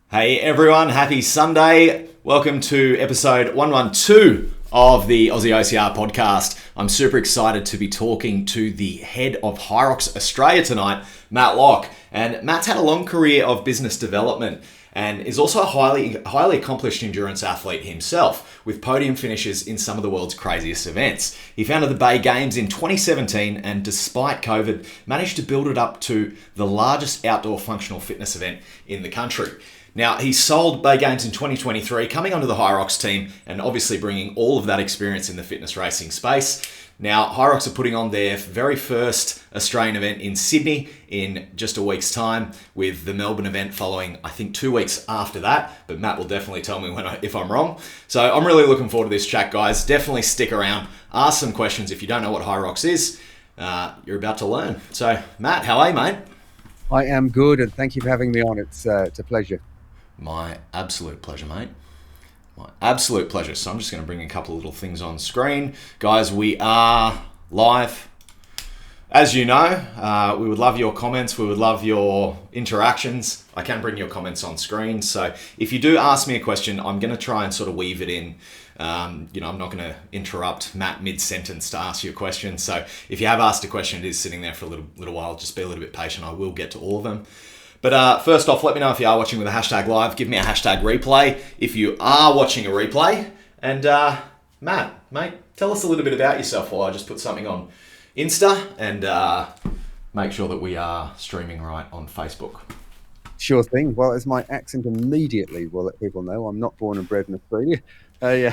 Hey everyone, happy Sunday. Welcome to episode 112 of the Aussie OCR podcast. I'm super excited to be talking to the head of Hyrox Australia tonight, Mat Lock. And Matt's had a long career of business development and is also a highly accomplished endurance athlete himself, with podium finishes in some of the world's craziest events. He founded the Bay Games in 2017 and, despite COVID, managed to build it up to the largest outdoor functional fitness event in the country. Now, he sold Bay Games in 2023, coming onto the Hyrox team and obviously bringing all of that experience in the fitness racing space. Now, Hyrox are putting on their very first Australian event in Sydney in just a week's time, with the Melbourne event following, I think, 2 weeks after that. But Matt will definitely tell me if I'm wrong. So I'm really looking forward to this chat, guys. Definitely stick around. Ask some questions. If you don't know what Hyrox is, you're about to learn. So, Matt, how are you, mate? I am good, and thank you for having me on. It's a pleasure. My absolute pleasure, mate. My absolute pleasure. So I'm just going to bring a couple of little things on screen. Guys, we are live. As you know, we would love your comments. We would love your interactions. I can bring your comments on screen. So if you do ask me a question, I'm going to try and sort of weave it in. I'm not going to interrupt Matt mid-sentence to ask you a question. So if you have asked a question, it is sitting there for a little while. Just be a little bit patient. I will get to all of them. But first off, let me know if you are watching with a hashtag live. Give me a hashtag replay if you are watching a replay. And Matt, mate, tell us a little bit about yourself while I just put something on Insta and make sure that we are streaming right on Facebook. Sure thing. Well, as my accent immediately will let people know, I'm not born and bred in Australia. I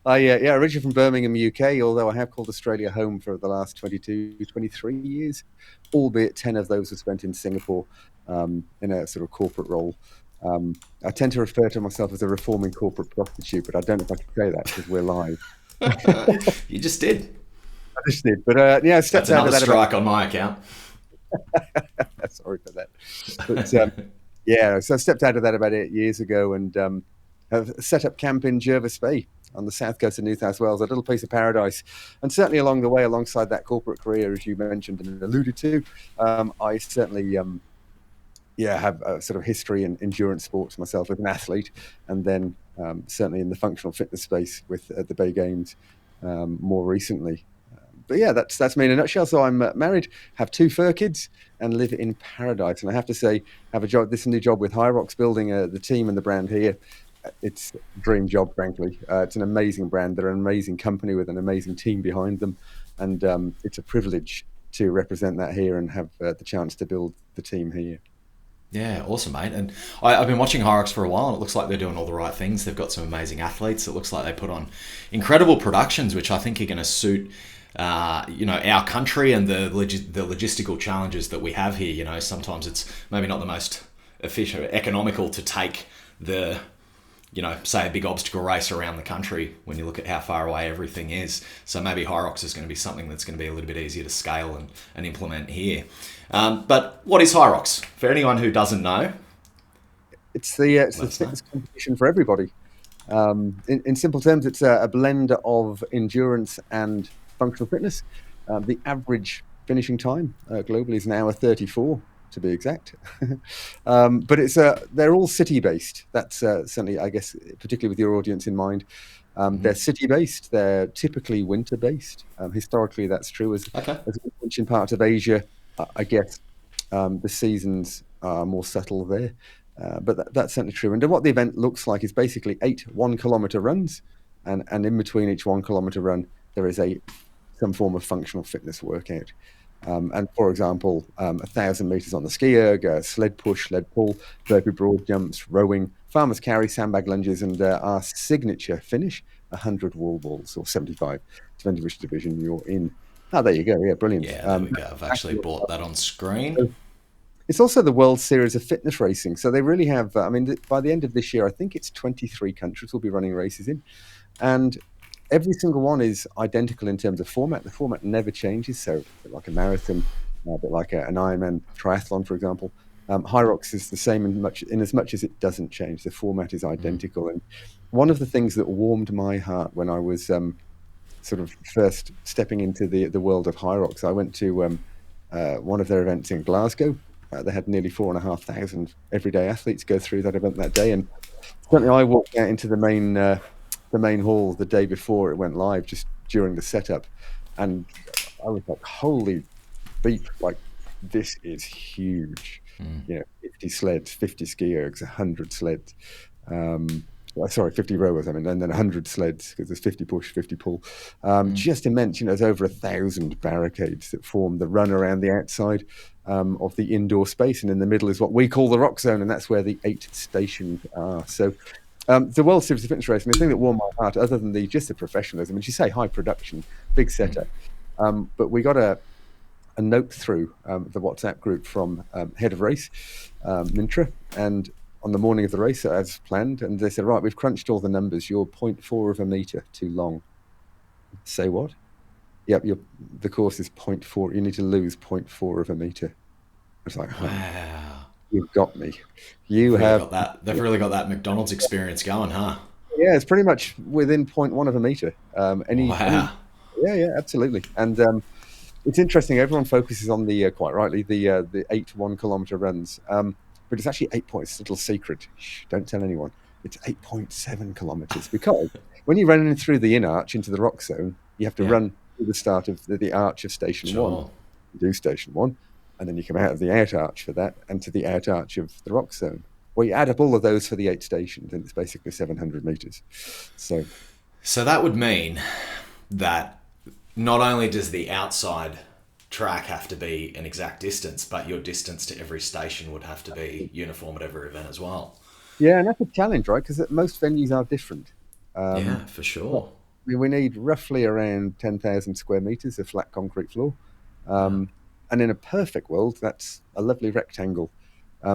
originally from Birmingham, UK, although I have called Australia home for the last 22, 23 years, albeit 10 of those were spent in Singapore in a sort of corporate role. I tend to refer to myself as a reforming corporate prostitute, but I don't know if I can say that because we're live. You just did. I just did. But I stepped That's out another of that strike on my account. Sorry for that. But so I stepped out of that about 8 years ago and have set up camp in Jervis Bay on the south coast of New South Wales, a little piece of paradise. And certainly along the way, alongside that corporate career, as you mentioned and alluded to, I certainly have a sort of history in endurance sports myself as an athlete, and then certainly in the functional fitness space with the Bay Games more recently. But yeah, that's me in a nutshell. So I'm married, have 2 fur kids, and live in paradise. And I have to say, have a job. This new job with Hyrox, building the team and the brand here. It's a dream job, frankly. It's an amazing brand. They're an amazing company with an amazing team behind them, and it's a privilege to represent that here and have the chance to build the team here. Yeah, awesome, mate. And I've been watching Hyrox for a while, and it looks like they're doing all the right things. They've got some amazing athletes. It looks like they put on incredible productions, which I think are going to suit our country and the logistical challenges that we have here. Sometimes it's maybe not the most efficient, economical to take say a big obstacle race around the country when you look at how far away everything is. So maybe Hyrox is going to be something that's going to be a little bit easier to scale and implement here. But what is Hyrox? For anyone who doesn't know, it's the fitness competition for everybody. In simple terms, it's a blend of endurance and functional fitness. The average finishing time globally is an hour 34, to be exact. But they're all city-based. That's certainly, I guess, particularly with your audience in mind. They're city-based. They're typically winter-based. Historically, that's true. As in parts of Asia, I guess the seasons are more subtle there. But that's certainly true. And what the event looks like is basically 8 1-kilometer runs, and in between each 1-kilometer run, there is some form of functional fitness workout. And for example, 1,000 meters on the ski erg, sled push, sled pull, burpee broad jumps, rowing, farmer's carry, sandbag lunges, and our signature finish, 100 wall balls, or 75, depending which division you're in. Oh, there you go. Yeah, brilliant. Yeah, there we go. I've actually brought that on screen. It's also the World Series of Fitness Racing. So they really have, by the end of this year, I think it's 23 countries will be running races in. And every single one is identical in terms of format. The format never changes. So a bit like a marathon, a bit like an Ironman triathlon, for example. Hyrox is the same in as much as it doesn't change. The format is identical. And one of the things that warmed my heart when I was sort of first stepping into the world of Hyrox, I went to one of their events in Glasgow, They had nearly 4,500 everyday athletes go through that event that day, and certainly I walked out into the main hall the day before it went live, just during the setup, and I was like, "Holy beep! Like, this is huge." 50 sleds, 50 ski ergs, 100 sleds. Sorry, 50 rowers, and then 100 sleds, because there's 50 push, 50 pull. Just immense. There's over 1,000 barricades that form the run around the outside of the indoor space, and in the middle is what we call the rock zone, and that's where the 8 stations are. So the World Series of Fitness Race, and the thing that warmed my heart, other than just the professionalism, and you say high production, big setup, but we got a note through the WhatsApp group from head of race, Mintra, and on the morning of the race, as planned, and they said, "Right, we've crunched all the numbers. You're 0.4 of a meter too long." Say what? Yep, the course is 0.4. You need to lose 0.4 of a meter. I was like, wow, you've got me. You have got that. They've really got that McDonald's experience going, huh? Yeah, it's pretty much within 0.1 of a meter. Wow. Yeah, absolutely. And it's interesting. Everyone focuses on quite rightly, the 8 1-kilometer runs. But it's actually 8 points. Little secret. Shh, don't tell anyone. It's 8.7 kilometers, because when you run through the in arch into the rock zone, you have to run to the start of the arch of station 1. You do station 1, and then you come out of the out arch for that, and to the out arch of the rock zone. Well, you add up all of those for the 8 stations, and it's basically 700 meters. So that would mean that not only does the outside track have to be an exact distance, but your distance to every station would have to be uniform at every event as well. Yeah, and that's a challenge, right? Because most venues are different. Yeah, for sure. We need roughly around 10,000 square meters of flat concrete floor. And in a perfect world, that's a lovely rectangle.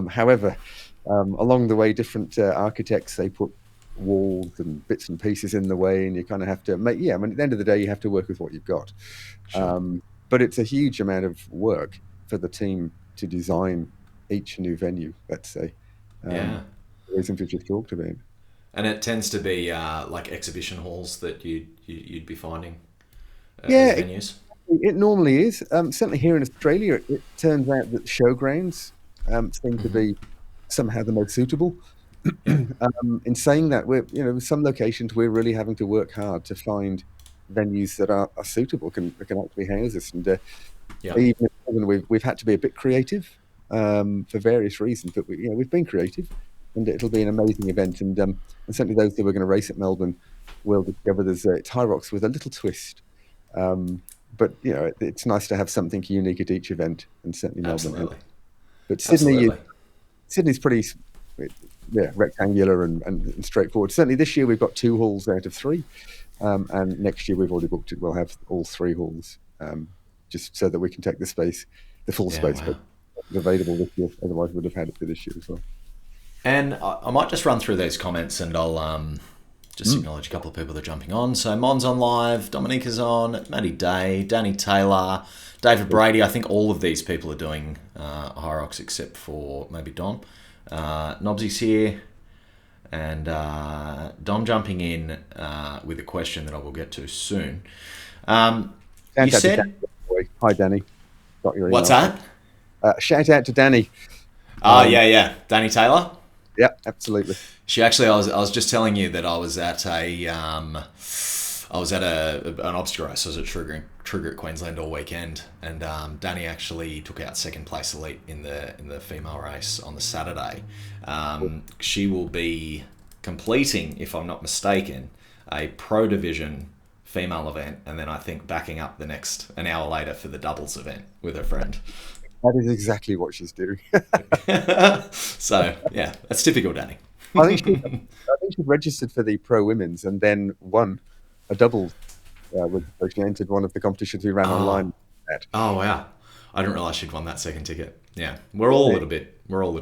However, along the way, different architects, they put walls and bits and pieces in the way, and you kind of have to make, at the end of the day, you have to work with what you've got. Sure. But it's a huge amount of work for the team to design each new venue, let's say. The reasons we just talked about. And it tends to be like exhibition halls that you'd be finding as venues? It normally is. Certainly here in Australia, it turns out that showgrounds seem to be somehow the most suitable. In saying that, with some locations, we're really having to work hard to find venues that are suitable, can actually house us. And even we've had to be a bit creative for various reasons, but we've been creative, and it'll be an amazing event. And certainly those who are going to race at Melbourne will discover it's Hyrox with a little twist. But it's nice to have something unique at each event, and certainly Melbourne. But Sydney's pretty rectangular and straightforward. Certainly this year we've got 2 halls out of 3, and next year we've already booked it. We'll have all 3 halls, just so that we can take the full space. But available this year. Otherwise, we'd have had it for this year as well. And I might just run through these comments, and I'll just acknowledge a couple of people that are jumping on. So Mon's on live, Dominica's on, Matty Day, Danny Taylor, David Brady. I think all of these people are doing Hyrox except for maybe Dom. Nobsy's here, and Dom jumping in with a question that I will get to soon. You said, "Hi, Danny. Got your email." What's that? Shout out to Danny. Danny Taylor. Yeah, absolutely. She actually, I was just telling you that I was at an obstacle race. I was at Trigger at Queensland all weekend, and Danny actually took out second place elite in the female race on the Saturday. She will be completing, if I'm not mistaken, a pro division female event, and then I think backing up an hour later for the doubles event with her friend. That is exactly what she's doing. So yeah, that's typical Danny. I think she registered for the pro women's and then won a double. She entered one of the competitions we ran online. Oh wow! I didn't realise she'd won that second ticket. Yeah, we're all a little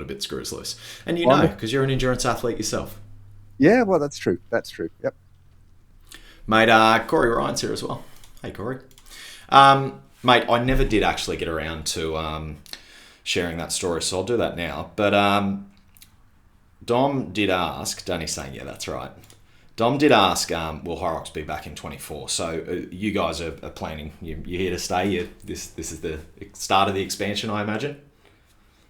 bit screws loose, and because you're an endurance athlete yourself. Yeah, well, that's true. Yep. Mate, Corey Ryan's here as well. Hey, Corey. Mate, I never did actually get around to sharing that story, so I'll do that now. But Dom did ask, Danny's saying, yeah, that's right. Dom did ask, will Hyrox be back in 24? So you guys are planning, you're here to stay. This is the start of the expansion, I imagine?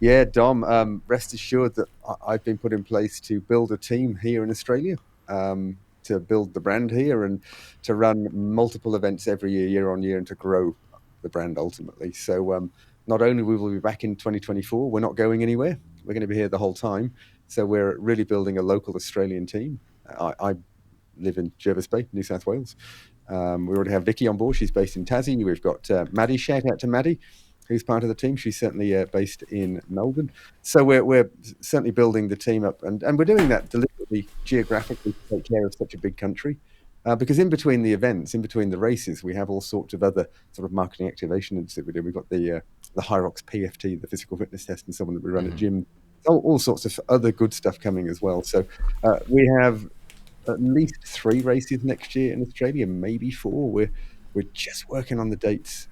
Yeah, Dom, rest assured that I've been put in place to build a team here in Australia, to build the brand here and to run multiple events every year on year, and to grow the brand ultimately. So not only will we be back in 2024, we're not going anywhere. We're going to be here the whole time. So we're really building a local Australian team. I live in Jervis Bay, New South Wales. We already have Vicky on board. She's based in Tassie. We've got Maddie. Shout out to Maddie, who's part of the team. She's certainly based in Melbourne. So we're certainly building the team up, and we're doing that deliberately, geographically, to take care of such a big country. Because in between the events, in between the races, we have all sorts of other sort of marketing activations that we do. We've got the Hyrox PFT, the physical fitness test, and someone that we run at gym. All sorts of other good stuff coming as well. So we have at least 3 races next year in Australia, maybe 4. We're just working on the dates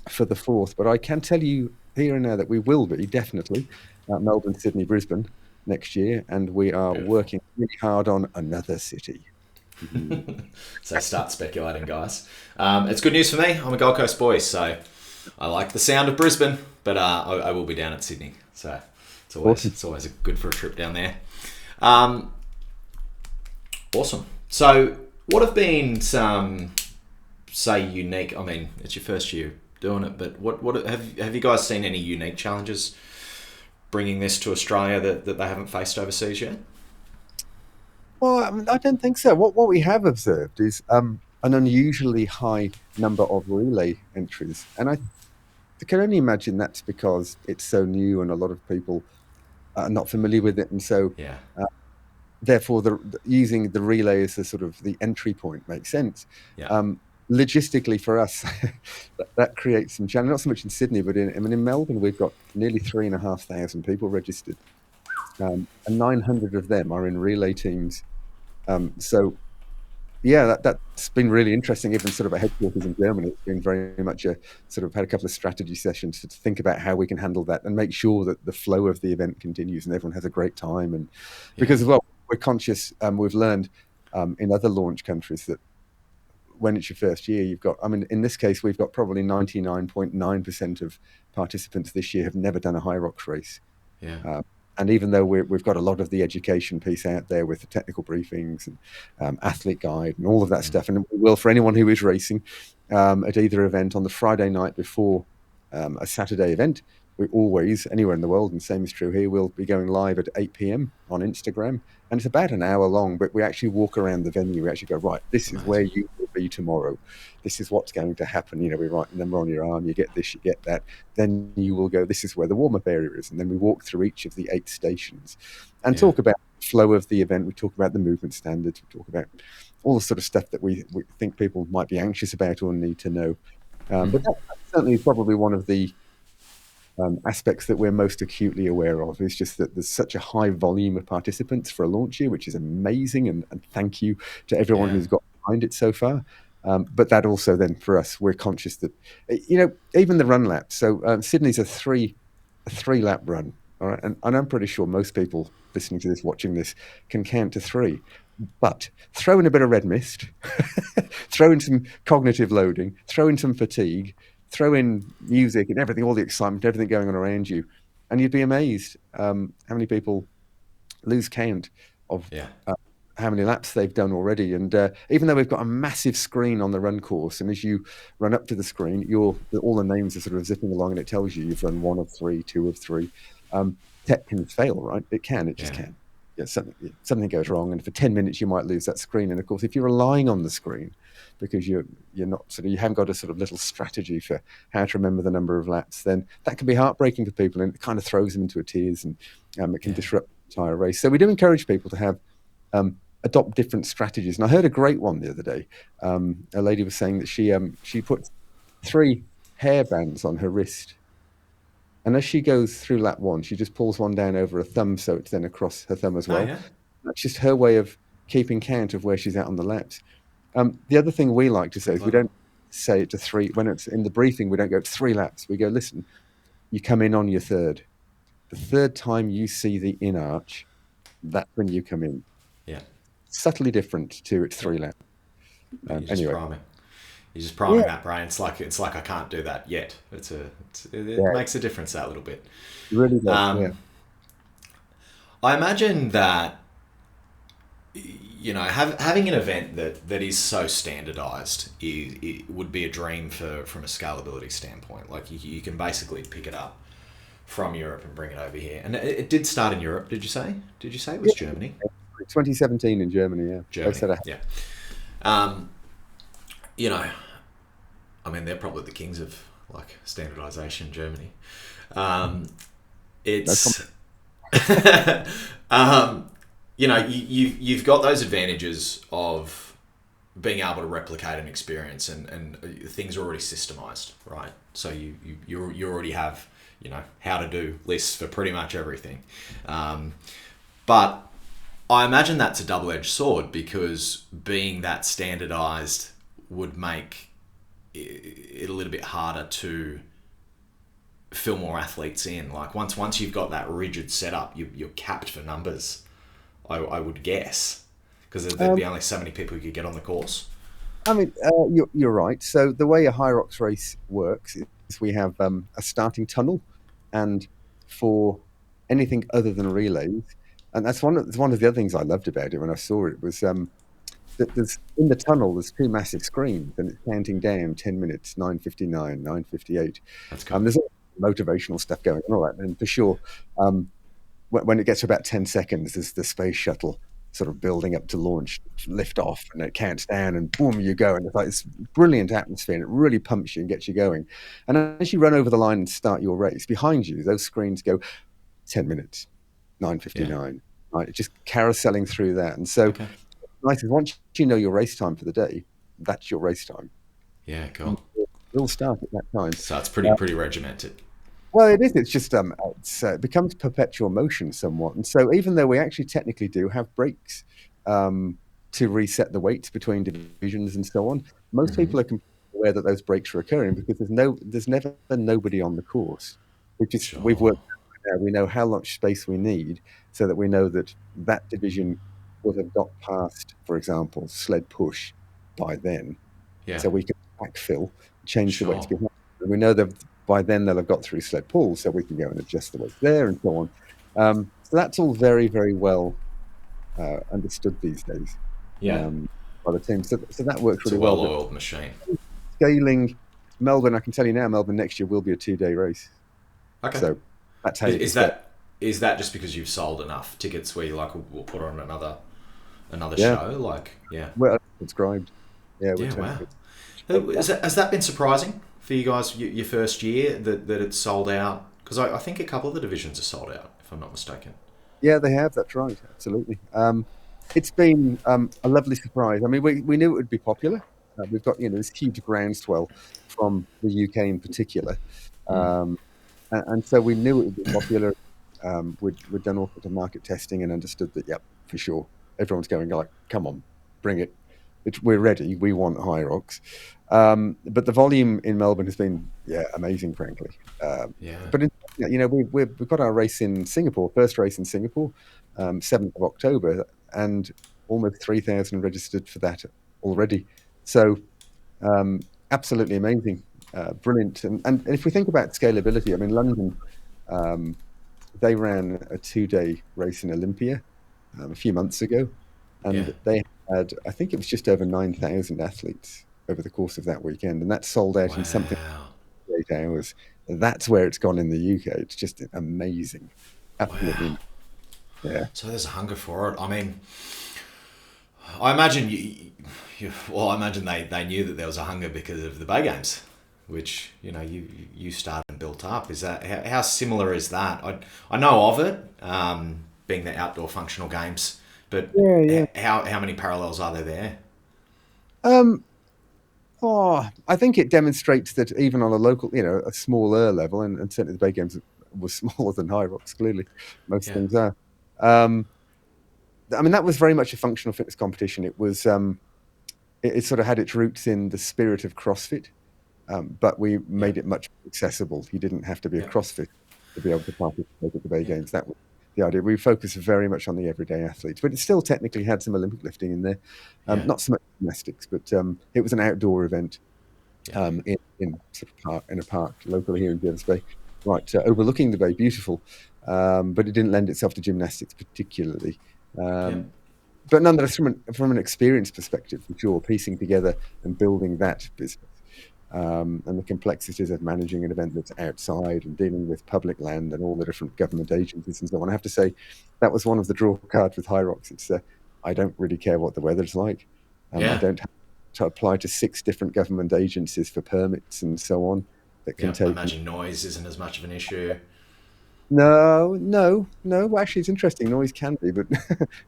for the 4th, but I can tell you here and now that we will be definitely at Melbourne, Sydney, Brisbane next year, and we are working really hard on another city. So start speculating, guys. It's good news for me. I'm a Gold Coast boy, so I like the sound of Brisbane, but I will be down at Sydney, so it's always good for a trip down there. Awesome. So what have been some, say, unique, I mean, it's your first year doing it, but what have you guys seen any unique challenges bringing this to Australia that they haven't faced overseas yet? Well, I don't think so. What we have observed is an unusually high number of relay entries, and I can only imagine that's because it's so new and a lot of people are not familiar with it, and so Yeah. Therefore, using the relay as a sort of the entry point makes sense. Yeah. Logistically for us, that creates some challenge. Not so much in Sydney, but in Melbourne, we've got nearly 3,500 people registered, and 900 of them are in relay teams. So yeah, that's been really interesting. Even sort of a headquarters in Germany, it's been very much a sort of had a couple of strategy sessions to think about how we can handle that and make sure that the flow of the event continues and everyone has a great time. And because as well, we're conscious, we've learned in other launch countries that when it's your first year, you've got, I mean, in this case, we've got probably 99.9% of participants this year have never done a Hyrox race. Yeah. And even though we've got a lot of the education piece out there with the technical briefings and athlete guide and all of that stuff, and we will for anyone who is racing at either event on the Friday night before a Saturday event, we always, anywhere in the world, and same is true here, we'll be going live at 8 p.m. on Instagram. And it's about an hour long, but we actually walk around the venue. We actually go, right, this is where you will be tomorrow. This is what's going to happen. You know, we write a number on your arm, you get this, you get that. Then you will go, this is where the warm-up area is. And then we walk through each of the 8 stations and talk about the flow of the event. We talk about the movement standards. We talk about all the sort of stuff that we think people might be anxious about or need to know. But that certainly is probably one of the aspects that we're most acutely aware of, is just that there's such a high volume of participants for a launch year, which is amazing, and thank you to everyone who's got behind it so far. But that also then for us, we're conscious that, you know, even the run laps. So Sydney's a three lap run, all right, and I'm pretty sure most people listening to this, watching this, can count to 3. But throw in a bit of red mist, throw in some cognitive loading, throw in some fatigue, throw in music and everything, all the excitement, everything going on around you, and you'd be amazed how many people lose count of how many laps they've done already. And even though we've got a massive screen on the run course, and as you run up to the screen, all the names are sort of zipping along, and it tells you you've run 1 of 3, 2 of 3. Tech can fail, right? It just can. Yeah, something goes wrong, and for 10 minutes you might lose that screen. And of course, if you're relying on the screen because you're not sort of, you haven't got a sort of little strategy for how to remember the number of laps, then that can be heartbreaking for people, and it kind of throws them into a tears, and it can disrupt the entire race. So we do encourage people to have adopt different strategies. And I heard a great one the other day. A lady was saying that she put 3 hair bands on her wrist. And as she goes through lap 1, she just pulls one down over her thumb, so it's then across her thumb as well. Oh, yeah. That's just her way of keeping count of where she's at on the laps. The other thing we like to say is we don't say it to 3. When it's in the briefing, we don't go 3 laps. We go, listen, you come in on your 3rd. The 3rd time you see the in arch, that's when you come in. Yeah. Subtly different to its 3 laps. Anyway. You're just priming that brain. It's like I can't do that yet. It makes a difference that little bit. It really does. I imagine that having an event that is so standardized it would be a dream from a scalability standpoint. Like you can basically pick it up from Europe and bring it over here. And it did start in Europe, did you say? Did you say it was Germany? 2017 in Germany, yeah. Germany, yeah. I mean, they're probably the kings of like standardization in Germany. You've got those advantages of being able to replicate an experience, and things are already systemized, right? So you already have how to do lists for pretty much everything. But I imagine that's a double-edged sword, because being that standardized would make it a little bit harder to fill more athletes in. Like once you've got that rigid setup, you're capped for numbers, I would guess, because there'd be only so many people you could get on the course. I mean, you're right. So the way a Hyrox race works is we have a starting tunnel, and for anything other than relays, and that's one of the other things I loved about it when I saw it was that there's in the tunnel there's two massive screens, and it's counting down 10 minutes, 9:59, 9:58. That's cool. There's all motivational stuff going on, all that, and for sure, when it gets to about 10 seconds, there's the space shuttle sort of building up to launch, lift off, and it counts down, and boom, you go, and it's like this brilliant atmosphere, and it really pumps you and gets you going. And as you run over the line and start your race, behind you, those screens go 10 minutes, 9:59. Right, just carouseling through that, and so nice is once you know your race time for the day, that's your race time. Yeah, cool. It'll start at that time. So it's pretty regimented. Well, it is. It's just it becomes perpetual motion somewhat, and so even though we actually technically do have breaks to reset the weights between divisions and so on, most people are completely aware that those breaks are occurring, because there's never nobody on the course. We've worked out, we know how much space we need, so that we know that division would have got past, for example, sled push by then, so we can backfill, change the weights behind. And we know that by then they'll have got through sled pull, so we can go and adjust the weights there and so on. So that's all very, very well understood these days. By the team. So that works really well. It's a well-oiled machine. Scaling Melbourne, I can tell you now, Melbourne next year will be a 2-day race. Okay. So that's how is that just because you've sold enough tickets where you're like, we'll put on another show? Like, well, subscribed. Wow. Has that been surprising for you guys, your first year, that it's sold out? Because I think a couple of the divisions are sold out, if I'm not mistaken. Yeah, they have. That's right. Absolutely. It's been a lovely surprise. I mean, we knew it would be popular. We've got this huge groundswell from the UK in particular, and so we knew it would be popular. We'd done all sorts of market testing and understood that. Yep, for sure. Everyone's going like, come on, bring it. We're ready. We want Hyrox. But the volume in Melbourne has been amazing, frankly. But we've got our race in Singapore, first race in Singapore, 7th of October, and almost 3,000 registered for that already. So absolutely amazing, brilliant. And if we think about scalability, I mean, London, they ran a 2-day race in Olympia a few months ago, and they had, I think it was just over 9,000 athletes over the course of that weekend, and that sold out in something like 8 hours. That's where it's gone in the UK. It's just amazing. Absolutely. Wow. Yeah. So there's a hunger for it. I mean, I imagine I imagine they knew that there was a hunger because of the Bay Games, which you started and built up. Is that how similar is that? I know of it, being the outdoor functional games, but how many parallels are there? I think it demonstrates that even on a local, a smaller level, and certainly the Bay Games was smaller than Hyrox, clearly. Most things are. I mean, that was very much a functional fitness competition. It was, it sort of had its roots in the spirit of CrossFit, but we made it much more accessible. You didn't have to be a CrossFit to be able to participate at the Bay Games. That was the idea. We focused very much on the everyday athletes, but it still technically had some Olympic lifting in there. Not so much gymnastics, but it was an outdoor event. in sort of park, in a park locally here in Jervis Bay, right overlooking the bay, beautiful. But it didn't lend itself to gymnastics particularly. Yeah. But nonetheless, from an experience perspective, for sure, piecing together and building that business, and the complexities of managing an event that's outside and dealing with public land and all the different government agencies and so on. I have to say that was one of the draw cards with Hyrox. It's I don't really care what the weather's like. I Yeah. don't have to apply to 6 different government agencies for permits and so on. That can Yeah. I take imagine noise isn't as much of an issue. no. Well, actually, it's interesting. Noise can be, but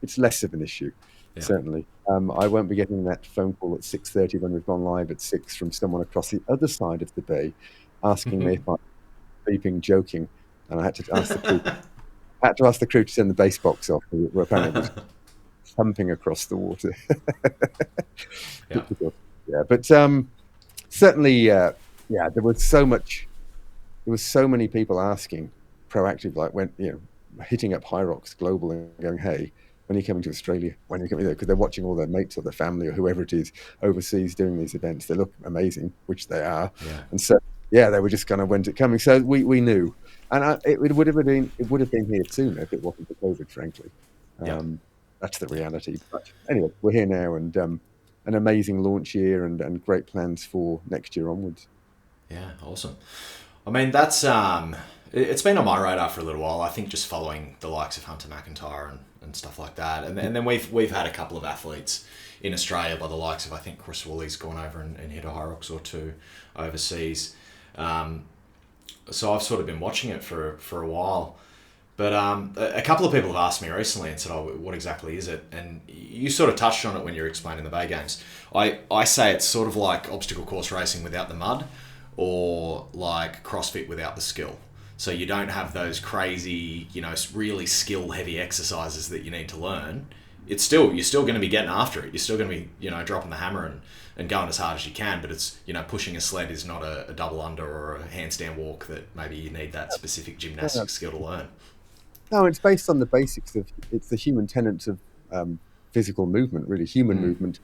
it's less of an issue, Yeah. certainly. I won't be getting that phone call at 6:30 when we've gone live at 6 from someone across the other side of the bay, asking me if I'm beeping, joking, and I had to ask the crew. I had to ask the crew to turn the bass box off. Where apparently it was thumping across the water. Yeah. Yeah, but certainly, yeah, there was so much. There was so many people asking proactive, like when hitting up Hyrox Global and going, "Hey, when are you coming to Australia? When are you coming there?" Because they're watching all their mates or their family or whoever it is overseas doing these events. They look amazing, which they are, Yeah. and so yeah, they were just kind of when's it coming? So we knew, and it would have been here sooner if it wasn't for COVID, frankly. Yeah. That's the reality. But anyway, we're here now, and an amazing launch year and great plans for next year onwards. Yeah. Awesome. I mean, that's it's been on my radar for a little while. I think just following the likes of Hunter McIntyre and stuff like that, and then we've had a couple of athletes in Australia by the likes of, I think Chris Woolley's gone over and hit a Hyrox or two overseas. So I've sort of been watching it for a while. But a couple of people have asked me recently and said, "Oh, what exactly is it?" And you sort of touched on it when you were explaining the Bay Games. I say it's sort of like obstacle course racing without the mud, or like CrossFit without the skill. So you don't have those crazy, really skill heavy exercises that you need to learn. You're still going to be getting after it. You're still going to be, dropping the hammer and going as hard as you can. But it's, pushing a sled is not a double under or a handstand walk that maybe you need that specific gymnastic skill to learn. No, it's based on the basics of it's the human tenets of physical movement, really human movement.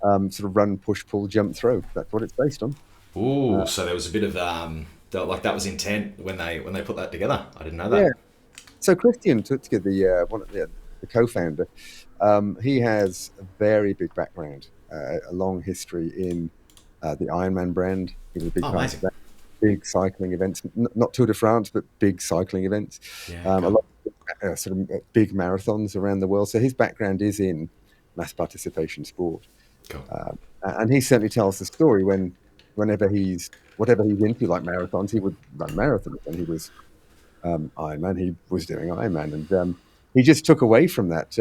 Sort of run, push, pull, jump, throw. That's what it's based on. Ooh, so there was a bit of that was intent when they put that together. I didn't know that. Yeah. So Christian Tutzke, the co-founder, he has a very big background, a long history in the Ironman brand. He was a big part of that. Big cycling events, not Tour de France, but big cycling events. Yeah, A lot of sort of big marathons around the world. So his background is in mass participation sport. cool. And he certainly tells the story whatever he's into, like marathons, he would run marathons. When he was Ironman, he was doing Ironman, and he just took away from that.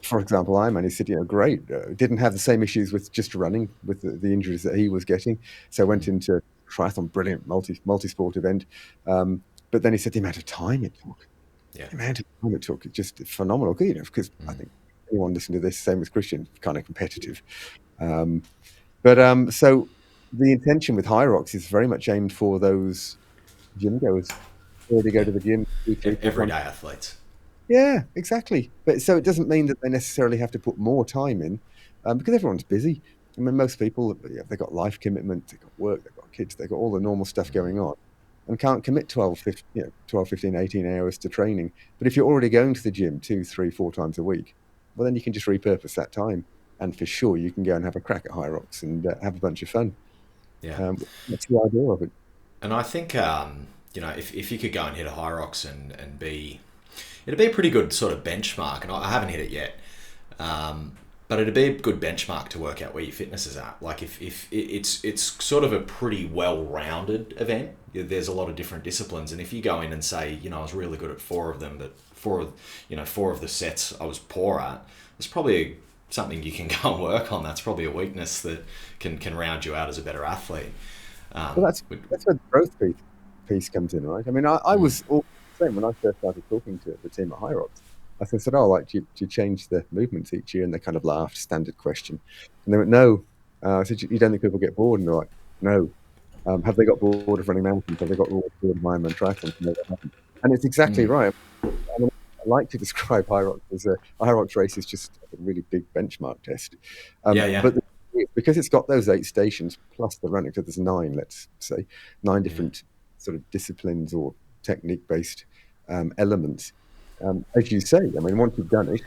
For example, Ironman, he said, great, didn't have the same issues with just running, with the injuries that he was getting. So went into triathlon, brilliant multi-sport event. But then he said the amount of time it took. Yeah. The amount of time it took, just phenomenal. Because I think anyone listening to this, same as Christian, kind of competitive. So the intention with Hyrox is very much aimed for those gym goers. They go to the gym. Everyday athletes. Yeah, exactly. But so it doesn't mean that they necessarily have to put more time in, because everyone's busy. I mean, most people, they've got life commitment, they've got work, they've got kids, they've got all the normal stuff going on, and can't commit 12, 15, 18 hours to training. But if you're already going to the gym 2, 3, 4 times a week, well, then you can just repurpose that time. And for sure, you can go and have a crack at Hyrox and have a bunch of fun. Yeah. That's the idea of it. And I think, if you could go and hit a Hyrox and it'd be a pretty good sort of benchmark. And I haven't hit it yet. But it'd be a good benchmark to work out where your fitness is at. Like if it's sort of a pretty well-rounded event. There's a lot of different disciplines, and if you go in and say, I was really good at 4 of them, but 4 of the sets I was poor at, it's probably something you can go and work on. That's probably a weakness that can round you out as a better athlete. Well, that's where the growth piece comes in, right? I mean, I was all the same when I first started talking to the team at Hyrox. I said, do you change the movements each year? And they kind of laughed, standard question. And they went, no. I said, you don't think people get bored? And they're like, no. Have they got bored of running mountains? Have they got bored of Ironman triathlons? No, they haven't. And it's exactly right. I mean, I like to describe Hyrox as a Hyrox race is just a really big benchmark test. But the because it's got those 8 stations plus the running, so there's 9, let's say, 9 different sort of disciplines or technique-based elements. As you say, I mean, once you've done it,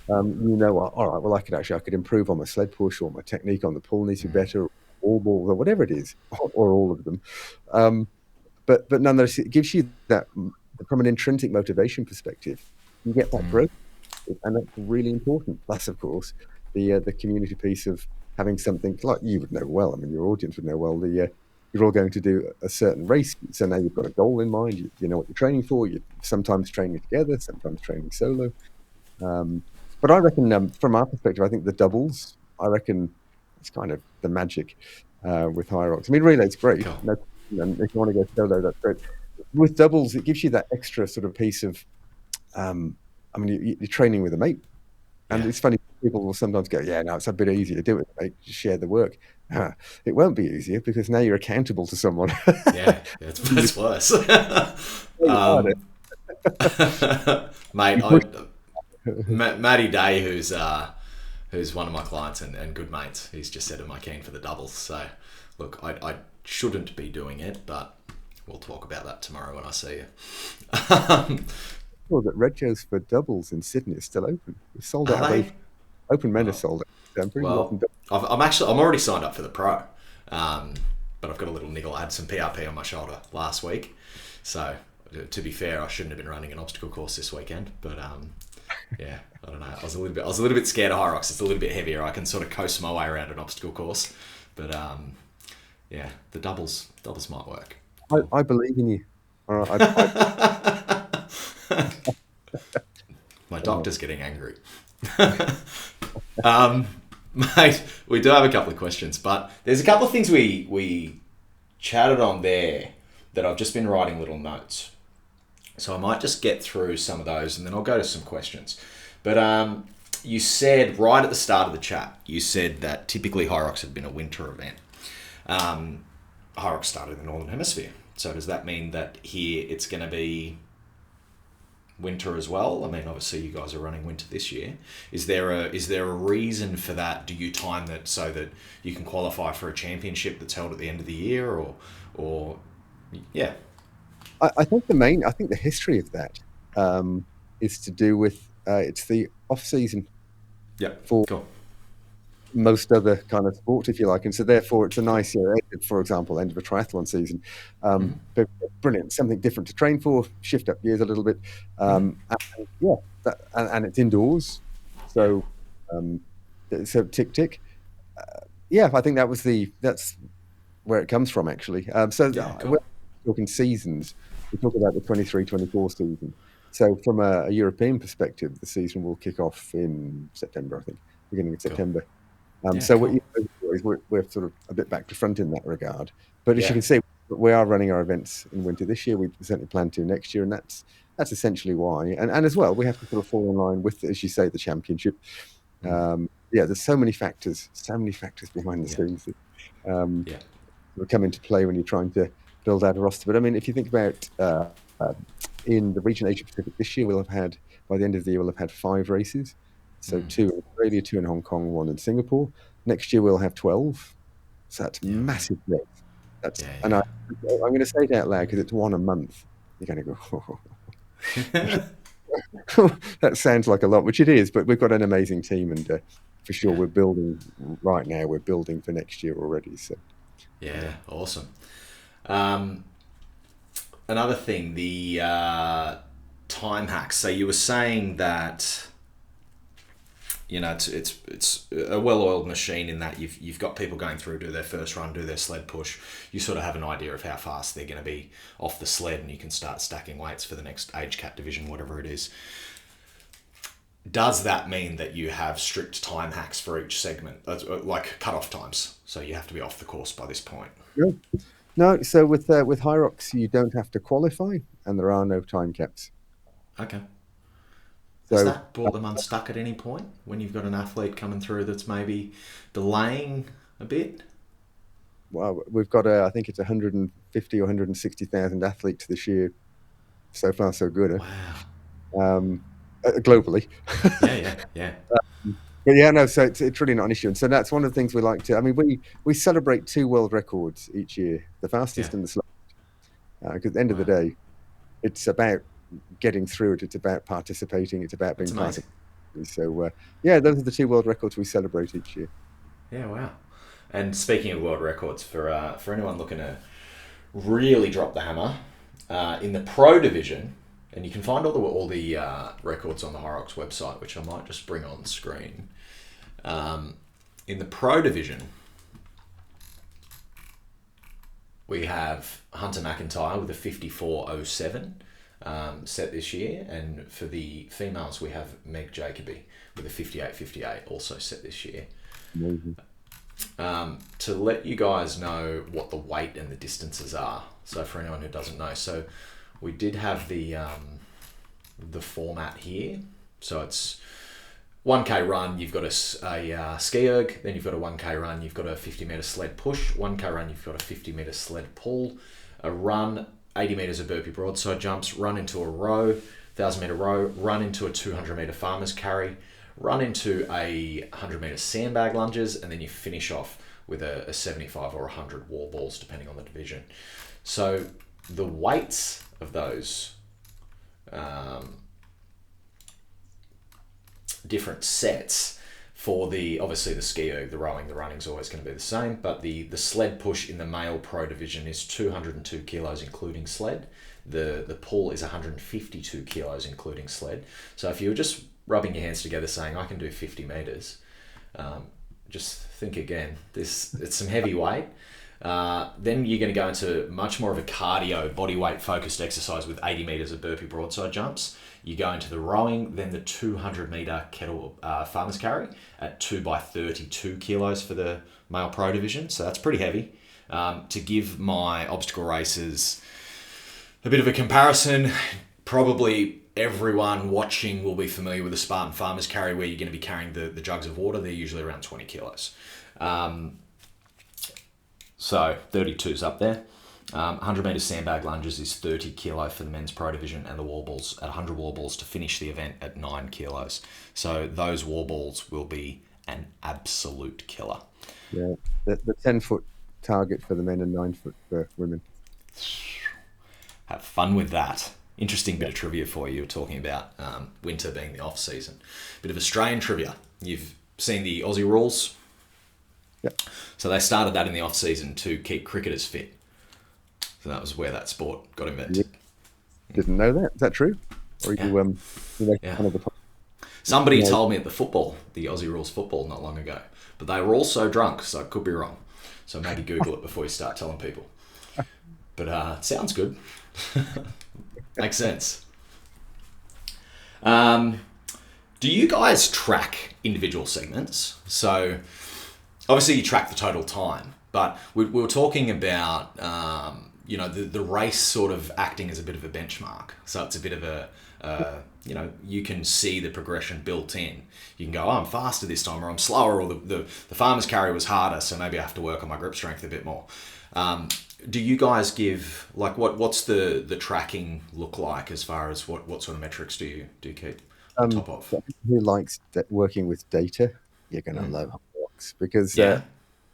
all right, well, I could improve on my sled push, or my technique on the pull needs to be better, or all balls, or whatever it is, or all of them. But nonetheless, it gives you that, from an intrinsic motivation perspective, you get that growth, and that's really important. Plus, of course, the community piece of having something like you would know well. I mean, your audience would know well. You're all going to do a certain race, so now you've got a goal in mind. You know what you're training for. You're sometimes training together, sometimes training solo. But I reckon, from our perspective, I think the doubles, I reckon it's kind of the magic with Hyrox. I mean, relay's great. Cool. No, if you want to go solo, that's great. With doubles, it gives you that extra sort of piece of, I mean, you're training with a mate. And it's funny, people will sometimes go, yeah, no, it's a bit easier to do it with a mate, just share the work. It won't be easier, because now you're accountable to someone. Yeah, it's worse. Mate, Matty Day, who's one of my clients and good mates, he's just said, am I keen for the doubles? So, look, I shouldn't be doing it, but we'll talk about that tomorrow when I see you. Well, that Red Joe's for doubles in Sydney is still open. We've sold out. Open men are sold out. I'm already signed up for the pro, but I've got a little niggle. I had some PRP on my shoulder last week, so to be fair, I shouldn't have been running an obstacle course this weekend. But yeah, I don't know. I was a little bit scared of Hyrox. It's a little bit heavier. I can sort of coast my way around an obstacle course, but yeah, the doubles might work. I believe in you. All right, my doctor's getting angry. Mate, we do have a couple of questions, but there's a couple of things we chatted on there that I've just been writing little notes. So I might just get through some of those and then I'll go to some questions. But you said right at the start of the chat, you said that typically Hyrox had been a winter event. Hyrox started in the Northern Hemisphere. So does that mean that here it's going to be winter as well? I mean, obviously you guys are running winter this year. Is there a reason for that? Do you time that so that you can qualify for a championship that's held at the end of the year, or yeah? I think the history of that is to do with it's the off season. Yeah. For cool. Most other kind of sport, if you like, and so therefore it's a nice for example, end of a triathlon season. Brilliant, something different to train for, shift up gears a little bit, and it's indoors, so tick. I think that's where it comes from, actually. Cool. We're talking seasons. We talk about the 23-24 season. So from a European perspective, the season will kick off in September, I think, beginning of September. Cool. We're sort of a bit back to front in that regard. But as you can see, we are running our events in winter this year. We certainly plan to next year, and that's essentially why. And as well, we have to sort of fall in line with, as you say, the championship. There's so many factors behind the scenes that will come into play when you're trying to build out a roster. But I mean, if you think about in the region Asia Pacific this year, by the end of the year, we'll have had 5 races. So 2 in Australia, 2 in Hong Kong, 1 in Singapore. Next year we'll have 12. So that's massive growth. And I'm going to say it out loud because it's 1 a month. You're going to go, that sounds like a lot, which it is, but we've got an amazing team, and for sure we're building right now. We're building for next year already. So awesome. Another thing, the time hacks. So you were saying that, you know, it's a well-oiled machine in that you've got people going through, do their first run, do their sled push. You sort of have an idea of how fast they're going to be off the sled, and you can start stacking weights for the next age cat division, whatever it is. Does that mean that you have strict time hacks for each segment, like cut-off times? So you have to be off the course by this point? No. So with Hyrox, you don't have to qualify, and there are no time caps. Okay. Has that brought them unstuck at any point when you've got an athlete coming through that's maybe delaying a bit? Well, we've got I think it's 150 or 160,000 athletes this year. So far, so good. Wow. Globally. Yeah. But yeah, no, so it's really not an issue. And so that's one of the things we like to, I mean, we celebrate 2 world records each year, the fastest Yeah. and the slowest. Because at the end of the Wow. day, it's about getting through it. It's about participating. It's about That's being part amazing. of it. So yeah, those are the 2 world records we celebrate each year. Yeah, wow. And speaking of world records, for anyone looking to really drop the hammer, in the pro division, and you can find all the records on the Hyrox website, which I might just bring on screen. In the pro division, we have Hunter McIntyre with a 54.07 set this year, and for the females, we have Meg Jacoby with a 58.58 also set this year. Amazing. To let you guys know what the weight and the distances are, so for anyone who doesn't know, so we did have the format here. So it's 1K run, you've got a ski erg, then you've got a 1K run, you've got a 50 metre sled push, 1K run, you've got a 50 metre sled pull, a run, 80 metres of burpee broadside jumps, run into a row, 1,000 metre row, run into a 200 metre farmer's carry, run into a 100 metre sandbag lunges, and then you finish off with a 75 or 100 wall balls, depending on the division. So the weights of those different sets for obviously the ski erg, the rowing, the running is always going to be the same, but the sled push in the male pro division is 202 kilos including sled. The pull is 152 kilos including sled. So if you were just rubbing your hands together saying I can do 50 meters, just think again. It's some heavy weight. Then you're going to go into much more of a cardio, body weight focused exercise with 80 meters of burpee broadside jumps. You go into the rowing, then the 200 meter kettle farmer's carry at 2x32 kilos for the male pro division. So that's pretty heavy. To give my obstacle racers a bit of a comparison, probably everyone watching will be familiar with the Spartan farmer's carry, where you're going to be carrying the jugs of water. They're usually around 20 kilos. So 32's up there. 100 metre sandbag lunges is 30 kilo for the men's pro division, and the wall balls at 100 wall balls to finish the event at 9 kilos. So those wall balls will be an absolute killer. Yeah, the 10-foot target for the men and 9-foot for women. Have fun with that. Interesting bit of trivia for you. You were talking about winter being the off season. Bit of Australian trivia. You've seen the Aussie rules. Yep. So they started that in the off season to keep cricketers fit. So that was where that sport got invented. Didn't know that. Is that true? Or Yeah. you Yeah. kind of the Somebody told me at the Aussie rules football not long ago, but they were all so drunk, so it could be wrong. So maybe Google it before you start telling people. But it sounds good. Makes sense. Do you guys track individual segments? So obviously you track the total time, but we were talking about the race sort of acting as a bit of a benchmark. So it's a bit of a you can see the progression built in. You can go, oh, I'm faster this time, or I'm slower, or the farmer's carry was harder, so maybe I have to work on my grip strength a bit more. Do you guys give, like, what's the tracking look like as far as what sort of metrics do you keep on top of? Who likes working with data? You're going to love Hyrox, because Yeah.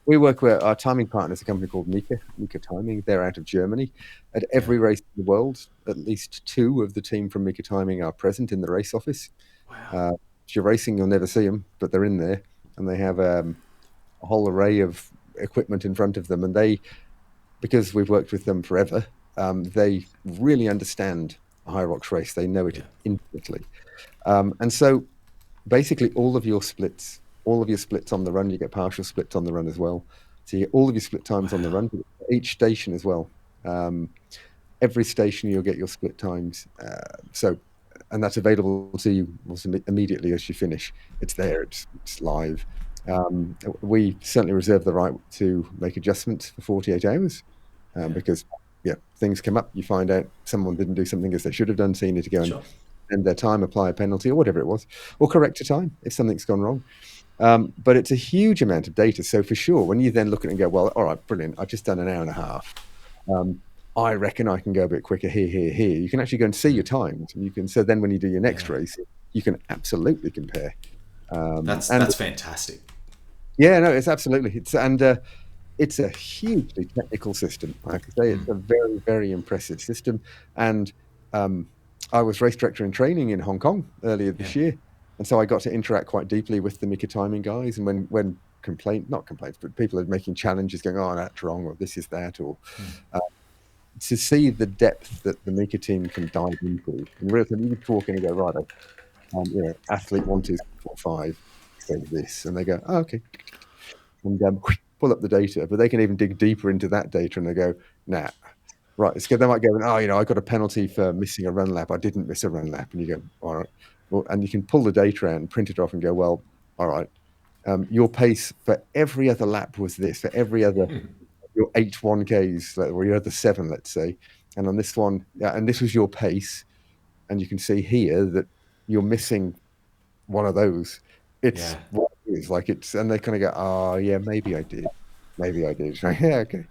we work with our timing partner is a company called Mika Timing. They're out of Germany. At every race in the world, at least 2 of the team from Mika Timing are present in the race office. Wow. If you're racing, you'll never see them, but they're in there, and they have a whole array of equipment in front of them. And because we've worked with them forever, they really understand a Hyrox race. They know it intimately. And so basically all of your splits on the run, you get partial splits on the run as well. So you get all of your split times on the run, each station as well. Every station you'll get your split times. And that's available to you immediately as you finish. It's there, it's live. We certainly reserve the right to make adjustments for 48 hours because things come up. You find out someone didn't do something as they should have done, so you need to go and end their time, apply a penalty or whatever it was, or correct a time if something's gone wrong. But it's a huge amount of data. So for sure, when you then look at it and go, well, all right, brilliant, I've just done an hour and a half. I reckon I can go a bit quicker here. You can actually go and see your times. So then when you do your next race, you can absolutely compare. And that's fantastic. yeah, no, it's absolutely it's a hugely technical system. Like I say, it's a very, very impressive system. And I was race director in training in Hong Kong earlier this year, and so I got to interact quite deeply with the Mika timing guys. And when not complaints, but people are making challenges, going, "Oh, that's wrong," or "This is that," or to see the depth that the Mika team can dive into. In real time, you just walk in and go, "Right, athlete 1, 2, 3, 4, 5 says this," and they go, "Oh, okay," and pull up the data, but they can even dig deeper into that data and they go, "Nah, right." It's good. They might go, "Oh, I got a penalty for missing a run lap. I didn't miss a run lap," and you go, "All right." Well, and you can pull the data out and print it off and go, "Well, all right. Your pace for every other lap was this. For every other your 8 1Ks or your other 7, let's say, and on this one, and this was your pace, and you can see here that you're missing one of those." It's what it is. Like and they kind of go, "Oh, yeah, maybe I did. Maybe I did." Yeah, okay.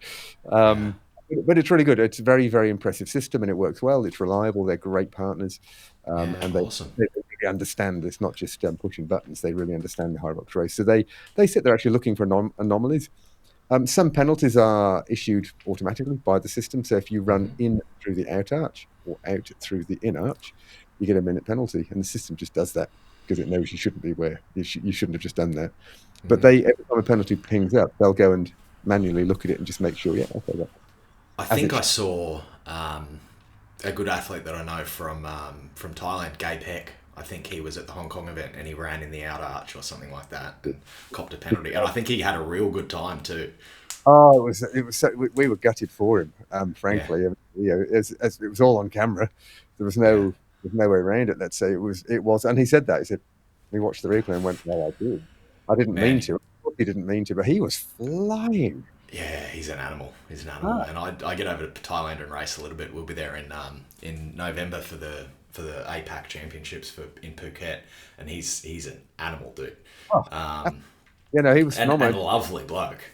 But it's really good. It's a very, very impressive system, and it works well. It's reliable. They're great partners, and Awesome. they really understand. It's not just pushing buttons. They really understand the Hyrox race. So they sit there actually looking for anomalies. Some penalties are issued automatically by the system. So if you run in through the out arch or out through the in arch, you get a minute penalty, and the system just does that because it knows you shouldn't be where you shouldn't have just done that. But every time a penalty pings up, they'll go and manually look at it and just make sure, okay, I think I saw a good athlete that I know from Thailand, Gabe Heck. I think he was at the Hong Kong event and he ran in the out arch or something like that and copped a penalty. And I think he had a real good time too. Oh, it was so, we were gutted for him, frankly. As it was all on camera. There was no way around it. Let's say it was, and he said that. He said, we watched the replay and went, "No, I did. I didn't mean to." He didn't mean to, but he was flying. Yeah, he's an animal. And I get over to Thailand and race a little bit. We'll be there in November for the APAC Championships in Phuket, and he's an animal, dude. He was phenomenal. And a lovely bloke.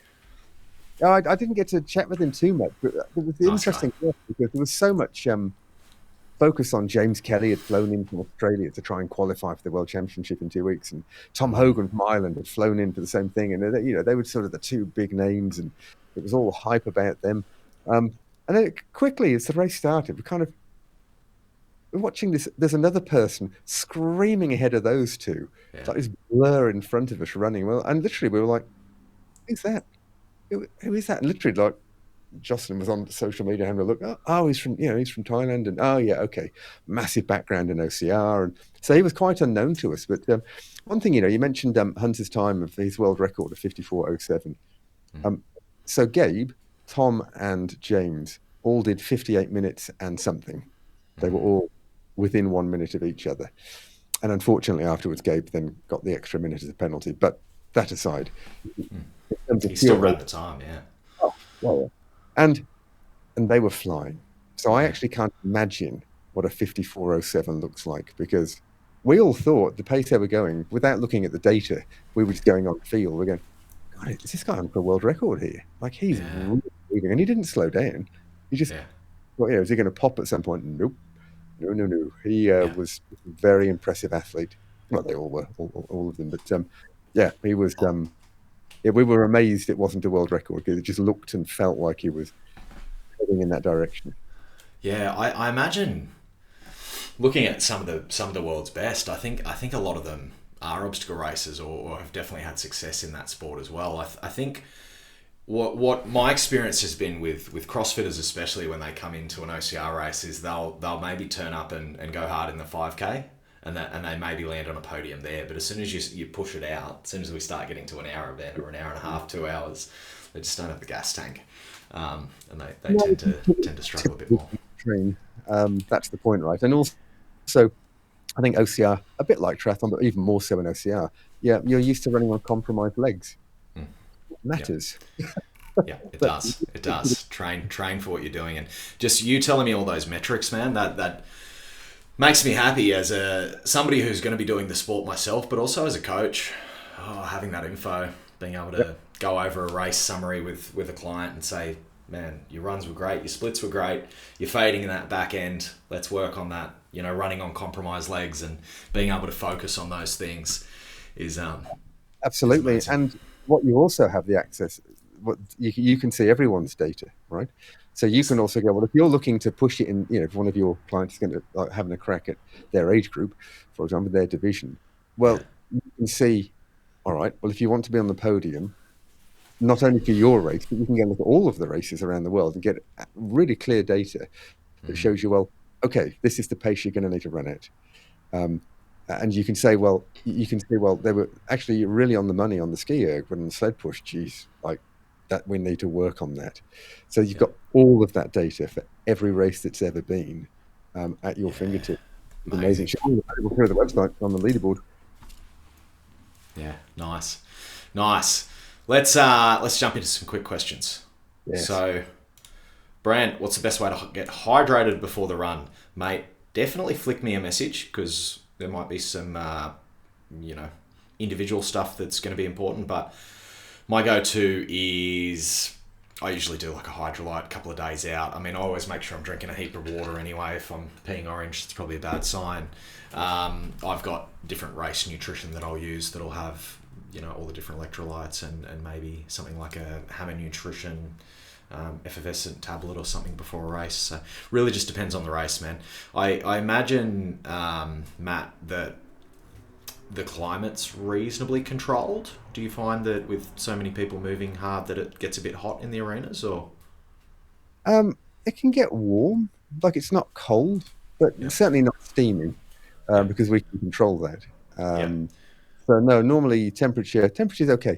I didn't get to chat with him too much, but it was interesting because there was so much focus on James Kelly had flown in from Australia to try and qualify for the World Championship in 2 weeks, and Tom Hogan from Ireland had flown in for the same thing, and they were sort of the two big names, and it was all hype about them. And then quickly, as the race started, we're watching this. There's another person screaming ahead of those two. It's like this blur in front of us running. Well, and literally we were like, "Who's that? Who is that?" And literally, like, Jocelyn was on social media having a look. Oh, he's from Thailand, and okay, massive background in OCR, and so he was quite unknown to us. But one thing, you mentioned Hunter's time of his world record of 54:07. So Gabe, Tom, and James all did 58 minutes and something. They were all within 1 minute of each other, and unfortunately, afterwards, Gabe then got the extra minute as a penalty. But that aside, he still ran the time, yeah. Oh, yeah. And they were flying. So I actually can't imagine what a 54:07 looks like, because we all thought the pace they were going, without looking at the data, we were just going on the field. We're going, "God, is this guy on for a world record here? Like, he's really moving." And he didn't slow down. He just, is he going to pop at some point? Nope. No. He was a very impressive athlete. Well, they all were, all of them. But he was. We were amazed it wasn't a world record, because it just looked and felt like he was heading in that direction. Yeah, I imagine looking at some of the world's best. I think a lot of them are obstacle racers or have definitely had success in that sport as well. I think what my experience has been with CrossFitters, especially when they come into an OCR race, is they'll maybe turn up and go hard in the 5K. And they maybe land on a podium there, but as soon as you push it out, as soon as we start getting to an hour event or an hour and a half, 2 hours, they just don't have the gas tank, and they tend to struggle a bit more. That's the point, right? And also, I think OCR, a bit like triathlon, but even more so in OCR, you're used to running on compromised legs. It matters. Yeah, it does. It does. Train for what you're doing, and just you telling me all those metrics, man. That makes me happy as somebody who's going to be doing the sport myself, but also as a coach. Having that info, being able to go over a race summary with a client and say, "Man, your runs were great, your splits were great, you're fading in that back end. Let's work on that." Running on compromised legs and being able to focus on those things. is Absolutely. amazing. And what you also have the access, what you can see everyone's data, right? So you can also go, well, if you're looking to push it in, if one of your clients is going to like having a crack at their age group, for example, their division, Yeah. well, you can see, all right, well, if you want to be on the podium, not only for your race, but you can go look at all of the races around the world and get really clear data that shows you, well, okay, this is the pace you're going to need to run at. Um, and you can say, well, you can say, well, they were actually really on the money on the ski erg, but on the sled push, geez, like that, we need to work on that. So you've Yeah. got all of that data for every race that's ever been at your Yeah. fingertips. It's amazing. Amazing. Sure, we'll through the website on the leaderboard. Yeah. Nice. Nice. Let's jump into some quick questions. Yes. So, Brant, what's the best way to get hydrated before the run, mate? Definitely flick me a message because there might be some, you know, individual stuff that's going to be important. But my go-to is I usually do like a hydrolyte a couple of days out. I mean, I always make sure I'm drinking a heap of water anyway. If I'm peeing orange, it's probably a bad sign. I've got different race nutrition that I'll use that'll have, you know, all the different electrolytes and maybe something like a Hammer Nutrition effervescent tablet or something before a race. So really just depends on the race, man. I imagine, Matt, that the climate's reasonably controlled. Do you find that with so many people moving hard that it gets a bit hot in the arenas, or? It can get warm, like it's not cold, but Yeah, certainly not steamy, yeah, because we can control that. yeah, So no, normally temperature's okay. yeah.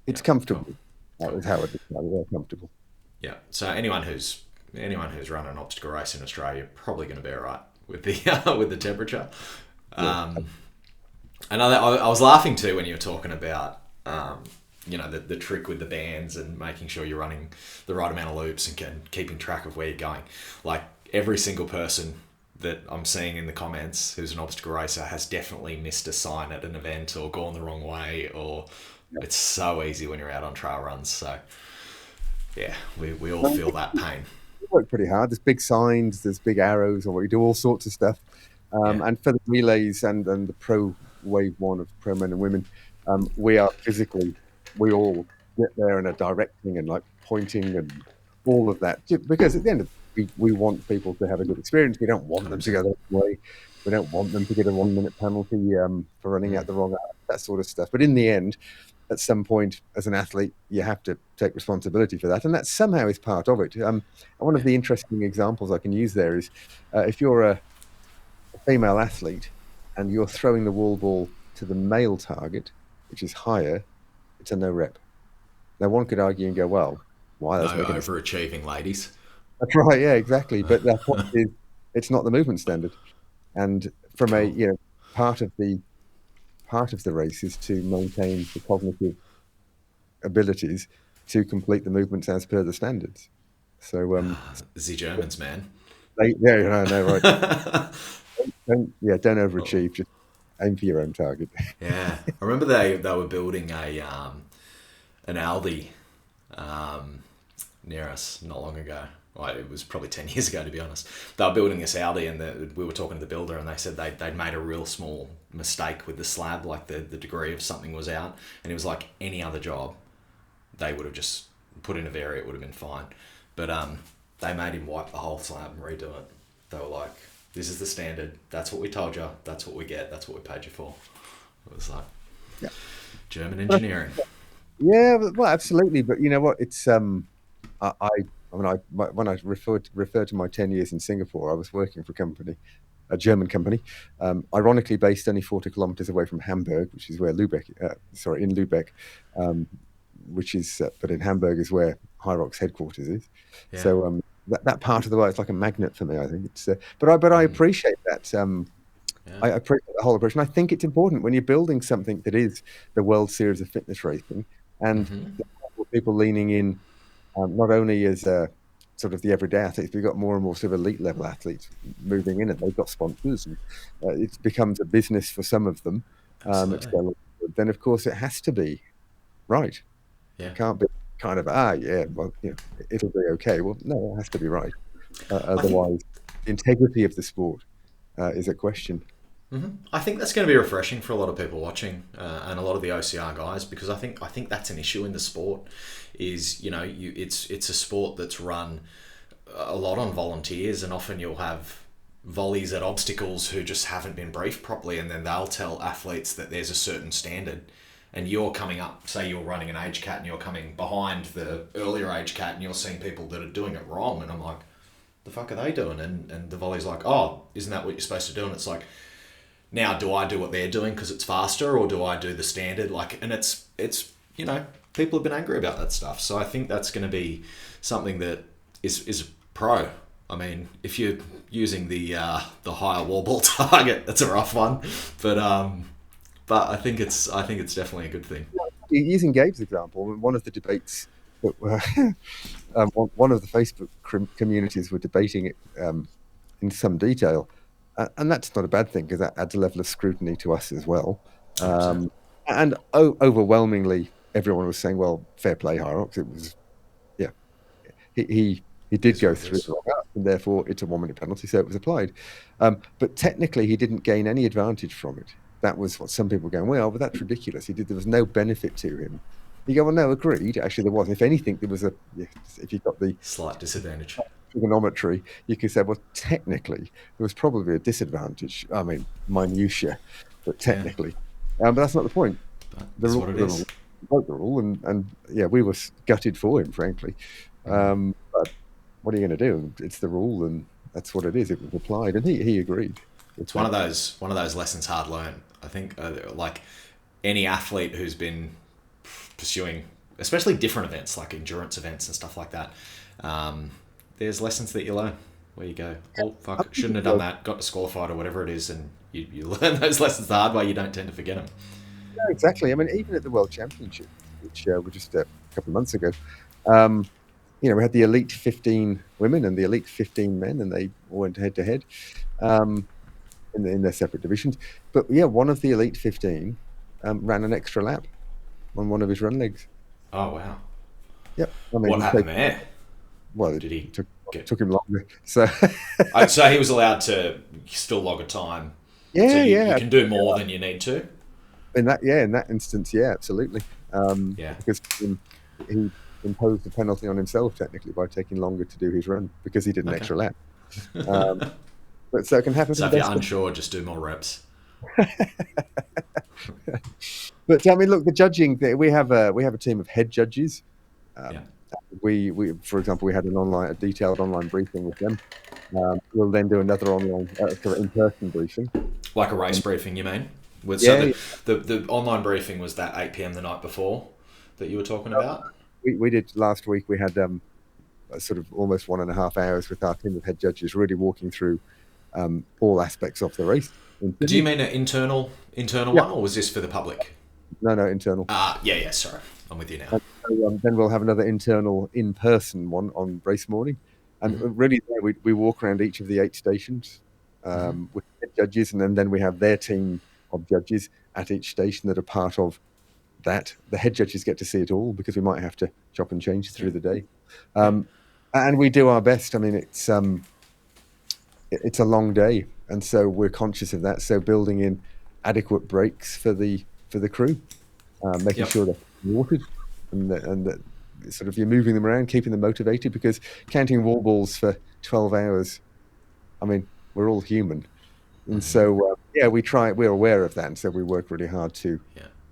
It's Cool. comfortable. That was how it described it. They're comfortable. Yeah. So anyone who's run an obstacle race in Australia probably going to be alright with the with the temperature. Yeah. Um, and I was laughing too when you were talking about you know the trick with the bands and making sure you're running the right amount of loops and keeping track of where you're going. Like every single person that I'm seeing in the comments who's an obstacle racer has definitely missed a sign at an event or gone the wrong way, or it's so easy when you're out on trail runs. So yeah, we all feel that pain. We work pretty hard. There's big signs, there's big arrows, or we do all sorts of stuff. Yeah. And for the relays and the pro wave one of pro men and women, we are physically, we all get there and are directing and like pointing and all of that. Because at the end of we want people to have a good experience. We don't want them to go the wrong way. We don't want them to get a 1 minute penalty for running out the wrong hour, that sort of stuff. But in the end, at some point, as an athlete, you have to take responsibility for that, and that somehow is part of it. One of Yeah. the interesting examples I can use there is if you're a female athlete and you're throwing the wall ball to the male target, which is higher, it's a no rep. Now, one could argue and go, well, why? No That's making a... overachieving, ladies. That's right, yeah, exactly. But the point is, it's not the movement standard, and from a Cool. part of the race is to maintain the cognitive abilities to complete the movements as per the standards. So The Germans, man. yeah, no, right. Don't overachieve. Just aim for your own target. Yeah, I remember they were building a an Aldi near us not long ago. Well, it was probably 10 years ago, to be honest. They were building this Aldi, and we were talking to the builder, and they said they'd made a real small mistake with the slab, like the degree of something was out, and it was like any other job, they would have just put in a vary, it would have been fine. But they made him wipe the whole slab and redo it. They were like, this is the standard, that's what we told you, that's what we get, that's what we paid you for. It was like Yeah, German engineering. yeah, well, absolutely. But you know what? It's when I referred to my 10 years in Singapore, I was working for a German company, ironically based only 40 kilometers away from Hamburg, which is where in Lubeck, which is, but in Hamburg is where Hyrox headquarters is. Yeah. So that part of the world is like a magnet for me. I think it's, but I appreciate that. Yeah. I appreciate the whole approach, and I think it's important when you're building something that is the World Series of fitness racing, and people leaning in, not only as sort of the everyday athletes, but you've got more and more sort of elite level athletes moving in, and they've got sponsors, and it becomes a business for some of them. Absolutely. Then of course it has to be right. Yeah. It can't be kind of well, it'll be okay. Well, no, it has to be right. I think Otherwise, the integrity of the sport is at question. I think that's going to be refreshing for a lot of people watching, and a lot of the OCR guys, because I think that's an issue in the sport. Is it's a sport that's run a lot on volunteers, and often you'll have volleys at obstacles who just haven't been briefed properly, and then they'll tell athletes that there's a certain standard, and you're coming up, say you're running an age cat, and you're coming behind the earlier age cat, and you're seeing people that are doing it wrong, and I'm like, the fuck are they doing? And the volley's like, oh, isn't that what you're supposed to do? And it's like, now do I do what they're doing because it's faster, or do I do the standard? Like, and it's people have been angry about that stuff. So I think that's going to be something that is pro. I mean, if you're using the higher wall ball target, that's a rough one. But I think it's definitely a good thing. Using Gabe's example, one of the debates that were one of the Facebook communities were debating it in some detail. And that's not a bad thing, because that adds a level of scrutiny to us as well. And overwhelmingly, everyone was saying, well, fair play, Hyrox. It was, he did go through the wrong up, and therefore it's a 1 minute penalty, so it was applied. But technically, he didn't gain any advantage from it. That was what some people were going, well, but that's ridiculous. There was no benefit to him. You go, well, no, agreed. Actually, there wasn't. If anything, there was if you got the slight disadvantage. Trigonometry, you could say, well, technically, there was probably a disadvantage. I mean, minutiae, but technically. But that's not the point. That's what it is. Broke the rule, and we were gutted for him, frankly. But what are you going to do? It's the rule, and that's what it is. It was applied, and he agreed. It's one of those lessons hard learned. I think, like any athlete who's been pursuing, especially different events like endurance events and stuff like that, there's lessons that you learn where you go, oh fuck, shouldn't have done that, got disqualified or whatever it is, and you learn those lessons the hard way. You don't tend to forget them. Yeah, exactly. I mean, even at the World Championship, which were just a couple of months ago, we had the elite 15 women and the elite 15 men, and they all went head to head in their separate divisions. But one of the elite 15 ran an extra lap on one of his run legs. Oh wow! Yep. I mean, what happened there? Well, did he took him longer? So, so he was allowed to still log a time. Yeah, so you can do more than you need to. In that instance, absolutely. Because he imposed a penalty on himself technically by taking longer to do his run because he did an extra lap. But so it can happen. So if you're unsure, just do more reps. But I mean, look, the judging. We have a team of head judges. We, for example, we had a detailed online briefing with them. We'll then do another online in-person briefing, like a race briefing. You mean? The online briefing was that 8 p.m. the night before that you were talking about. We did last week. We had sort of almost 1.5 hours with our team of head judges, really walking through all aspects of the race. Do you mean an internal one, or was this for the public? No, internal. Sorry, I'm with you now. And, then we'll have another internal in-person one on race morning, and really we walk around each of the 8 stations with head judges, and then we have their team of judges at each station that are part of that. The head judges get to see it all because we might have to chop and change through the day, and we do our best. I mean, it's a long day, and so we're conscious of that. So building in adequate breaks for the crew, making sure they're watered, and that sort of you're moving them around, keeping them motivated, because counting wall balls for 12 hours, I mean, we're all human. And so, we're aware of that. And so we work really hard to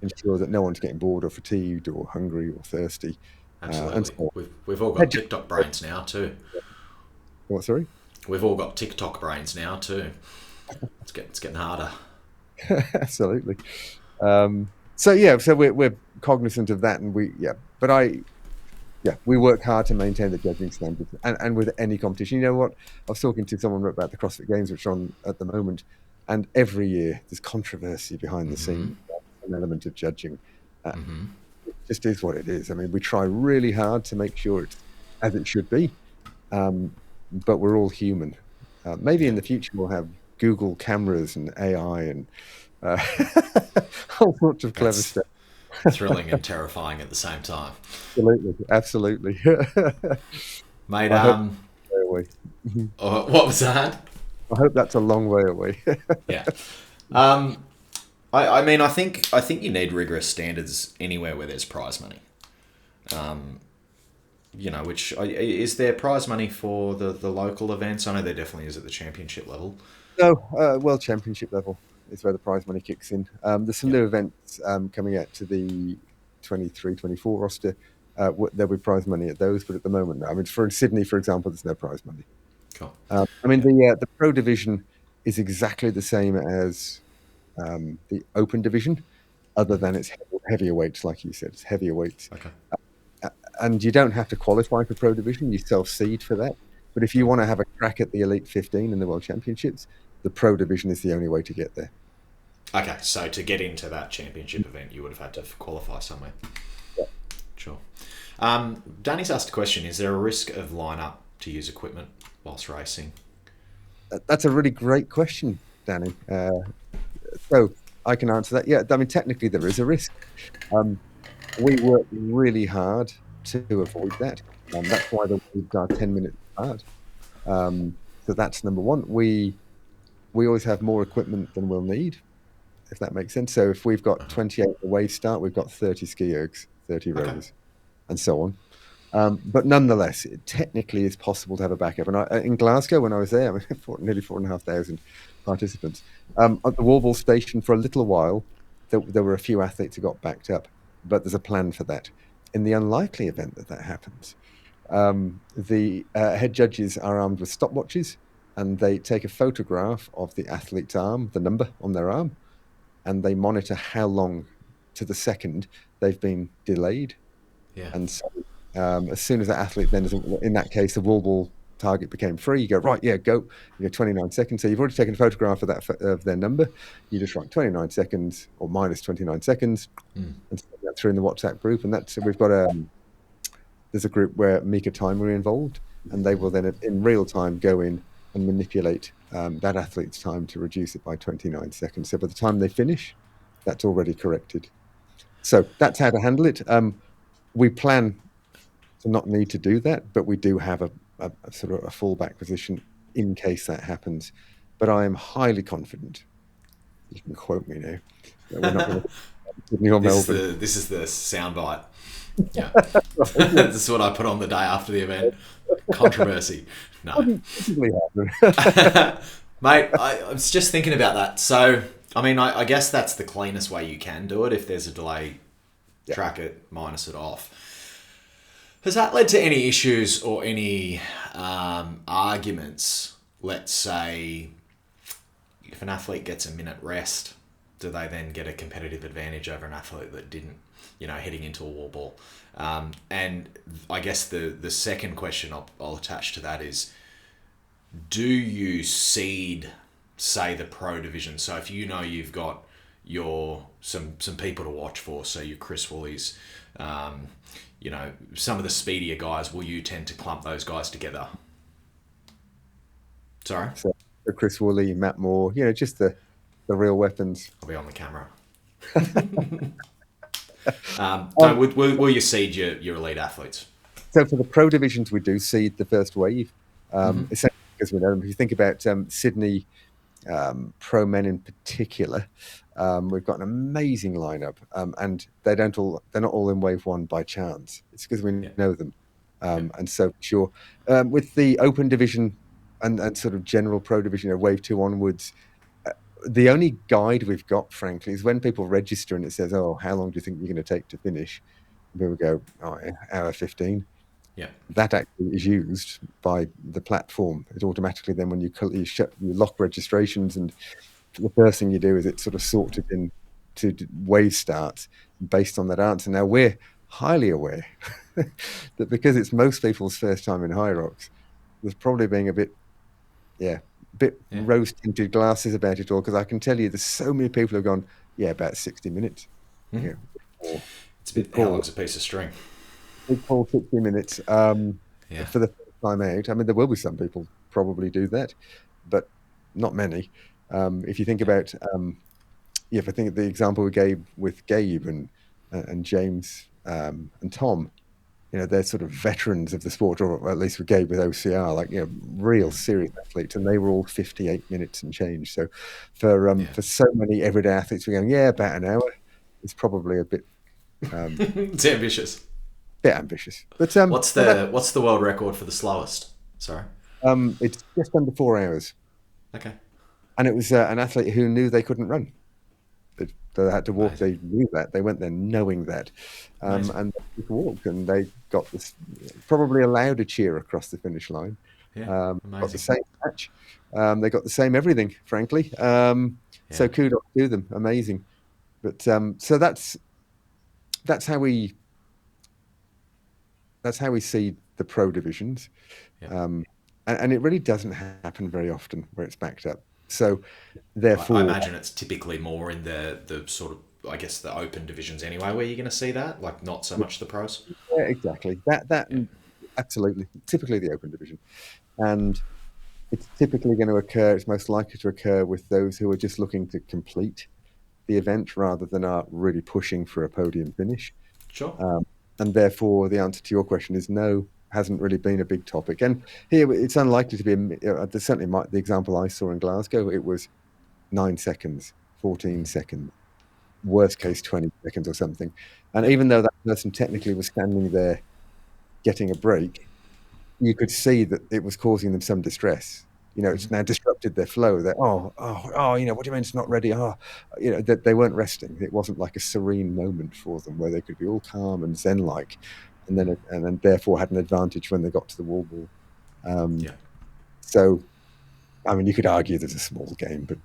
ensure that no one's getting bored or fatigued or hungry or thirsty. Absolutely. We've all got TikTok brains now too. What, sorry? We've all got TikTok brains now too. It's getting harder. Absolutely. So we're cognizant of that, and we work hard to maintain the judging standards, and with any competition. You know what? I was talking to someone about the CrossFit Games, which are on at the moment, and every year there's controversy behind the scenes, an element of judging. It just is what it is. I mean, we try really hard to make sure it's as it should be, but we're all human. Maybe in the future we'll have Google cameras and AI and all sorts of clever stuff. Thrilling and terrifying at the same time. Absolutely. Mate, way away. What was that? I hope that's a long way away. Yeah. Um, I mean, I think you need rigorous standards anywhere where there's prize money. Which is there prize money for the local events? I know there definitely is at the championship level. No, World Championship level is where the prize money kicks in. There's some Yeah, new events coming out to the 23-24 roster. There'll be prize money at those, but at the moment, no. I mean, for Sydney, for example, there's no prize money. cool. I mean, Yeah, the pro division is exactly the same as the open division, other than it's heavier weights, like you said. It's heavier weights. okay, And you don't have to qualify for pro division. You self-seed for that. But if you cool. want to have a crack at the Elite 15 in the World Championships, the pro division is the only way to get there. Okay, so to get into that championship event, you would have had to qualify somewhere. Yeah. Sure. Danny's asked a question: is there a risk of lineup to use equipment whilst racing? That's a really great question, Danny. So I can answer that. Yeah, I mean, technically there is a risk. Um, we work really hard to avoid that. That's why the waves are 10 minutes apart. So that's number one. We always have more equipment than we'll need, if that makes sense. So if we've got 28 at the wave start, we've got 30 ski ergs, 30 Okay. rowers, and so on. But nonetheless, it technically is possible to have a backup. And in Glasgow, when I was there, I mean, nearly 4,500 participants. At the Warble station for a little while, there were a few athletes who got backed up, but there's a plan for that. In the unlikely event that that happens, the head judges are armed with stopwatches, and they take a photograph of the athlete's arm, the number on their arm, and they monitor how long to the second they've been delayed. Yeah. And so, as soon as that athlete then, in that case, the wall ball target became free, you go, right, yeah, go. You go 29 seconds. So you've already taken a photograph of that of their number. You just write 29 seconds or minus 29 seconds Mm. and send that through in the WhatsApp group. And that's, we've got there's a group where Mika Time are involved, and they will then in real time go in and manipulate that athlete's time to reduce it by 29 seconds. So by the time they finish, that's already corrected. So that's how to handle it. We plan to not need to do that, but we do have a sort of a fallback position in case that happens. But I am highly confident, you can quote me now, that we're not going to Sydney or Melbourne. This is the soundbite. Yeah, Right. this is what I put on the day after the event. Controversy. No, Wouldn't possibly happen. mate. I was just thinking about that. So, I mean, I guess that's the cleanest way you can do it. If there's a delay, Yeah. track it, minus it off. Has that led to any issues or any arguments? Let's say if an athlete gets a minute rest, do they then get a competitive advantage over an athlete that didn't, heading into a wall ball? And I guess the second question I'll attach to that is, do you seed, say, the pro division? So if you've got some people to watch for, so your Chris Wooleys, some of the speedier guys, will you tend to clump those guys together? Sorry? So Chris Woolley, Matt Moore, just the real weapons. I'll be on the camera. Um, Will you seed your elite athletes? So for the pro divisions, we do seed the first wave, Mm-hmm. essentially because we know them. If you think about Sydney pro men in particular, we've got an amazing lineup, and they're not all in wave one by chance. It's because we Yeah. know them, Yeah. and so sure. With the open division and sort of general pro division, wave two onwards, the only guide we've got, frankly, is when people register and it says, "Oh, how long do you think you're going to take to finish?" And people go, "Oh, hour 15." Yeah. That actually is used by the platform. It automatically then, when you lock registrations, and the first thing you do is it sort of sorts it in to wave starts based on that answer. Now we're highly aware that because it's most people's first time in Hyrox, there's probably being a bit Yeah. rose tinted glasses about it all, because I can tell you there's so many people who've gone, yeah, about 60 minutes. Mm-hmm. Yeah, or It's a big bit. How Paul, long's a piece of string? big Paul, 60 minutes. Yeah. For the first time out. I mean, there will be some people probably do that, but not many. If you think Yeah. about, if I think of the example we gave with Gabe and James and Tom, they're sort of veterans of the sport, or at least with Gabe with OCR, like, real serious athletes, and they were all 58 minutes and change. So for so many everyday athletes, we're going, about an hour. It's probably a It's ambitious. bit ambitious, but What's the world record for the slowest? Sorry. it's just under 4 hours, Okay. and it was an athlete who knew they couldn't run. They had to walk. Amazing. They knew that. They went there knowing that, Amazing. and they just walked, and they got this, probably allowed a cheer across the finish line. Yeah. Got the Amazing. same match. They got the same everything, frankly. So kudos to them. Amazing. But so that's how we see the pro divisions, Yeah. and it really doesn't happen very often where it's backed up. So therefore, I imagine it's typically more in the sort of, I guess, the open divisions anyway, where you're going to see that, like not so much the pros. yeah, exactly that absolutely, typically the open division, and it's typically going to occur. It's most likely to occur with those who are just looking to complete the event rather than are really pushing for a podium finish. Sure. And therefore, the answer to your question is no, hasn't really been a big topic. And here, it's unlikely to be. There's certainly the example I saw in Glasgow, it was 9 seconds, 14 seconds, worst case 20 seconds or something. And even though that person technically was standing there getting a break, you could see that it was causing them some distress. It's now disrupted their flow. They're, what do you mean it's not ready? That they weren't resting. It wasn't like a serene moment for them where they could be all calm and zen-like, and then therefore had an advantage when they got to the wall ball. So, I mean, you could argue that it's a small game, but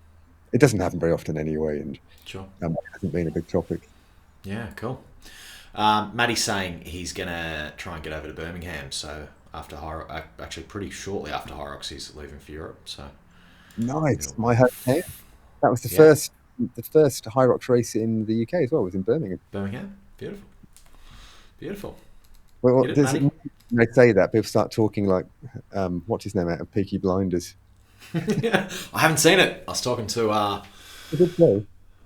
it doesn't happen very often anyway, and Sure. it hasn't been a big topic. Yeah, cool. Matty's saying he's going to try and get over to Birmingham, so after Hyrox, actually pretty shortly after Hyrox, he's leaving for Europe. So nice, my hometown. That was the first Hyrox race in the UK as well. Was in Birmingham. Birmingham, beautiful, beautiful. Well, when they say that, people start talking like, what's his name out of Peaky Blinders? Yeah, I haven't seen it. I was talking to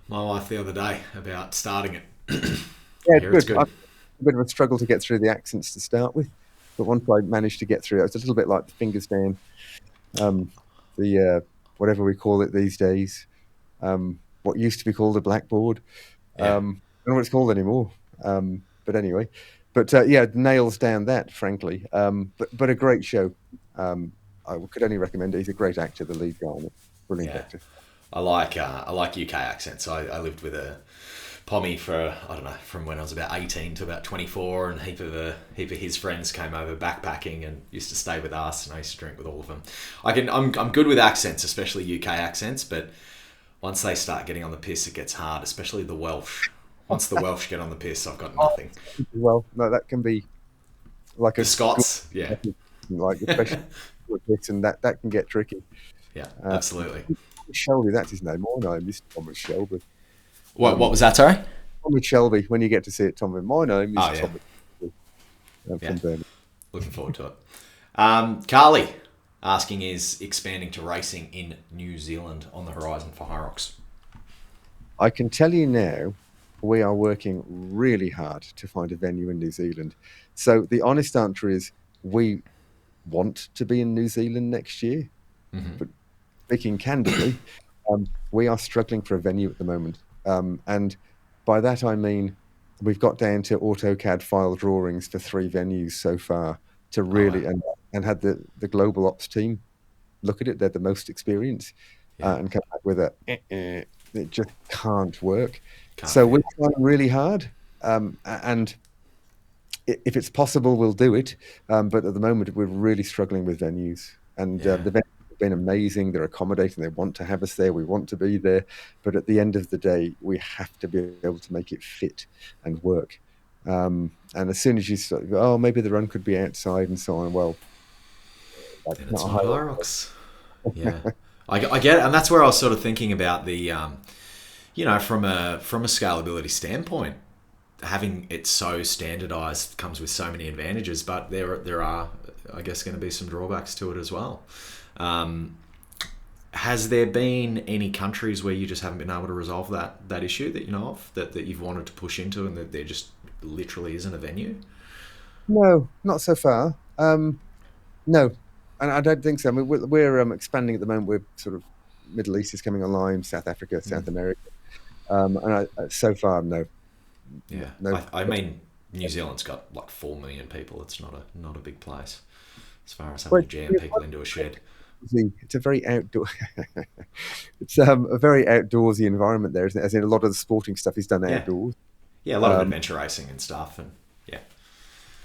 my wife the other day about starting it. Yeah, it's good. A bit of a struggle to get through the accents to start with, but once I managed to get through it, it's a little bit like the fingers down, the whatever we call it these days, what used to be called a blackboard. I don't know what it's called anymore. But anyway, nails down that, frankly. But a great show. I could only recommend it. He's a great actor, the lead guy. Brilliant actor. I like UK accents. I lived with a Pommy for, I don't know, from when I was about 18 to about 24, and heap of his friends came over backpacking and used to stay with us, and I used to drink with all of them. I'm good with accents, especially UK accents, but once they start getting on the piss, it gets hard, especially the Welsh. Once the Welsh get on the piss, I've got nothing. Well, no, that can be like the Scots, yeah. Like especially with this, and that can get tricky. Yeah, absolutely. Shelby, that's his name. My name is Thomas Shelby. What was that, sorry? Thomas Shelby, when you get to see it, Tom. My name is Thomas Shelby. From Birmingham. Looking forward to it. Carly asking, is expanding to racing in New Zealand on the horizon for Hyrox? I can tell you now, we are working really hard to find a venue in New Zealand. So the honest answer is we want to be in New Zealand next year. Mm-hmm. But speaking candidly, we are struggling for a venue at the moment. And by that, I mean, we've got down to AutoCAD file drawings for 3 venues so far to really, and had the global ops team look at it. They're the most experienced and come back with it just can't work. So we're trying really hard. And if it's possible, we'll do it. But at the moment, we're really struggling with venues. And the venues have been amazing. They're accommodating. They want to have us there. We want to be there. But at the end of the day, we have to be able to make it fit and work. And as soon as you start, maybe the run could be outside and so on. Well, that's not Hyrox. Yeah, I get it. And that's where I was sort of thinking about the, from a scalability standpoint, having it so standardized comes with so many advantages, but there are, I guess, going to be some drawbacks to it as well. Has there been any countries where you just haven't been able to resolve that issue that you know of, that you've wanted to push into, and that there just literally isn't a venue? No, not so far. No, and I don't think so. I mean, we're expanding at the moment. We're sort of Middle East is coming online, South Africa, South America, and so far, no, Yeah, no. I mean, New Zealand's got like 4 million people. It's not a big place as far as having Well, to jam people into a shed. it's a very outdoor. It's a very outdoorsy environment there, isn't it? As in, a lot of the sporting stuff is done Yeah, outdoors. yeah, a lot of Um, adventure racing and stuff, and yeah,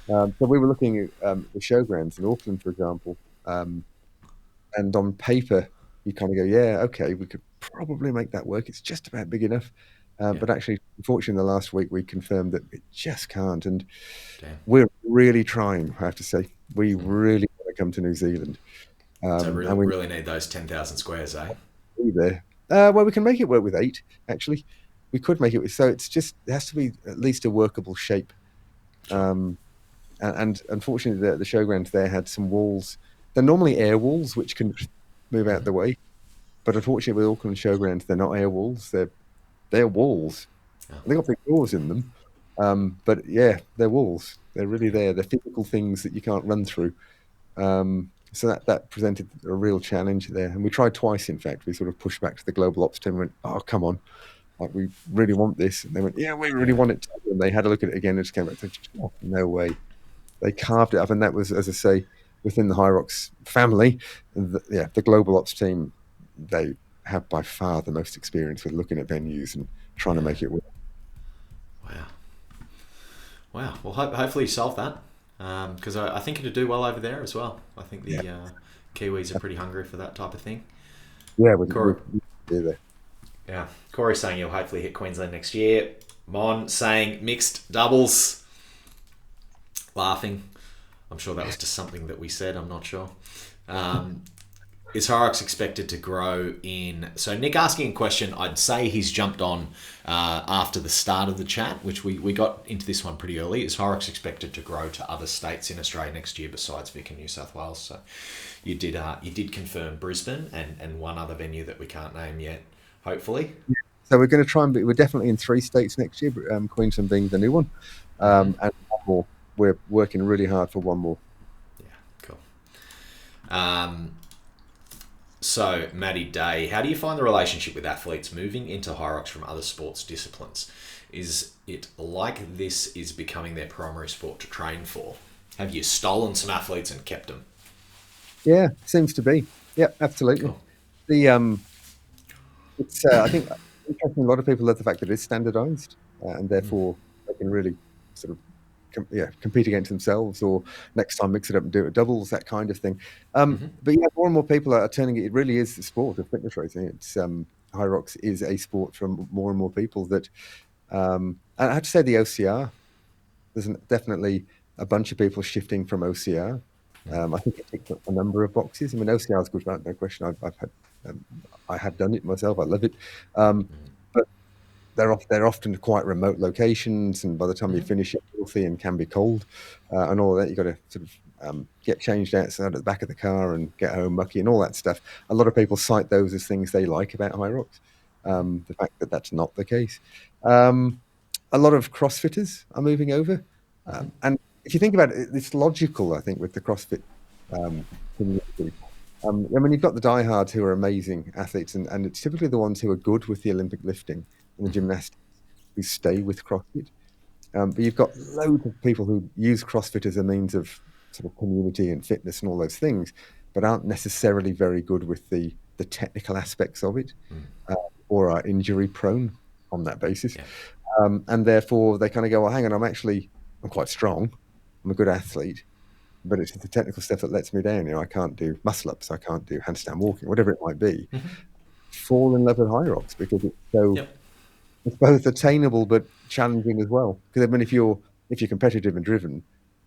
so we were looking at the showgrounds in Auckland, for example, um, and on paper, you kind of go, yeah, okay, we could probably make that work. It's just about big enough. yeah, But actually, unfortunately, the last week we confirmed that it just can't. And damn. we're really trying, I have to say. We really want to come to New Zealand. So And really, we really need those 10,000 squares, eh? be there. Well, we can make it work with eight, actually. We could make it. So it's just, it has to be at least a workable shape. Sure. Um, and unfortunately, the showgrounds there had some walls. They're normally air walls, which can move out the way. But unfortunately, with Auckland showgrounds, they're not air walls. They're walls. Yeah, They got big doors in them. But yeah, they're walls. They're really yeah, there. They're physical things that you can't run through. So that presented a real challenge there. And we tried twice, in fact. We sort of pushed back to the global ops team and went, "Oh, come on. Like, we really want this." And they went, "Yeah, we really yeah, want it too." And they had a look at it again and just came back to, "Oh, no way." They carved it up. And that was, as I say, within the Hyrox family. Yeah, the global ops team, they have by far the most experience with looking at venues and trying to yeah. make it work. Wow, wow. Well, hopefully you solve that because I think it'd do well over there as well. I think Yeah. the Kiwis are pretty hungry for that type of thing. Yeah, Corey, we do that. yeah, Corey's saying he'll hopefully hit Queensland next year. Mon saying mixed doubles, laughing. I'm sure that was just something that we said. I'm not sure. Um, is Hyrox expected to grow in? So Nick asking a question, I'd say he's jumped on after the start of the chat, which we got into this one pretty early. Is Hyrox expected to grow to other states in Australia next year besides Vic and New South Wales? So you did confirm Brisbane and one other venue that we can't name yet. Hopefully, So we're going to try and be, we're definitely in three states next year, but, Queensland being the new one. And one more. We're working really hard for one more. yeah, cool. Um, So, Matty Day, how do you find the relationship with athletes moving into Hyrox from other sports disciplines? Is it like this is becoming their primary sport to train for? Have you stolen some athletes and kept them? Yeah, seems to be. Yeah, absolutely. Cool. The It's I think interesting. A lot of people love the fact that it's standardized, and therefore they can really sort of compete against themselves, or next time mix it up and do it doubles, that kind of thing. But yeah, more and more people are turning it. It really is the sport of fitness racing. It's Hyrox is a sport for more and more people. That and I have to say the OCR. There's definitely a bunch of people shifting from OCR. I think it ticks a number of boxes. I mean, OCR is good, right? No question. I've had, I have done it myself. I love it. Um, but they're often quite remote locations, and by the time you finish, it's filthy and can be cold, and all of that. You've got to sort of get changed outside at the back of the car and get home mucky and all that stuff. A lot of people cite those as things they like about Hyrox. The fact that that's not the case. Um, a lot of CrossFitters are moving over, and if you think about it, it's logical. I think with the CrossFit community. I mean, you've got the diehards who are amazing athletes, and it's typically the ones who are good with the Olympic lifting and the gymnastics who stay with CrossFit. But you've got loads of people who use CrossFit as a means of sort of community and fitness and all those things, but aren't necessarily very good with the technical aspects of it, uh, or are injury prone on that basis. Yeah, And therefore, they kind of go, "Well, hang on, I'm quite strong, I'm a good athlete, but it's the technical stuff that lets me down. I can't do muscle ups, I can't do handstand walking, whatever it might be." Fall in love with Hyrox because yep, it's both attainable but challenging as well. Because I mean, if you're competitive and driven,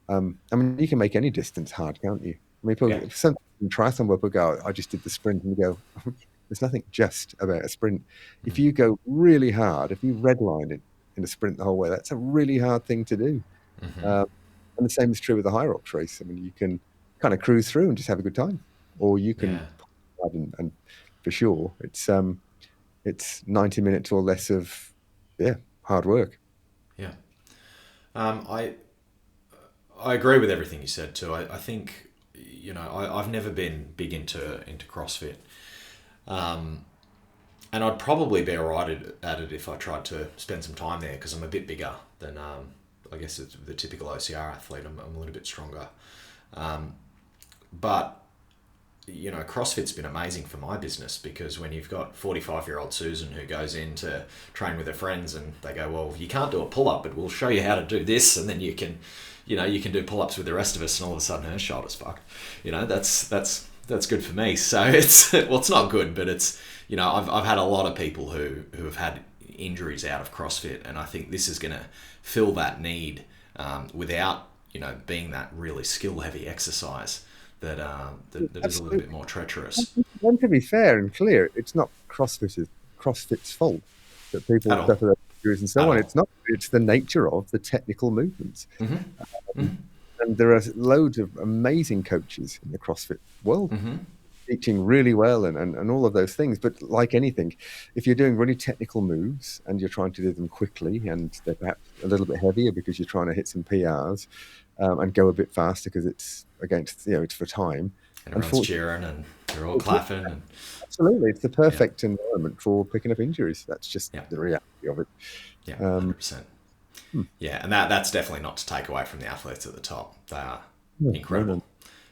I mean, you can make any distance hard, can't you? I mean, yeah, if some triathlon where people go, "I just did the sprint," and you go, "There's nothing just about a sprint." If you go really hard, if you redline it in a sprint the whole way, that's a really hard thing to do. Um, and the same is true with the Hyrox race. I mean, you can kind of cruise through and just have a good time, or you can, yeah, and for sure, it's 90 minutes or less of, yeah, hard work. yeah. Um, I I agree with everything you said too. I think, I've never been big into CrossFit. And I'd probably be alright at it if I tried to spend some time there, because I'm a bit bigger than, I guess, the typical OCR athlete. I'm a little bit stronger. But, CrossFit's been amazing for my business, because when you've got 45-year-old Susan who goes in to train with her friends and they go, well, you can't do a pull-up, but we'll show you how to do this, and then you can do pull-ups with the rest of us, and all of a sudden her shoulder's fucked. That's good for me. So it's not good, but it's, I've had a lot of people who have had injuries out of CrossFit, and I think this is going to fill that need, without, being that really skill-heavy exercise that is a little bit more treacherous. And to be fair and clear, it's not CrossFit's fault that people suffer injuries and so on. It's not. It's the nature of the technical movements. And there are loads of amazing coaches in the CrossFit world, teaching really well and all of those things. But like anything, if you're doing really technical moves and you're trying to do them quickly, and they're perhaps a little bit heavier because you're trying to hit some PRs, and go a bit faster because it's against, it's for time. And everyone's cheering and they're all clapping. And absolutely, it's the perfect environment for picking up injuries. That's just the reality of it. Yeah, 100%. Yeah, and that's definitely not to take away from the athletes at the top. They are incredible.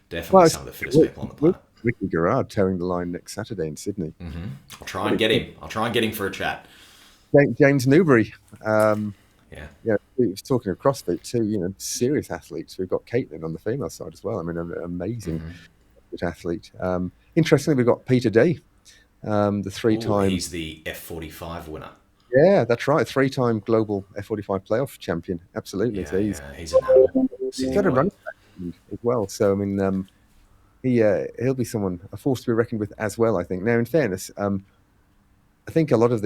Definitely some of the fittest people on the planet. Ricky Garrard towing the line next Saturday in Sydney. I'll try and get him for a chat. James Newbury. Yeah, talking of CrossFit too, serious athletes. We've got Caitlin on the female side as well. I mean, an amazing athlete. Interestingly, we've got Peter Day, the three-time. He's the F45 winner. Yeah, that's right. 3-time global F45 playoff champion. Absolutely. Yeah, so he's an animal. He's got a running back as well. So I mean, he'll be a force to be reckoned with as well, I think. Now, in fairness, I think a lot of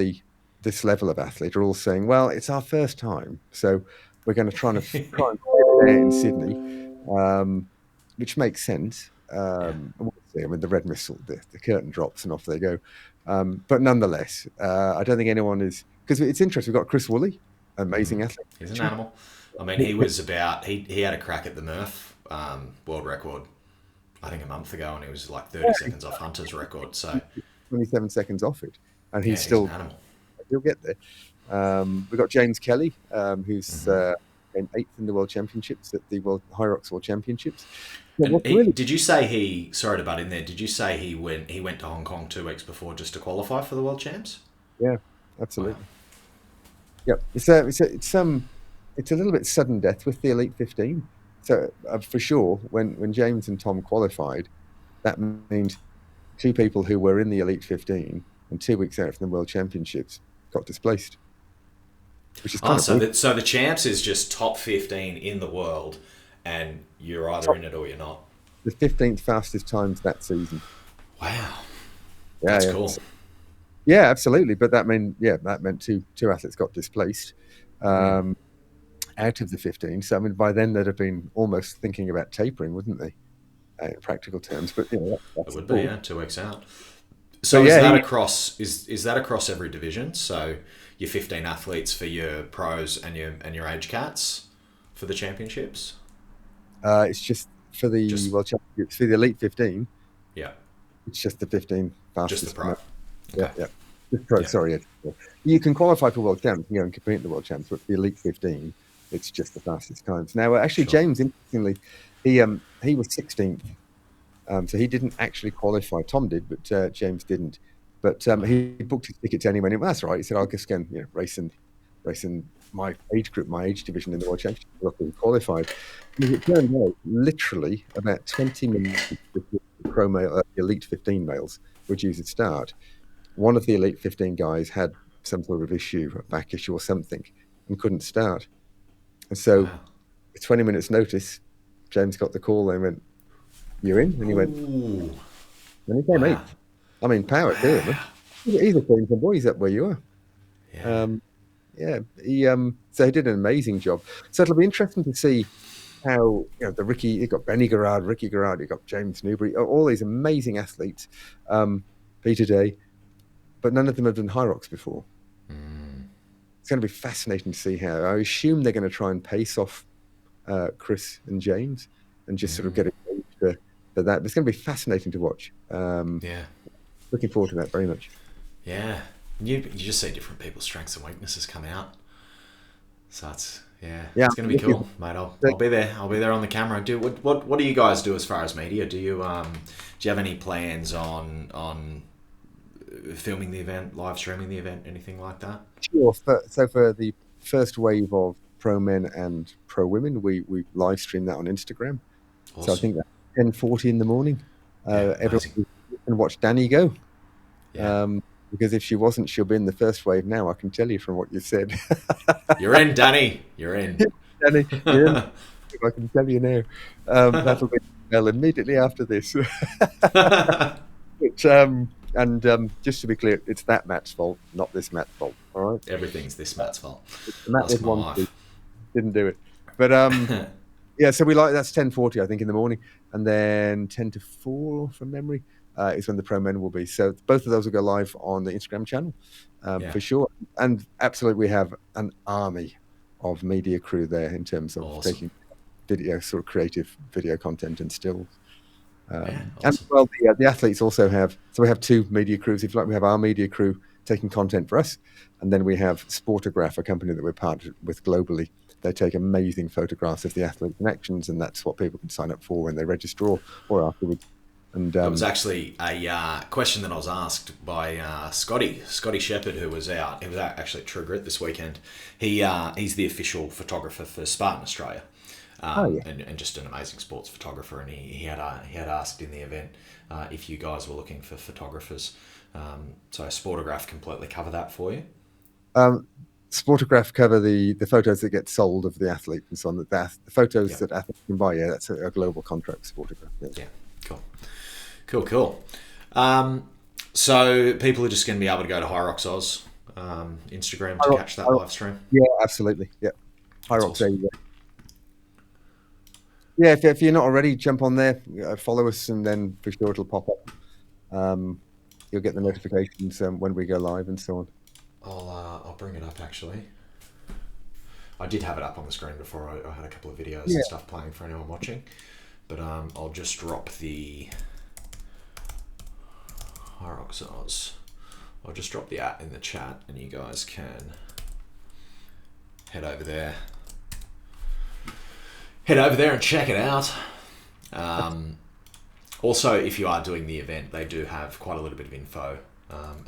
this level of athlete are all saying, well, it's our first time, so we're going to try and play there in Sydney, which makes sense. I mean, the red missile, the curtain drops and off they go. But nonetheless, I don't think anyone is, because it's interesting. We've got Chris Woolley, amazing athlete. He's an animal. I mean, he had a crack at the Murph world record, I think a month ago, and he was like 30 seconds off Hunter's record. So 27 seconds off it, and he's still an animal. He'll get there. We've got James Kelly, who's came 8th in the World Championships at the Hyrox World Championships. Did you say he? Sorry to butt in there. Did you say he went to Hong Kong 2 weeks before just to qualify for the World Champs? Yeah, absolutely. Wow. Yep. It's a little bit sudden death with the Elite 15. So for sure, when James and Tom qualified, that means 2 people who were in the Elite 15 and 2 weeks out from the World Championships got displaced. Which is so the champs is just top 15 in the world, and you're either in it or you're not. The 15th fastest times that season. Wow. That's cool. Yeah, absolutely. But that meant two athletes got displaced out of the 15. So I mean, by then they'd have been almost thinking about tapering, wouldn't they? In practical terms, but it would be 2 weeks out. So is that across every division? So your 15 athletes for your pros and your age cats for the championships? It's just for the World Championships, for the Elite 15. Yeah. It's just the 15 fastest. Just the pro. Okay. Yeah. Just pro, sorry. You can qualify for World Champs, and compete in the World Champs, but the Elite 15, it's just the fastest times. Now, actually, James, interestingly, he was 16th. So he didn't actually qualify. Tom did, but James didn't. But he booked his tickets anyway. And that's right. He said, "I'll just go and racing my age group, my age division in the World Championship." He qualified. And it turned out, literally about 20 minutes before the Elite 15 males were due to start, one of the Elite 15 guys had some sort of issue, a back issue or something, and couldn't start. And so, with 20 minutes' notice, James got the call and went, "You're in?" And he went, and he came 8th. I mean, power to him. He's a clean boy. He's up where you are. So he did an amazing job. So it'll be interesting to see how you got Benny Garrard, Ricky Garrard, you got James Newbury, all these amazing athletes, Peter Day, but none of them have done Hyrox before. It's going to be fascinating to see how. I assume they're going to try and pace off Chris and James, and just sort of get a gauge for that. It's going to be fascinating to watch. Yeah. Looking forward to that very much. Yeah. You just see different people's strengths and weaknesses come out. So it's it's going to be cool, mate. I'll be there. I'll be there on the camera. What do you guys do as far as media? Do you have any plans on filming the event, live streaming the event, anything like that? Sure. So for the first wave of pro men and pro women, we live stream that on Instagram. Awesome. So I think that's 10:40 in the morning. Everyone can watch Danny go. Yeah. Because if she wasn't, she'll be in the first wave now. I can tell you from what you said. You're in, Danny. You're in. Danny, you're in. I can tell you now. That'll be well immediately after this. But, just to be clear, it's that Matt's fault, not this Matt's fault. All right. Everything's this Matt's fault. Matt didn't do it. But yeah, so that's 10:40, I think, in the morning, and then 10 to 4 from memory is when the pro men will be. So both of those will go live on the Instagram channel for sure. And absolutely, we have an army of media crew there in terms of taking video, sort of creative video content and stills. And well, the athletes also have. So we have two media crews, if you like. We have our media crew taking content for us, and then we have Sportograph, a company that we're partnered with globally. They take amazing photographs of the athletes in actions, and that's what people can sign up for when they register or afterwards. And it was actually a question that I was asked by Scotty Shepherd, who was out. He was out actually at True Grit this weekend. He's the official photographer for Spartan Australia, and just an amazing sports photographer. And he had asked in the event if you guys were looking for photographers. So Sportograph completely cover that for you. Sportograph cover the photos that get sold of the athlete and so on. The photos that athletes can buy. Yeah, that's a global contract. Sportograph. Yeah, cool. So people are just going to be able to go to Hyrox Oz Instagram to catch that live stream. Yeah, absolutely. Yeah, Hyrox. Awesome. Yeah, if you're not already, jump on there, follow us, and then for sure it'll pop up. You'll get the notifications when we go live and so on. I'll bring it up actually. I did have it up on the screen before. I had a couple of videos and stuff playing for anyone watching, but I'll just drop the Hyrox Oz. I'll just drop the in the chat, and you guys can head over there and check it out. Also, if you are doing the event, they do have quite a little bit of info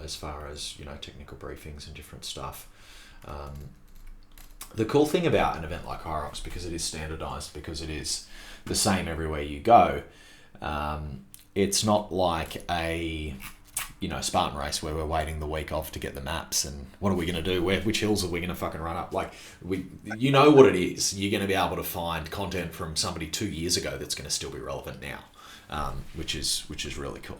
as far as technical briefings and different stuff. The cool thing about an event like Hyrox, because it is standardized, because it is the same everywhere you go, it's not like a Spartan race where we're waiting the week off to get the maps and what are we going to do? Which hills are we going to fucking run up? Like what it is. You're going to be able to find content from somebody 2 years ago that's going to still be relevant now, which is really cool.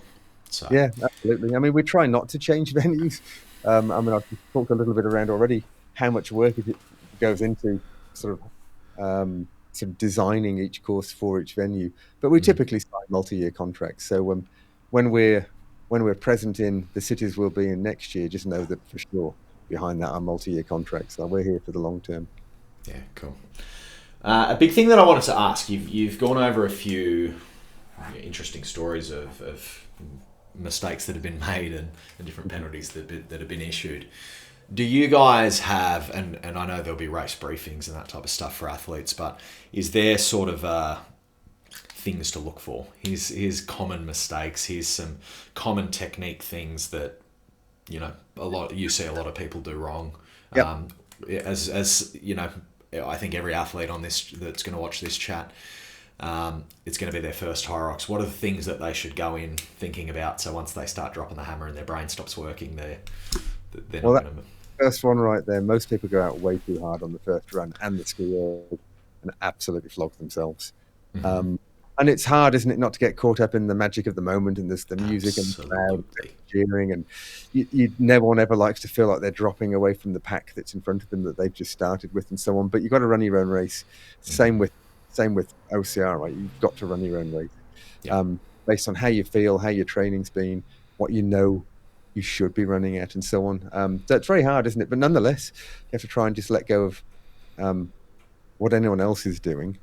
So yeah, absolutely. I mean, we try not to change venues. I mean, I've talked a little bit around already how much work it goes into sort of designing each course for each venue. But we typically sign multi-year contracts. So when we're present in the cities we'll be in next year, just know that for sure behind that are multi-year contracts. So we're here for the long term. Yeah, cool. A big thing that I wanted to ask, you've gone over a few interesting stories of mistakes that have been made and different penalties that have been issued. Do you guys have, and I know there'll be race briefings and that type of stuff for athletes, but is there sort of things to look for? Here's common mistakes. Here's some common technique things that you see a lot of people do wrong. Yep. As I think every athlete on this that's going to watch this chat, it's going to be their first Hyrox. What are the things that they should go in thinking about so once they start dropping the hammer and their brain stops working, they're not going to... First one right there, most people go out way too hard on the first run and the ski erg and absolutely flog themselves. Mm-hmm. And it's hard, isn't it, not to get caught up in the magic of the moment and there's the music and the crowd cheering, and no one ever likes to feel like they're dropping away from the pack that's in front of them that they've just started with and so on. But you've got to run your own race. Mm-hmm. Same with OCR, right? You've got to run your own race based on how you feel, how your training's been, what you should be running at and so on. So it's very hard, isn't it? But nonetheless, you have to try and just let go of what anyone else is doing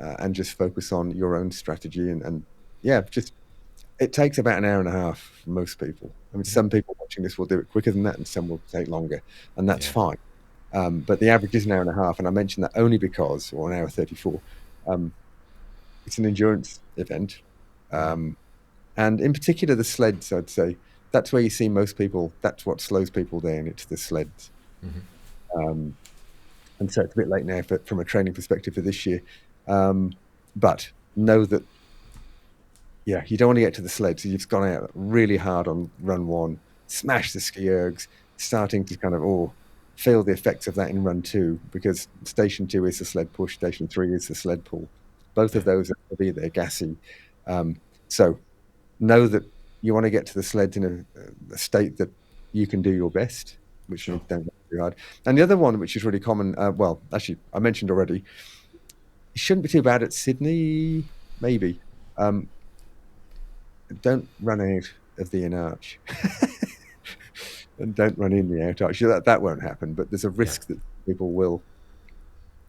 and just focus on your own strategy. And yeah, just it takes about an hour and a half for most people. I mean, some people watching this will do it quicker than that, and some will take longer, and that's fine. But the average is an hour and a half, and I mention that only because, or an hour 34, it's an endurance event. And in particular, the sleds, I'd say, that's where you see most people, that's what slows people down, it's the sleds. And so it's a bit late now from a training perspective for this year. But know that, yeah, you don't want to get to the sleds. So you've gone out really hard on run 1, smash the ski ergs, starting to kind of, feel the effects of that in run 2, because station 2 is the sled push, station 3 is the sled pull. Both of those are heavy, they're gassy. So know that you want to get to the sleds in a state that you can do your best, which means don't work too hard. And the other one, which is really common, well, actually, I mentioned already, it shouldn't be too bad at Sydney, maybe. Don't run out of the in arch. And don't run in the out arch. That won't happen, but there's a risk that people will.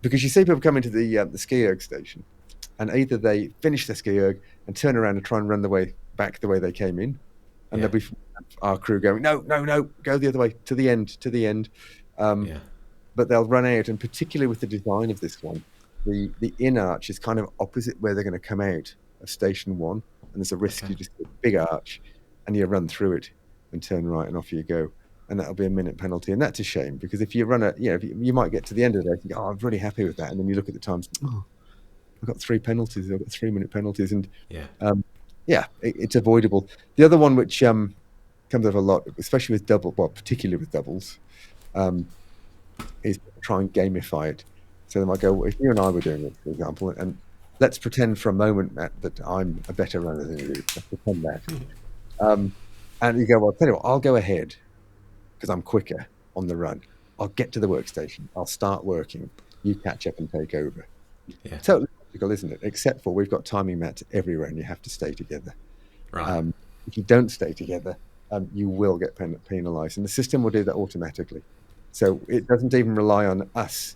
Because you see people come into the ski erg station, and either they finish their ski erg and turn around and try and run the way back the way they came in, and there'll be our crew going, no, go the other way, to the end. But they'll run out, and particularly with the design of this one, the in arch is kind of opposite where they're going to come out of station 1, and there's a risk you just get a big arch, and you run through it and turn right, and off you go. And that'll be a minute penalty, and that's a shame, because if you run you might get to the end of the day and think, I'm really happy with that, and then you look at the times, I've got 3 penalties, I've got 3-minute penalties, and it's avoidable. The other one which comes up a lot, especially with particularly with doubles, is try and gamify it. So they might go, if you and I were doing it, for example, and let's pretend for a moment, Matt, that I'm a better runner than you. Let's pretend that. And you go, well, I'll tell you what, I'll go ahead because I'm quicker on the run. I'll get to the workstation. I'll start working. You catch up and take over. Yeah. Totally logical, isn't it? Except for we've got timing mats everywhere, and you have to stay together. Right. If you don't stay together, you will get penalised, and the system will do that automatically. So it doesn't even rely on us,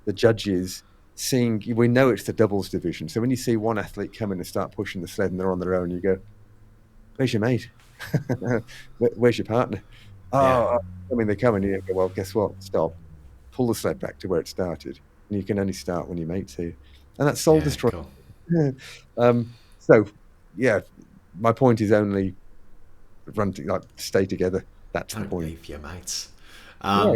the judges, seeing. We know it's the doubles division. So when you see one athlete come in and start pushing the sled, and they're on their own, you go, "Where's your mate? Where's your partner?" I mean, they come and you go, well, guess what? Stop. Pull the sled back to where it started. And you can only start when your mate's here. And that's soul destroying. Cool. So, my point is only stay together. That's the point. Leave your mates. How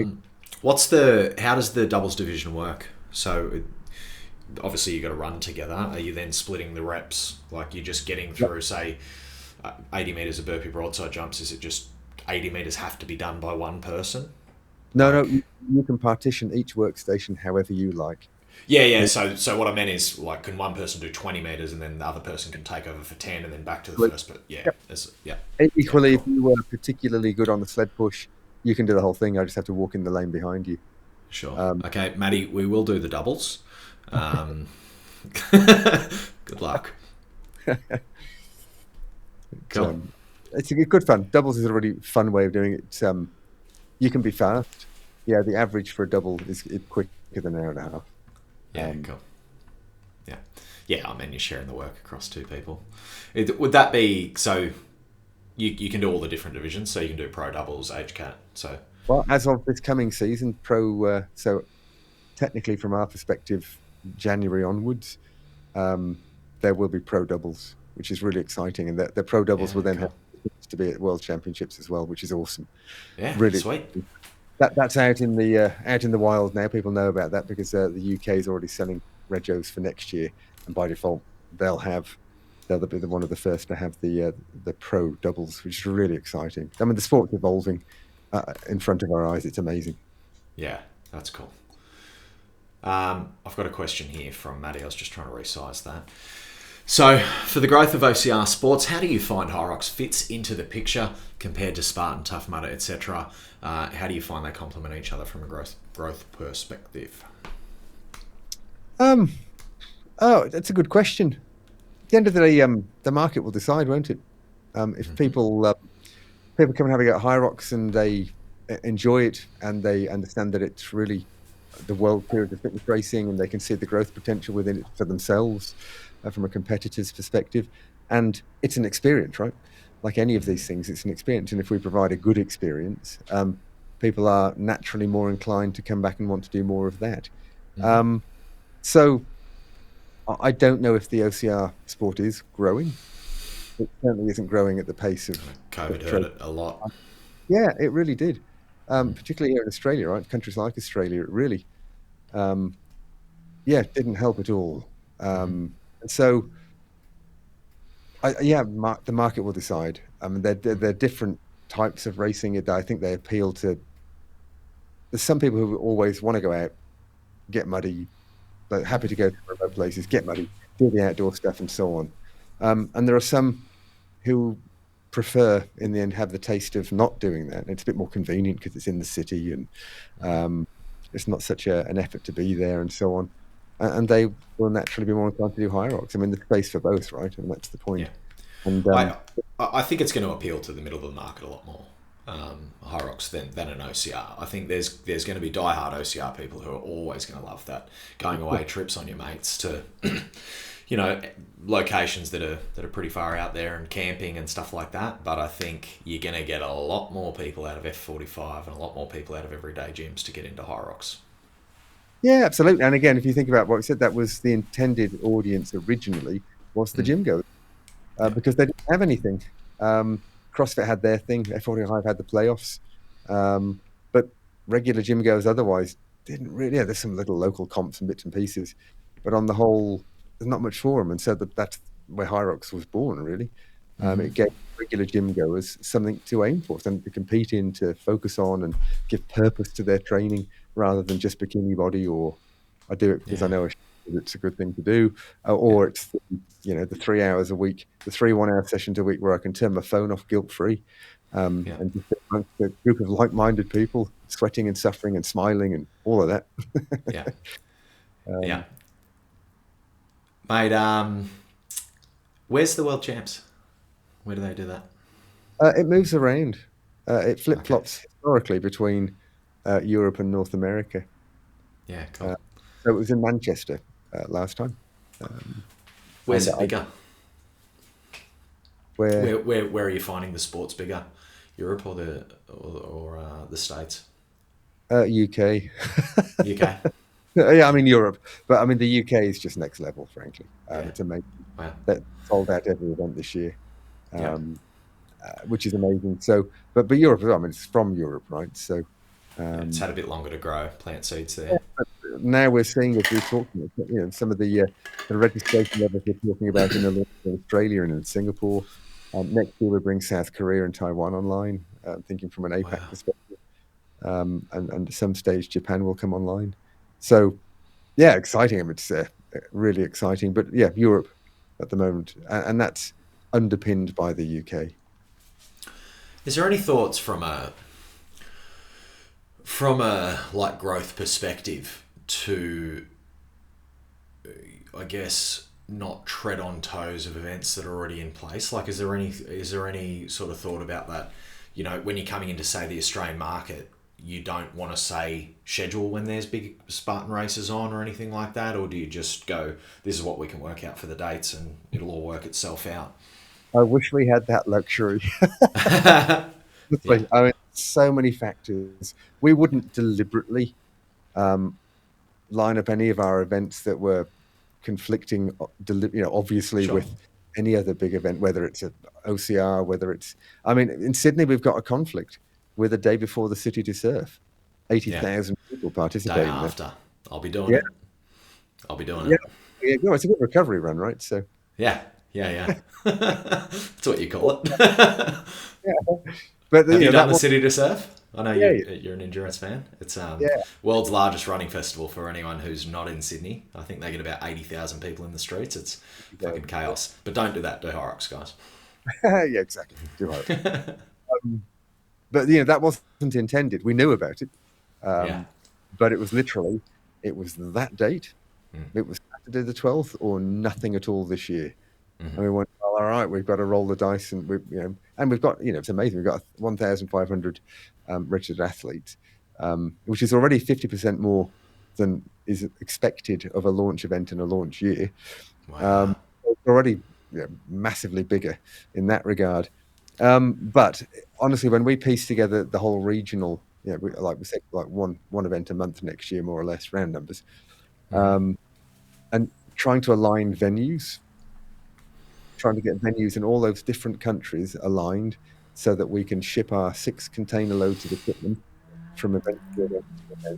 does the doubles division work? So, obviously, you got to run together. Are you then splitting the reps? Like you're just getting through, say, 80 meters of burpee broadside jumps? Is it just 80 meters have to be done by one person? No, you can partition each workstation however you like. Yeah. So what I meant is, like, can one person do 20 meters and then the other person can take over for 10 and then back to the first? But Equally, if you were particularly good on the sled push, you can do the whole thing. I just have to walk in the lane behind you. Sure. Okay, Maddie, we will do the doubles. Good luck. Cool. It's a good fun. Doubles is a really fun way of doing it. You can be fast. Yeah, the average for a double is quicker than an hour and a half. Yeah, cool. Yeah. I mean, you're sharing the work across 2 people. Would that be so? You can do all the different divisions. So you can do pro doubles, HCAT. So well, as of this coming season, pro. So technically, from our perspective, January onwards, there will be pro doubles, which is really exciting, and the pro doubles will then have to be at World Championships as well, which is awesome. Yeah, really sweet. That's out in the wild now. People know about that because the UK is already selling regos for next year, and by default they'll be one of the first to have the pro doubles, which is really exciting. I mean, the sport's evolving in front of our eyes. It's amazing. Yeah, that's cool. I've got a question here from Maddie. I was just trying to resize that. So, for the growth of OCR sports, how do you find Hyrox fits into the picture compared to Spartan, Tough Mudder, etc.? How do you find they complement each other from a growth perspective? That's a good question. At the end of the day, the market will decide, won't it? If people come and have a go at Hyrox and they enjoy it and they understand that it's really the World Series of Fitness Racing, and they can see the growth potential within it for themselves from a competitor's perspective. And it's an experience, right? Like any of these things, it's an experience. And if we provide a good experience, people are naturally more inclined to come back and want to do more of that. So I don't know if the OCR sport is growing. It certainly isn't growing at the pace of COVID hurt trade. it a lot. Yeah, it really did. Particularly here in Australia, right? Countries like Australia, it really, didn't help at all. And so, the market will decide. I mean, they're different types of racing. I think they appeal to. There's some people who always want to go out, get muddy, but happy to go to remote places, get muddy, do the outdoor stuff, and so on. And there are some who prefer, in the end, have the taste of not doing that. It's a bit more convenient because it's in the city, and it's not such an effort to be there, and so on. And they will naturally be more inclined to do Hyrox. I mean, there's space for both, right? And that's the point. Yeah. And I think it's going to appeal to the middle of the market a lot more, Hyrox, than an OCR. I think there's going to be diehard OCR people who are always going to love that going away trips on your mates to, locations that are pretty far out there and camping and stuff like that. But I think you're going to get a lot more people out of F45 and a lot more people out of everyday gyms to get into Hyrox. yeah, absolutely. And again, if you think about what we said, that was the intended audience originally was the gym goers. Because they didn't have anything. CrossFit had their thing. F45 had the playoffs. But regular gym goers otherwise didn't really. Yeah, there's some little local comps and bits and pieces. But on the whole, there's not much for them. And so that's where Hyrox was born, really. It gave regular gym goers something to aim for, something to compete in, to focus on, and give purpose to their training rather than just bikini body, or I do it because I know it's a good thing to do, or it's the 3 hours a week, the 3 1-hour sessions a week where I can turn my phone off guilt-free, and just sit amongst a group of like-minded people, sweating and suffering and smiling and all of that. Yeah. Mate, where's the world champs? Where do they do that? It moves around. It flip-flops historically between Europe and North America. Yeah, cool. So it was in Manchester last time. Where's it bigger? Where are you finding the sports bigger? Europe or the States? UK. UK. Yeah, I mean Europe, but I mean the UK is just next level, frankly. It's amazing. Wow. That sold out every event this year, which is amazing. So, but Europe, I mean, it's from Europe, right? So it's had a bit longer to grow, plant seeds there. Now we're seeing, as we're talking, some of the registration levels we're talking about in Australia and in Singapore. Next year we'll bring South Korea and Taiwan online. Thinking from an APAC perspective, and at some stage Japan will come online. So, yeah, exciting. I mean, it's really exciting. But yeah, Europe at the moment, and that's underpinned by the UK. Is there any thoughts from a like growth perspective to, I guess, not tread on toes of events that are already in place? Like, is there any sort of thought about that? When you're coming into, say, the Australian market, you don't want to say schedule when there's big Spartan races on or anything like that, or do you just go, this is what we can work out for the dates and it'll all work itself out? I wish we had that luxury. I mean, so many factors. We wouldn't deliberately line up any of our events that were conflicting, obviously with any other big event, whether it's an OCR, whether it's, I mean, in Sydney, we've got a conflict with a day before the City to Surf. 80,000 people participating. Day after. I'll be doing it. I'll be doing it. Yeah, no, it's a good recovery run, right? So. Yeah. That's what you call it. But have you done the City to Surf? I know you're an endurance fan. It's world's largest running festival for anyone who's not in Sydney. I think they get about 80,000 people in the streets. It's fucking chaos. But don't do that. Do Hyrox, guys. Yeah, exactly. Do Hyrox. But that wasn't intended. We knew about it. But it was literally, it was that date. It was Saturday the 12th or nothing at all this year. And we went, well, all right, we've got to roll the dice, and we've got, it's amazing. We've got 1,500 registered athletes, which is already 50% more than is expected of a launch event in a launch year. Wow. It's already massively bigger in that regard. But honestly, when we piece together the whole regional, like we said, like one event a month next year, more or less, round numbers, and trying to align venues, trying to get venues in all those different countries aligned so that we can ship our 6 container loads of equipment from event to event to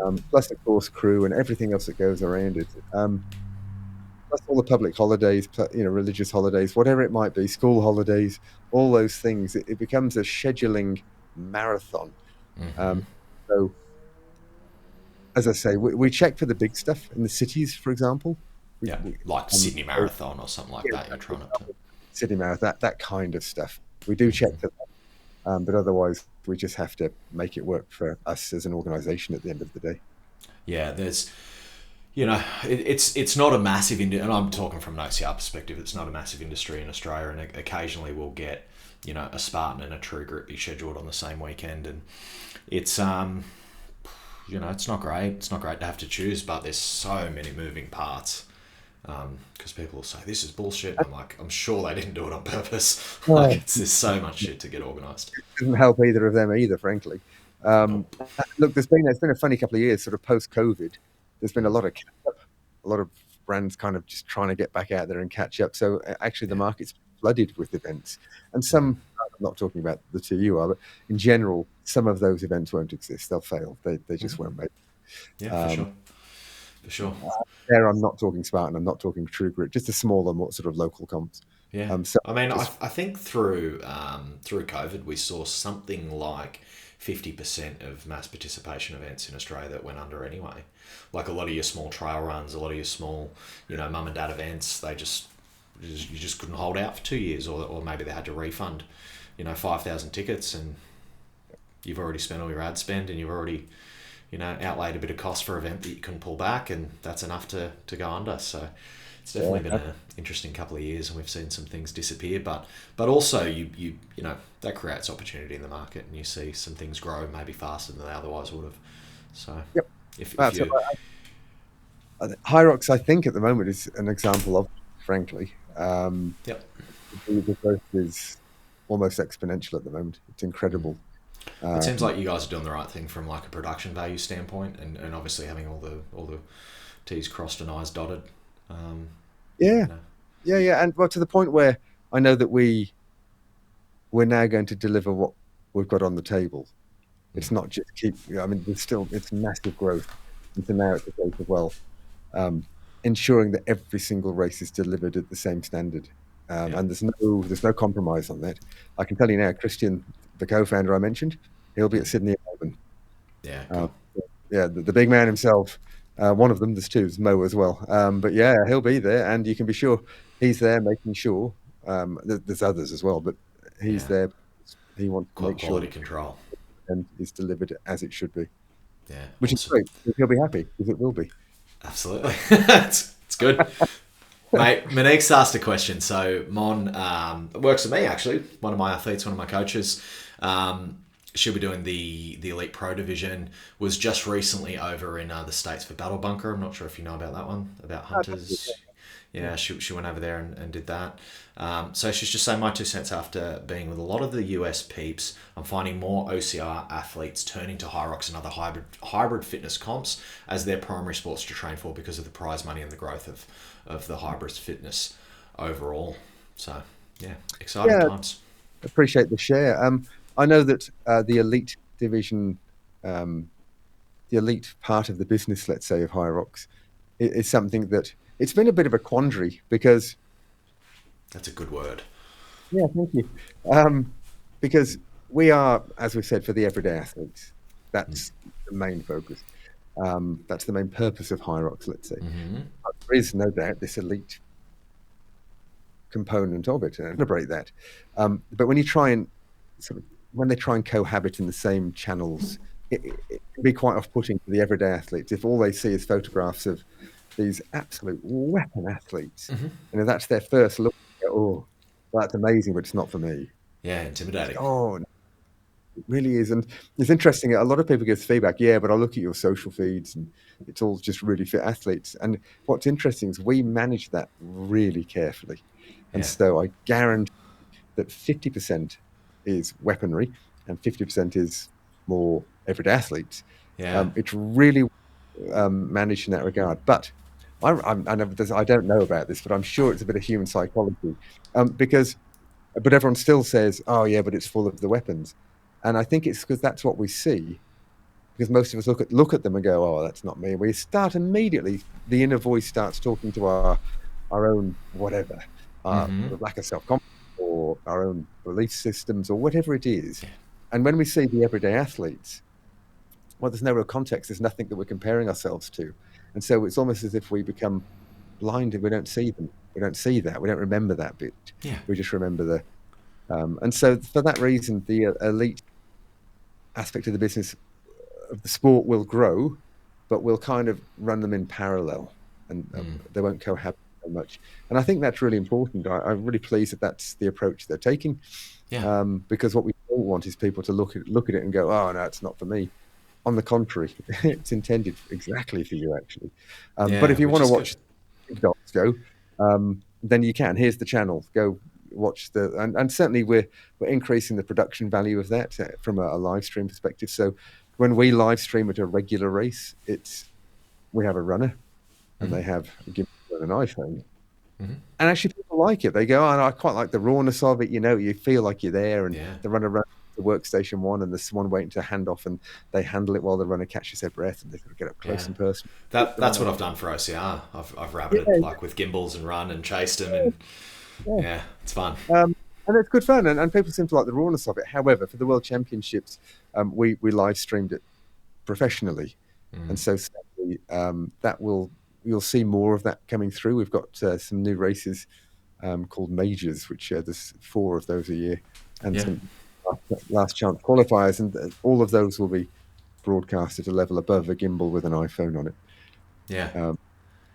event, plus, of course, crew and everything else that goes around it. Plus all the public holidays, religious holidays, whatever it might be, school holidays, all those things. It becomes a scheduling marathon. So, as I say, we check for the big stuff in the cities, for example. Yeah, like Sydney Marathon or something like that. You're trying to. City Marathon, that kind of stuff. We do check for that, but otherwise, we just have to make it work for us as an organisation at the end of the day. Yeah, there's, it's not a massive industry, and I'm talking from an OCR perspective. It's not a massive industry in Australia, and occasionally we'll get, a Spartan and a True Grit be scheduled on the same weekend, and it's it's not great. It's not great to have to choose, but there's so many moving parts. Because people will say this is bullshit. I'm like, I'm sure they didn't do it on purpose. Like, there's so much shit to get organised. Doesn't help either of them either, frankly. Look, there's been a funny couple of years, sort of post COVID. There's been a lot of catch up, a lot of brands kind of just trying to get back out there and catch up. So actually, the market's flooded with events, and some. I'm not talking about the two you are, but in general, some of those events won't exist. They'll fail. They just won't make it. Yeah, for sure. There, I'm not talking Spartan. I'm not talking True Grit. Just the smaller, more sort of local comps. Yeah. I mean, I think through COVID, we saw something like 50% of mass participation events in Australia that went under anyway. Like a lot of your small trail runs, a lot of your small, mum and dad events, you just couldn't hold out for 2 years, or maybe they had to refund, 5,000 tickets, and you've already spent all your ad spend, and you've already, outlaid a bit of cost for an event that you couldn't pull back, and that's enough to go under. So it's definitely been an interesting couple of years, and we've seen some things disappear, but also you that creates opportunity in the market, and you see some things grow maybe faster than they otherwise would have. So yep. if Hyrox, I think at the moment is an example of, frankly. Yep. The growth is almost exponential at the moment. It's incredible. It seems like you guys are doing the right thing from like a production value standpoint, and obviously having all the T's crossed and I's dotted. Yeah, and well, to the point where I know that we're now going to deliver what we've got on the table. It's not just it's massive growth. And so now it's a case of ensuring that every single race is delivered at the same standard, and there's no compromise on that. I can tell you now, Christian, the co-founder I mentioned, he'll be at Sydney and Melbourne. Yeah, cool. The big man himself. One of them, there's two, there's Mo as well. But yeah, he'll be there, and you can be sure he's there making sure. There's others as well, but he's there. He wants to make quality sure control and is delivered as it should be. Yeah, which is great. He'll be happy because it will be. Absolutely, it's good. Mate, Monique's asked a question. So Mon works with me actually. One of my athletes, one of my coaches. She'll be doing the Elite Pro division. Was just recently over in the States for Battle Bunker. I'm not sure if you know about that one, about hunters. Yeah, she went over there and did that. So she's just saying, my 2 cents, after being with a lot of the US peeps, I'm finding more OCR athletes turning to Hyrox and other hybrid fitness comps as their primary sports to train for because of the prize money and the growth of the hybrid fitness overall. So yeah, exciting times. Appreciate the share. I know that the elite division, the elite part of the business, let's say, of Hyrox, is something that it's been a bit of a quandary because... That's a good word. Yeah, thank you. Because we are, as we said, for the everyday athletes. That's the main focus. That's the main purpose of Hyrox, let's say. Mm-hmm. There is no doubt this elite component of it, and celebrate that. But when you try and when they try and cohabit in the same channels, it can be quite off-putting for the everyday athletes if all they see is photographs of these absolute weapon athletes, and that's their first look. Oh, that's amazing, but it's not for me. Yeah, intimidating. Oh, It really is. And it's interesting. A lot of people give feedback. Yeah, but I look at your social feeds and it's all just really fit athletes. And what's interesting is we manage that really carefully. And Yeah. so I guarantee that 50% is weaponry and 50% is more everyday athletes. Yeah. It's really managed in that regard. But I don't know about this, but I'm sure it's a bit of human psychology, but everyone still says, "Oh yeah, but it's full of the weapons," and I think it's because that's what we see. Because most of us look at them and go, "Oh, that's not me." We start immediately. The inner voice starts talking to our own whatever, Mm-hmm. lack of self confidence or our own belief systems or whatever it is. Yeah. And when we see the everyday athletes, well, there's no real context. There's nothing that we're comparing ourselves to, and so it's almost as if we become blinded. We don't see them. We don't see that. We don't remember that bit. Yeah. We just remember and so for that reason, the elite aspect of the business of the sport will grow, but we'll kind of run them in parallel, and they won't cohabit so much. And I think that's really important. I'm really pleased that that's the approach they're taking, Yeah. because what we don't want is people to look at it and go, "Oh no, it's not for me." On the contrary, it's intended exactly for you, actually. But Yeah. if you Which want to is good. watch big dogs go, then you can. Here's the channel. Go watch and certainly we're increasing the production value of that from a live stream perspective. So when we live stream at a regular race, we have a runner and Mm-hmm. they have a gimbal and an iPhone. Mm-hmm. And actually, people like it. They go, "Oh, I quite like the rawness of it." You feel like you're there, and Yeah. the runner runs to workstation one, and there's someone waiting to hand off, and they handle it while the runner catches their breath, and they've got to get up close Yeah. and personal. That's what I've done for OCR. I've rabbited Yeah, like with gimbals and run and chased them, and yeah. yeah, it's fun. And it's good fun, and people seem to like the rawness of it. However, for the World Championships, we live streamed it professionally, and so sadly, you'll see more of that coming through. We've got some new races called majors, which there's 4 of those a year, and Yeah. some last chance qualifiers, and all of those will be broadcast at a level above a gimbal with an iPhone on it. Yeah.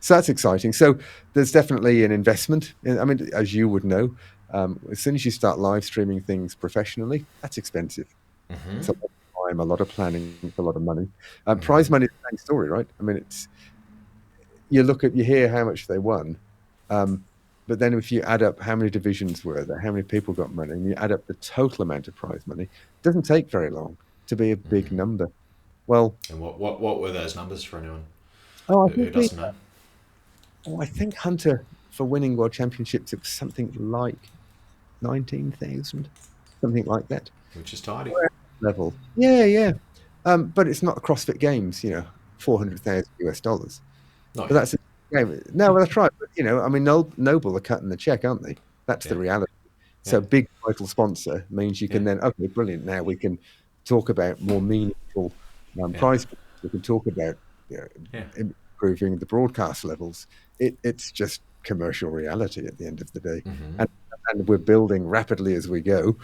So that's exciting. So there's definitely an investment. I mean, as you would know, as soon as you start live streaming things professionally, that's expensive. Mm-hmm. It's a lot of time, a lot of planning, it's a lot of money. Prize Mm-hmm. money is the same story, right? I mean, you hear how much they won, but then if you add up how many divisions were there, how many people got money, and you add up the total amount of prize money, it doesn't take very long to be a big number. Well, And what were those numbers for anyone oh, who doesn't know? I think Hunter for winning world championships, it was something like 19,000, something like that. Which is tidy. Level, yeah, yeah. But it's not CrossFit Games, $400,000. Not But yet. that's a game. No, well, that's right. But I mean, Noble are cutting the check, aren't they? That's Yeah. the reality. Yeah. So big title sponsor means you can Yeah. then, okay, brilliant. Now we can talk about more meaningful Yeah. prize. We can talk about Yeah. improving the broadcast levels. It's just commercial reality at the end of the day, Mm-hmm. and we're building rapidly as we go.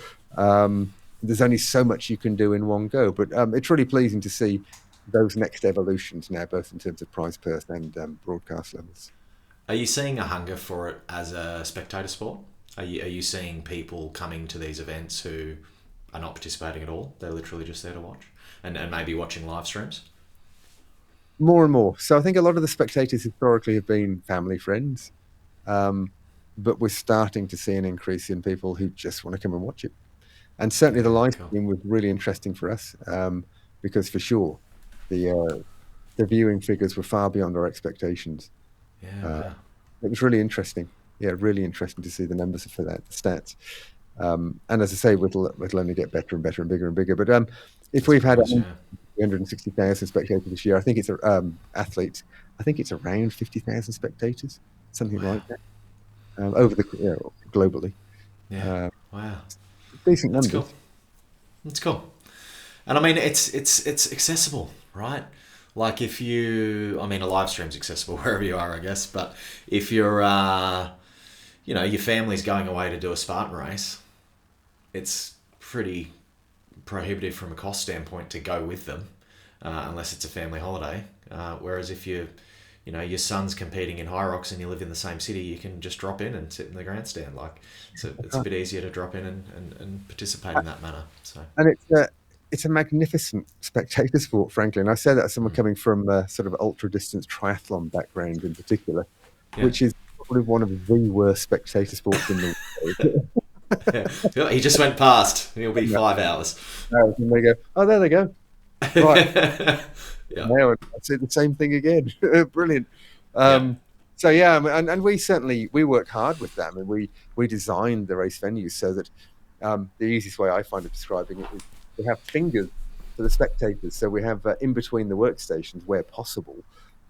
There's only so much you can do in one go, but it's really pleasing to see those next evolutions now, both in terms of prize purse and broadcast levels. Are you seeing a hunger for it as a spectator sport? Are you seeing people coming to these events who are not participating at all? They're literally just there to watch and maybe watching live streams? More and more. So I think a lot of the spectators historically have been family friends, but we're starting to see an increase in people who just want to come and watch it. And certainly the Yeah, live cool. stream was really interesting for us, because for sure the viewing figures were far beyond our expectations. Yeah, Uh, wow. it was really interesting. Yeah, really interesting to see the numbers for that, the stats. And as I say, it'll only get better and better and bigger and bigger. But if I we've had suppose, yeah. 360,000 spectators this year, I think it's athletes. I think it's around 50,000 spectators, something Wow. like that, over globally. Yeah. Wow. Decent That's numbers. cool. That's cool. And I mean, it's accessible, right? Like if you, I mean, a live stream's accessible wherever you are, I guess. But if you're, your family's going away to do a Spartan race, it's pretty prohibitive from a cost standpoint to go with them, unless it's a family holiday. Whereas if your son's competing in Hyrox and you live in the same city, you can just drop in and sit in the grandstand. Like, it's a bit easier to drop in and participate in that manner. So And it's a magnificent spectator sport, frankly. And I say that as someone coming from a sort of ultra distance triathlon background in particular, which is probably one of the worst spectator sports in the world. Yeah. He just went past. He'll be 5 hours. And they go, oh, there they go. Right. Yeah. Now I see the same thing again. Brilliant. So and we work hard with them, and we designed the race venues so that the easiest way I find of describing it is we have fingers for the spectators. So we have in between the workstations where possible,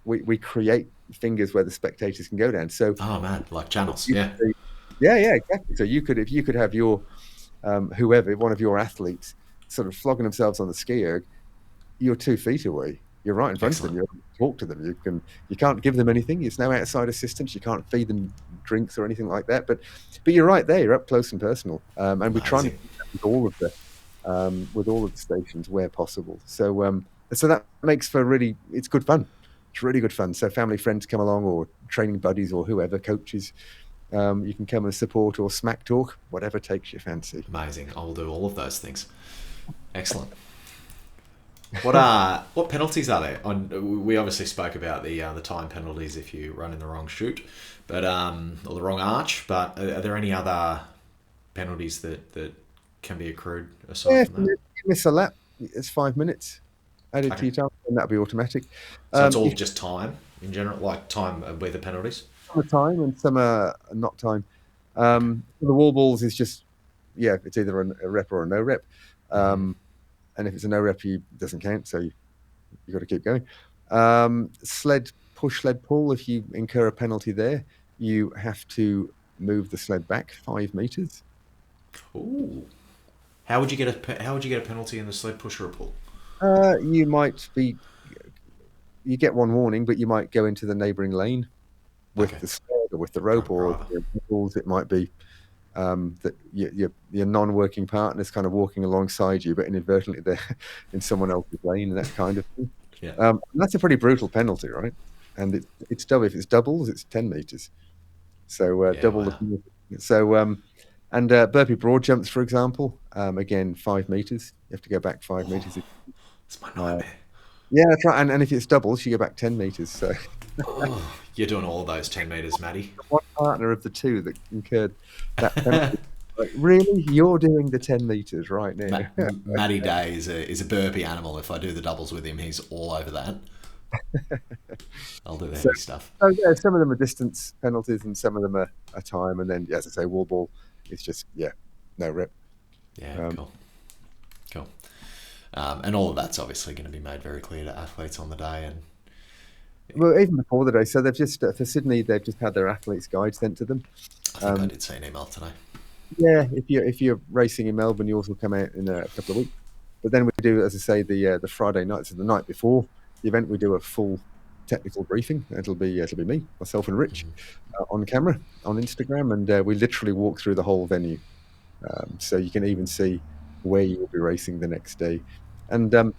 we create fingers where the spectators can go down. So oh man, like channels. Yeah, exactly. So if you could have your whoever, one of your athletes, sort of flogging themselves on the ski erg, you're 2 feet away. You're right in front of them. You talk to them. You can't give them anything. It's no outside assistance. You can't feed them drinks or anything like that. But you're right there. You're up close and personal. And we try and do that with all of the stations where possible. So that makes for it's good fun. It's really good fun. So family, friends come along, or training buddies, or whoever, coaches. You can come and support or smack talk, whatever takes your fancy. Amazing. I'll do all of those things. Excellent. What penalties are there? We obviously spoke about the time penalties if you run in the wrong chute, but or the wrong arch. But are there any other penalties that can be accrued aside from that? If you miss a lap, it's 5 minutes added to your time, and that'll be automatic. So it's all just time in general, like time with the penalties. Some are time and some are not time. The wall balls is just it's either a rep or a no rep. And if it's a no rep, it doesn't count, so you got to keep going. Sled pull. If you incur a penalty there, you have to move the sled back 5 meters. Ooh, how would you get a penalty in the sled push or a pull? You get one warning, but you might go into the neighbouring lane with the sled or with the rope or the balls. It might be that your non-working partner's kind of walking alongside you, but inadvertently they're in someone else's lane, and that kind of thing. And that's a pretty brutal penalty, right? And it's double. If it's doubles, it's 10 meters. So double the penalty. So and burpee broad jumps, for example, again 5 meters. You have to go back 5 meters. It's my nightmare. Yeah, that's right. And if it's doubles, you go back 10 meters. So you're doing all of those 10 meters, Matty. One partner of the two that incurred that penalty. Like, really? You're doing the 10 meters right now? Matty Day is a burpee animal. If I do the doubles with him, he's all over that. I'll do the heavy stuff. So yeah, some of them are distance penalties and some of them are time. And then, as I say, wall ball, it's just, no rep. Yeah, cool. And all of that's obviously going to be made very clear to athletes on the day. And well, even before the day. So they've just, for Sydney, they've just had their athletes' guide sent to them. I think I did see an email today. Yeah, if you're racing in Melbourne, yours will come out in a couple of weeks. But then we do, as I say, the Friday night, so the night before the event, we do a full technical briefing. It'll be me, myself, and Rich on camera on Instagram, and we literally walk through the whole venue, so you can even see where you will be racing the next day. And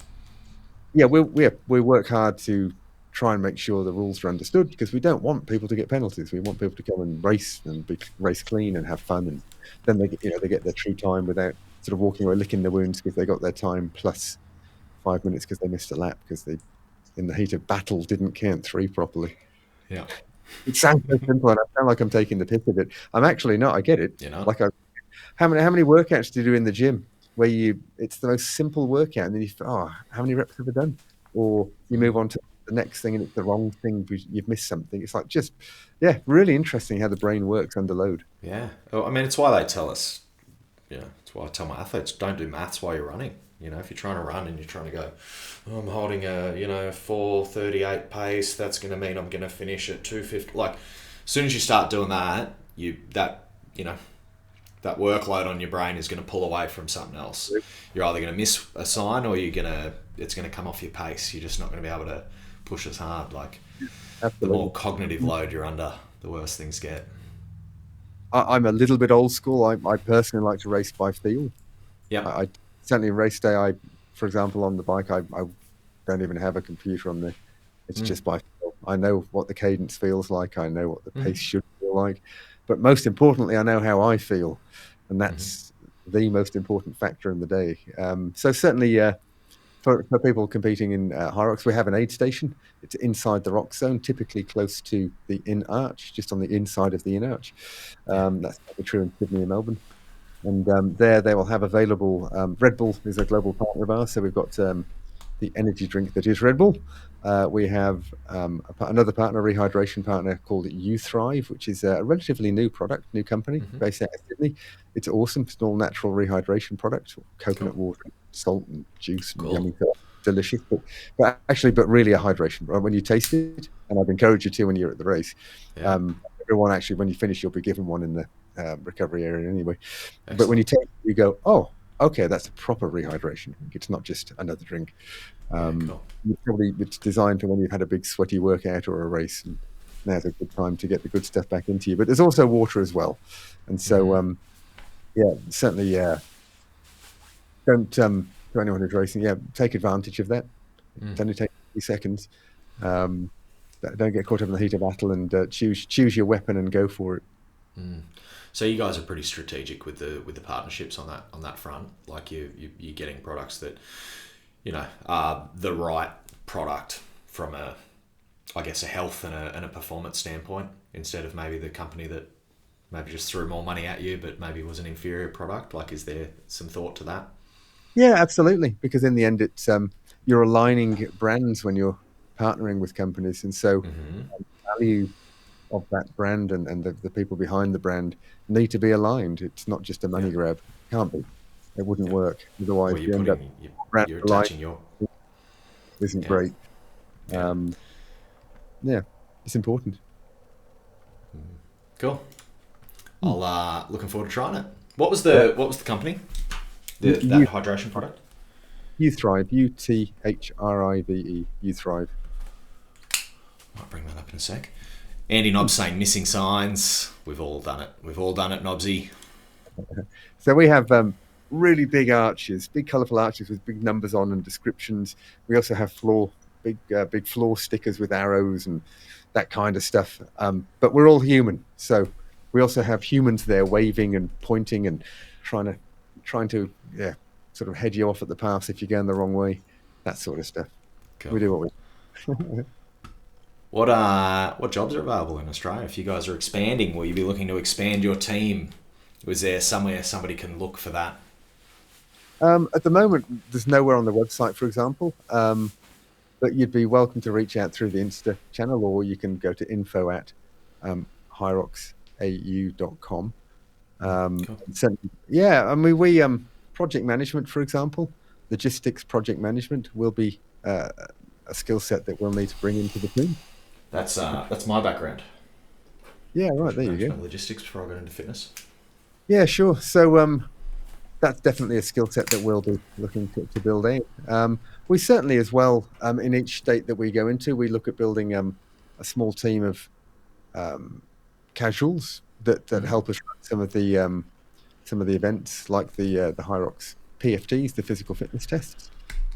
we work hard to try and make sure the rules are understood, because we don't want people to get penalties. We want people to come and race clean and have fun, and then they get their true time without sort of walking away licking their wounds because they got their time plus 5 minutes because they missed a lap because they, in the heat of battle, didn't count 3 properly. Yeah, it sounds so simple, and I sound like I'm taking the piss of it. I'm actually not. I get it. Like, how many workouts do you do in the gym where it's the most simple workout, and then how many reps have I done? Or you move on to the next thing and it's the wrong thing because you've missed something. It's like really interesting how the brain works under load. Yeah, I mean, it's why they tell us. It's why I tell my athletes, don't do maths while you're running. If you're trying to run and you're trying to go, I'm holding a 4:38 pace, that's going to mean I'm going to finish at 2:50. Like, as soon as you start doing that, that workload on your brain is going to pull away from something else. You're either going to miss a sign or it's going to come off your pace. You're just not going to be able to push as hard. Like, the more cognitive load you're under, the worse things get. I'm a little bit old school. I personally like to race by feel. Yeah. I certainly race day. For example, on the bike, I don't even have a computer on there. It's just by feel. I know what the cadence feels like. I know what the pace should feel like. But most importantly, I know how I feel. And that's the most important factor in the day. So certainly, for people competing in Hyrox, we have an aid station. It's inside the rock zone, typically close to the in arch, just on the inside of the in arch. That's probably true in Sydney and Melbourne. And there they will have available Red Bull is a global partner of ours. So we've got the energy drink that is Red Bull. We have another partner, rehydration partner called You Thrive, which is a relatively new product, new company based out of Sydney. It's awesome. It's an all natural rehydration product, coconut water, salt and juice and yummy, delicious. But really a hydration. When you taste it, and I'd encourage you to when you're at the race. Everyone actually, when you finish, you'll be given one in the recovery area anyway. Excellent. But when you taste it, you go, oh, okay, that's a proper rehydration drink. It's not just another drink. It's designed for when you've had a big sweaty workout or a race, and now's a good time to get the good stuff back into you. But there's also water as well, and so certainly don't to anyone who's racing, take advantage of that. It only takes 30 seconds. Don't get caught up in the heat of battle, and choose your weapon and go for it. So you guys are pretty strategic with the partnerships on that front. Like you're getting products that are the right product from a health and a performance standpoint, instead of maybe the company that maybe just threw more money at you but maybe was an inferior product. Like, is there some thought to that? Yeah, absolutely. Because in the end, it's you're aligning brands when you're partnering with companies, and so the value of that brand and the people behind the brand need to be aligned. It's not just a money grab. It can't be. It wouldn't work. Otherwise, well, you're attaching your isn't great. It's important. Cool. I'll looking forward to trying it. What was the company? That hydration product? You Thrive. UTHRIVE. You Thrive. I'll bring that up in a sec. Andy Nobb's saying missing signs. We've all done it. Nobbsy. So we have really big arches, big colourful arches with big numbers on and descriptions. We also have big floor stickers with arrows and that kind of stuff. But we're all human, so we also have humans there waving and pointing and trying to sort of head you off at the pass if you're going the wrong way. That sort of stuff. Cool. We do what we. What jobs are available in Australia? If you guys are expanding, will you be looking to expand your team? Was there somewhere somebody can look for that? At the moment, there's nowhere on the website, for example. But you'd be welcome to reach out through the Insta channel, or you can go to info@hyroxau.com. Cool. We project management, for example, logistics project management will be a skill set that we'll need to bring into the team. That's my background. Yeah, right, there you go. Logistics before I got into fitness. Yeah, sure. So that's definitely a skill set that we'll be looking to build out. We certainly as well, in each state that we go into, we look at building a small team of casuals that help us run some of the events, like the Hyrox PFTs, the physical fitness tests,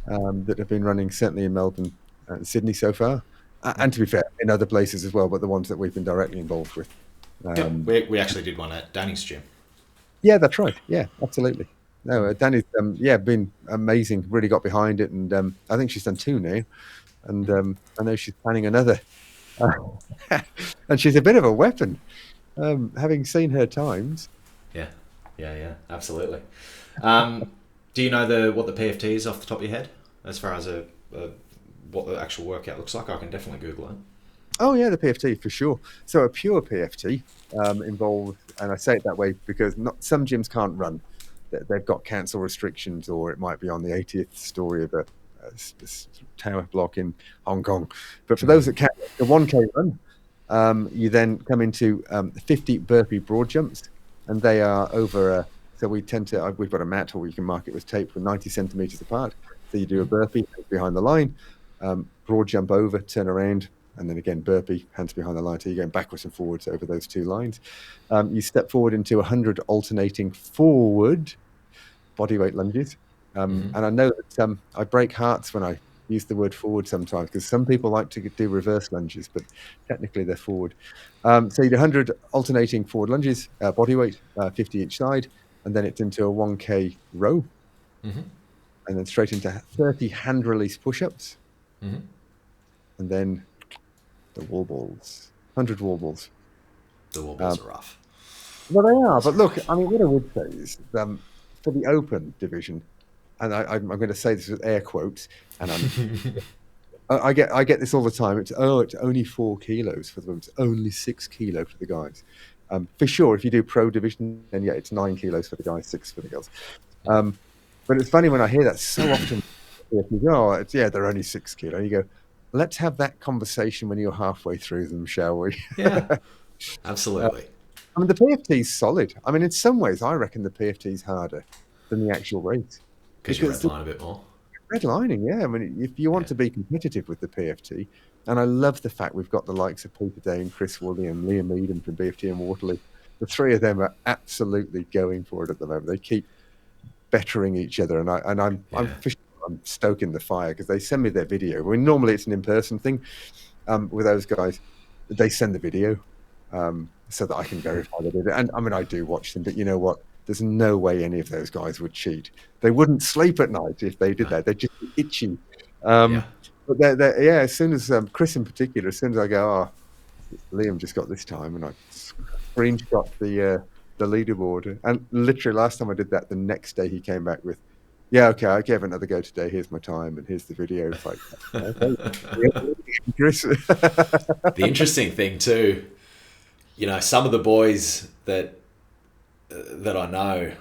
that have been running certainly in Melbourne and Sydney so far, and to be fair, in other places as well, but the ones that we've been directly involved with. We actually did one at Danny's gym. Yeah, that's right. Yeah, absolutely. No, Danny's been amazing. Really got behind it, and I think she's done 2 now, and I know she's planning another. And she's a bit of a weapon, having seen her times. Yeah, absolutely. Do you know what the PFT is off the top of your head, as far as what the actual workout looks like? I can definitely Google it. Oh yeah, the PFT for sure. So a pure PFT involves, and I say it that way because some gyms can't run. They've got cancel restrictions, or it might be on the 80th story of a tower block in Hong Kong. But for those that can, the 1K run, you then come into 50 burpee broad jumps, and they are over. So we've got a mat, or you can mark it with tape, with 90 centimeters apart. So you do a burpee behind the line, broad jump over, turn around, and then again burpee, hands behind the line. So you're going backwards and forwards over those 2 lines. You step forward into 100 alternating forward bodyweight lunges. And I know that I break hearts when I use the word forward sometimes, because some people like to do reverse lunges, but technically they're forward. So you do 100 alternating forward lunges, bodyweight, 50 each side. and then it's into a 1K row, Mm-hmm. and then straight into 30 hand release push-ups, Mm-hmm. and then the wall balls, 100 wall balls. The wall balls are rough. Well, they are, but look, I mean, what I would say is for the open division, and I'm going to say this with air quotes, and I get this all the time. It's only 4 kilos for the women. It's only 6 kilos for the guys. For sure, if you do pro division, then yeah, it's 9 kilos for the guys, 6 for the girls. But it's funny when I hear that so often. You go, they're only 6 kilo. You go, let's have that conversation when you're halfway through them, shall we? Yeah, absolutely. I mean, the PFT is solid. I mean, in some ways, I reckon the PFT is harder than the actual race. Because you redline a bit more. Redlining, yeah. I mean, if you want to be competitive with the PFT, and I love the fact we've got the likes of Peter Day and Chris Woolley and Liam Eden from BFT and Waterloo. The three of them are absolutely going for it at the moment. They keep bettering each other, and I'm stoking the fire because they send me their video. I mean, normally it's an in-person thing with those guys. They send the video so that I can verify they did it. And I mean, I do watch them, but you know what? There's no way any of those guys would cheat. They wouldn't sleep at night if they did that. They'd just be itchy. But as soon as Chris in particular, as soon as I go, Liam just got this time, and I screenshot the leaderboard. And literally last time I did that, the next day he came back with, yeah, okay, I gave another go today. Here's my time, and here's the video. It's like, Chris. The interesting thing too, you know, some of the boys that I know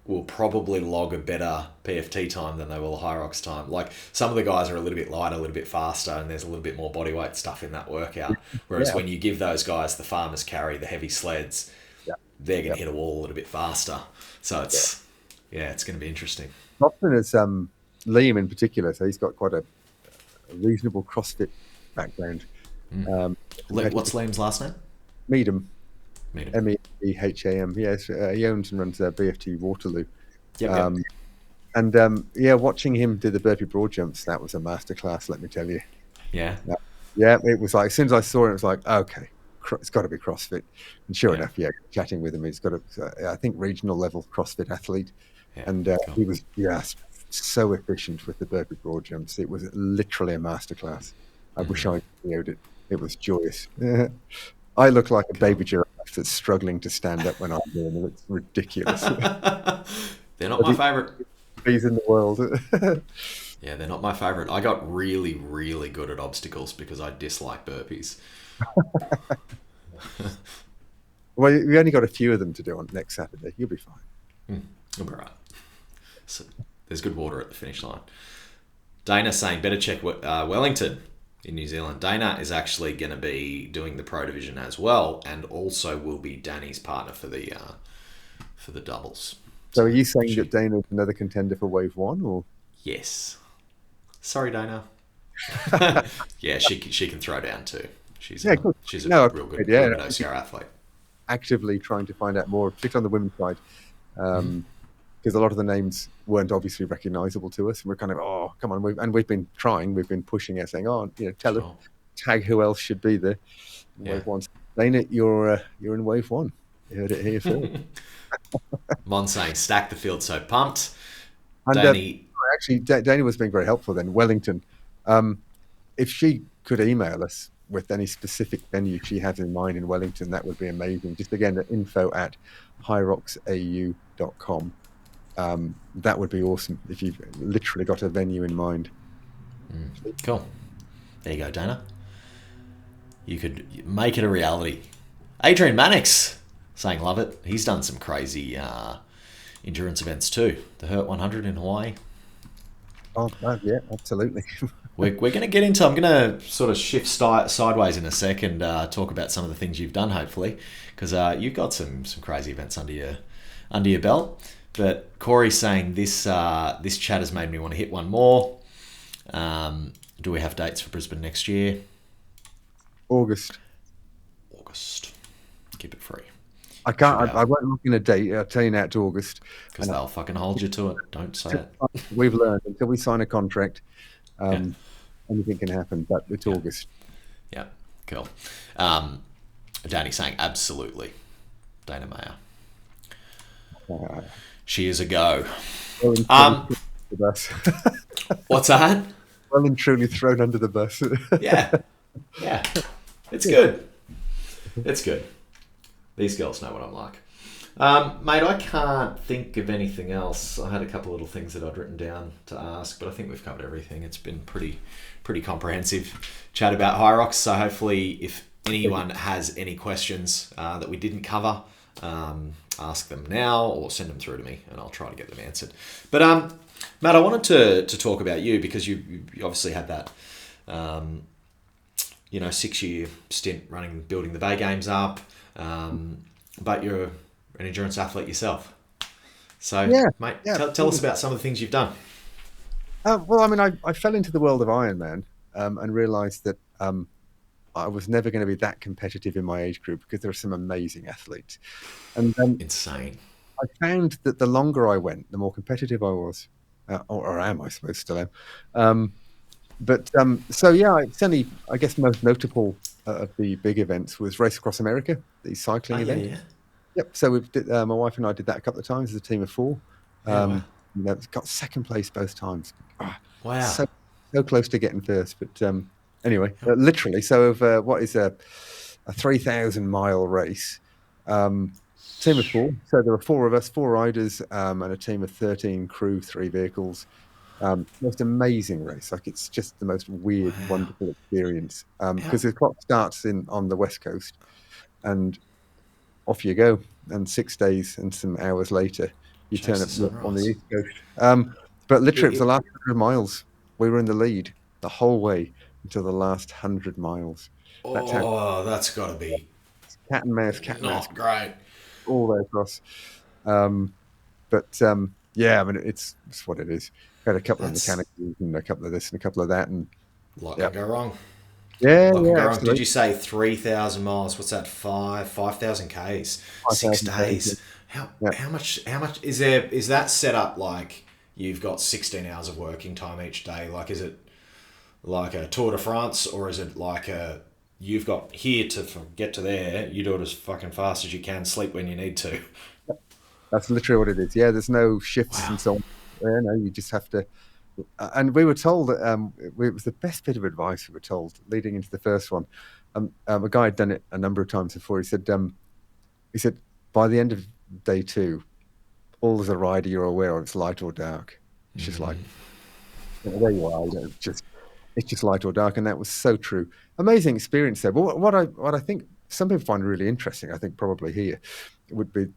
will probably log a better PFT time than they will a Hyrox time. Like some of the guys are a little bit lighter, a little bit faster, and there's a little bit more bodyweight stuff in that workout. Whereas when you give those guys the farmers carry, the heavy sleds, they're going to hit a wall a little bit faster. So it's going to be interesting. Often as Liam in particular, so he's got quite a reasonable CrossFit background. What's Liam's last name? Meadham. Meadham. M-E-D-H-A-M. Yes, he owns and runs BFT Waterloo. Yep. Watching him do the burpee broad jumps, that was a masterclass, let me tell you. Yeah. Yeah, it was like, as soon as I saw it, it was like, okay, it's got to be CrossFit. And sure enough, chatting with him, he's got I think, regional level CrossFit athlete. Yeah, and he was so efficient with the burpee broad jumps. It was literally a masterclass. I wish I videoed it. It was joyous. I look like a baby giraffe that's struggling to stand up when I'm doing it. It's ridiculous. They're not my favourite. Bees in the world. Yeah, they're not my favourite. I got really, really good at obstacles because I dislike burpees. Well, we only got a few of them to do on next Saturday. You'll be fine. You'll be right. So, there's good water at the finish line. Dana saying better check Wellington in New Zealand. Dana is actually going to be doing the pro division as well, and also will be Danny's partner for the doubles. So are you saying that Dana's another contender for Wave 1, or? Yes. Sorry, Dana. Yeah, she can throw down too. She's a real good OCR athlete. Actively trying to find out more, particularly on the women's side, because a lot of the names weren't obviously recognisable to us, and we're kind of, come on, we've been trying, we've been pushing it, saying, tell us, tag who else should be there. Wave 1. Dana, you're in Wave 1. You heard it here first. Mon saying stack the field, so pumped. And actually, Dana was being very helpful then. Wellington, if she could email us with any specific venue she has in mind in Wellington, that would be amazing. Just again, info@hyroxau.com. That would be awesome if you've literally got a venue in mind. Cool. There you go, Dana. You could make it a reality. Adrian Mannix saying love it. He's done some crazy endurance events too. The Hurt 100 in Hawaii. Oh, yeah, absolutely. We're going to get into, I'm going to sort of shift sideways in a second, talk about some of the things you've done, hopefully, because you've got some crazy events under your belt. But Corey's saying this chat has made me want to hit one more. Do we have dates for Brisbane next year? August. Keep it free. I can't. I won't look in a date. I'll tell you now, it's August. Because they'll fucking hold you to it. Don't say it. We've learned until we sign a contract, anything can happen. But it's August. Yeah, cool. Danny saying absolutely. Dana Mayer. Uh, She is a go. well and truly Um, thrown under the bus. what's that? Well and truly thrown under the bus. Yeah, yeah. It's good. It's good. These girls know what I'm like. Mate, I can't think of anything else. I had a couple little things that I'd written down to ask, but I think we've covered everything. It's been pretty comprehensive chat about Hyrox. So hopefully, if anyone has any questions that we didn't cover, ask them now or send them through to me, and I'll try to get them answered. But Matt, I wanted to talk about you because you obviously had that 6-year stint building the Bay Games up, but you're an endurance athlete yourself. So, Yeah, mate, yeah. tell us about some of the things you've done. Well, I mean, I fell into the world of Ironman and realised that I was never going to be that competitive in my age group because there are some amazing athletes. And Insane. I found that the longer I went, the more competitive I was, or am, I suppose, still am. So yeah, it's only, I guess, most notable of the big events was Race Across America, the cycling event. Yeah. Yep. So my wife and I did that a couple of times as a team of four. Yeah, wow. Got second place both times. Wow. So close to getting first, but anyway, literally. So of what is a 3,000-mile race, team of four. So there were four of us, four riders, and a team of 13 crew, 3 vehicles. Most amazing race. Like it's just the most weird, Wow. wonderful experience. Because the clock starts on the West Coast, and off you go. And 6 days and some hours later, you Chase turn the up on the sunrise. East Coast. But literally, it was the It- last 100 miles. We were in the lead the whole way until the last 100 miles. That's how that's got to be cat and mouse, not great. all the way across. Um, yeah, I mean, it's what it is. Had a couple of That's mechanicals and a couple of this and a couple of that, and what yeah, can go wrong. yeah, What can yeah, go wrong? Did absolutely. you say 3,000 miles? What's that? 5,000 Ks, 5,000 6 days. How yeah. how much is there? Is that set up like you've got 16 hours of working time each day? Like, is it like a Tour de France, or is it like you've got here to get to there? You do it as fucking fast as you can. Sleep when you need to. That's literally what it is. Yeah, there's no shifts Wow. and so on. Yeah, no, you just have to. And we were told that it was the best bit of advice we were told leading into the first one. A guy had done it a number of times before. He said, by the end of day 2, all as a rider you're aware of, it's light or dark. It's just like there you are. It's just light or dark, and that was so true. Amazing experience there. But what I think some people find really interesting, I think probably here, would be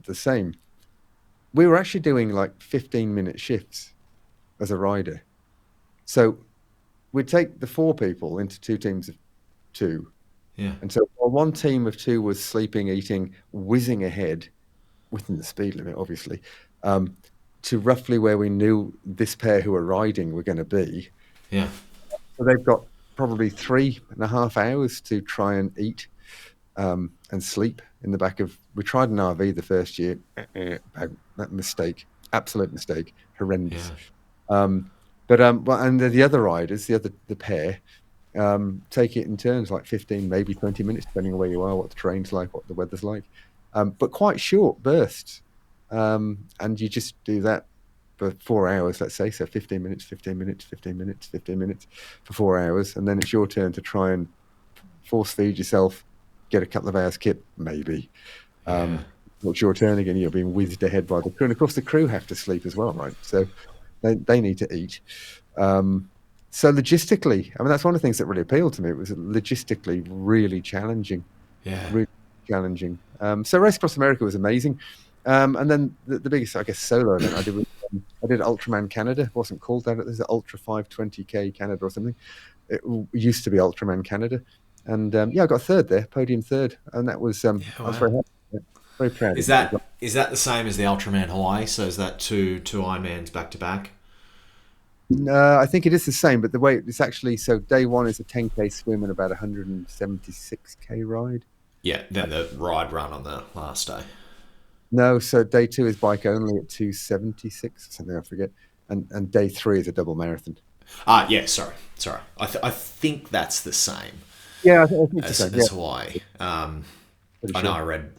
the same. We were actually doing like 15-minute shifts as a rider. So we'd take the 4 people into 2 teams of 2. Yeah. And so while one team of 2 was sleeping, eating, whizzing ahead within the speed limit, obviously, to roughly where we knew this pair who were riding were going to be. Yeah. So they've got probably 3.5 hours to try and eat and sleep in the back of. We tried an RV the first year. That mistake, absolute mistake, horrendous. Yeah. And the other riders, the pair, take it in turns, like 15, maybe 20 minutes, depending on where you are, what the terrain's like, what the weather's like. But quite short bursts, and you just do that for 4 hours, let's say. So 15 minutes, 15 minutes, 15 minutes, 15 minutes for 4 hours, and then it's your turn to try and force feed yourself, get a couple of hours kip, maybe. It's your turn again. You're being whizzed ahead by the crew, and of course the crew have to sleep as well, right? So they need to eat. So logistically, I mean, that's one of the things that really appealed to me. It was logistically really challenging. Yeah. Really challenging. So Race Across America was amazing. And then the biggest, I guess, solo event I did Ultraman Canada. It wasn't called that. There's an Ultra 520K Canada or something. It used to be Ultraman Canada. And I got third there, podium third. And that was, I was very happy. Yeah, very proud Is of it. that the same as the Ultraman Hawaii? So is that two Ironmans back to back? No, I think it is the same, but the way it's actually, so day 1 is a 10K swim and about 176K ride. Yeah, then the ride run on the last day. No, so day 2 is bike only at 276 or something, I forget. And day 3 is a double marathon. Yeah, sorry. I think that's the same Yeah, I think it's the same. as Hawaii. I know Sure. I read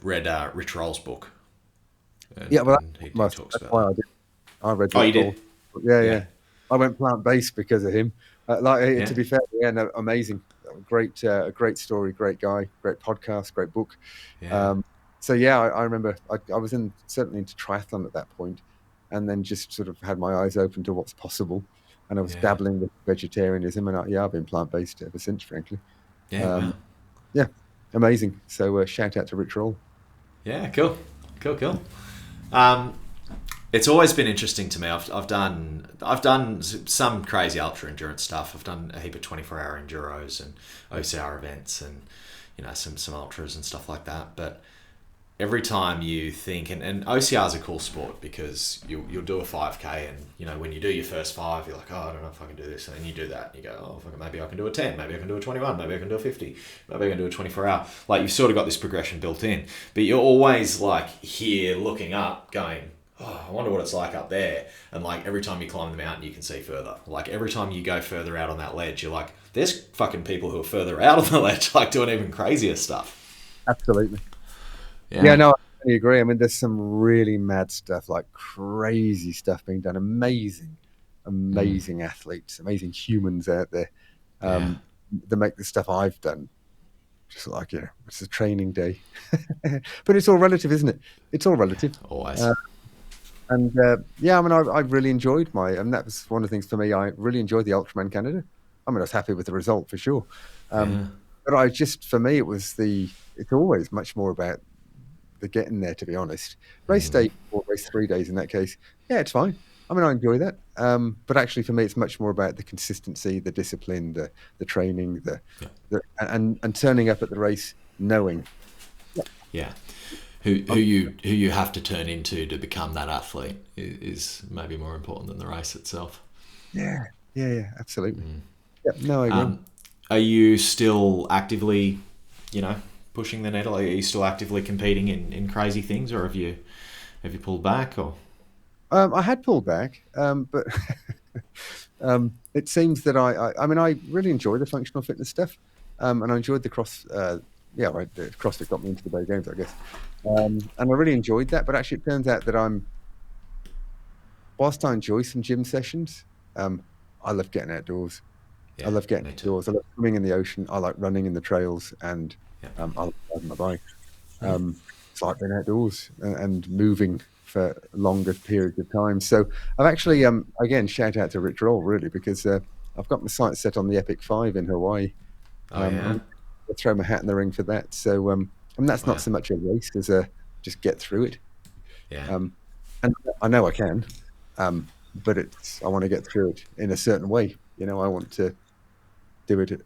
Rich Roll's book. And, Yeah, well, and he that's talks about why that. I did. I read Oh, you Rick Roll. did? Yeah, Yeah. yeah. I went plant-based because of him. To Yeah. be fair, yeah, no, amazing, great story, great guy, great podcast, great book. Yeah. So yeah, I remember I was certainly into triathlon at that point, and then just sort of had my eyes open to what's possible, and I was Yeah. dabbling with vegetarianism, and I've been plant-based ever since, frankly. Yeah. Um, Wow. yeah, amazing. So shout out to Rich Roll. Yeah. Cool. Cool. Cool. Um, it's always been interesting to me. I've done some crazy ultra endurance stuff. I've done a heap of 24-hour enduros and OCR events, and some ultras and stuff like that. But every time you think, and OCR is a cool sport because you'll do a 5K, and when you do your first 5, you're like, oh, I don't know if I can do this, and then you do that, and you go, oh, maybe I can do a 10, maybe I can do a 21, maybe I can do a 50, maybe I can do a 24-hour. Like, you've sort of got this progression built in, but you're always like here looking up going, oh, I wonder what it's like up there. And like every time you climb the mountain, you can see further. Like every time you go further out on that ledge, you're like, there's fucking people who are further out on the ledge, like doing even crazier stuff. Absolutely. Yeah, no, I totally agree. I mean, there's some really mad stuff, like crazy stuff being done. Amazing athletes, amazing humans out there that make the stuff I've done. Just like, it's a training day. But it's all relative, isn't it? It's all relative. Always. I mean, I've really enjoyed and that was one of the things for me. I really enjoyed the Ultraman Canada. I mean, I was happy with the result for sure. But for me, it's always much more about the getting there, to be honest. Race day or race 3 days in that case, yeah, it's fine. I mean, I enjoy that. But actually for me, it's much more about the consistency, the discipline, the training, and turning up at the race knowing. Yeah. Who you have to turn into to become that athlete is maybe more important than the race itself. Yeah, absolutely. Yeah, no, I agree. Are you still actively, pushing the needle? Are you still actively competing in crazy things, or have you pulled back? Or I had pulled back, but it seems that I mean, I really enjoy the functional fitness stuff, and I enjoyed the the CrossFit got me into the Bay Games, I guess. And I really enjoyed that, but actually it turns out that whilst I enjoy some gym sessions, I love getting outdoors. I love getting outdoors. I love swimming in the ocean. I like running in the trails, and I like riding my bike. It's like being outdoors and moving for longer periods of time. So I've actually, again, shout out to Rich Roll, really, because I've got my sights set on the Epic 5 in Hawaii. I'm going to throw my hat in the ring for that. So and that's not so much a race as just get through it. And I know I can, but I want to get through it in a certain way. I want to do it.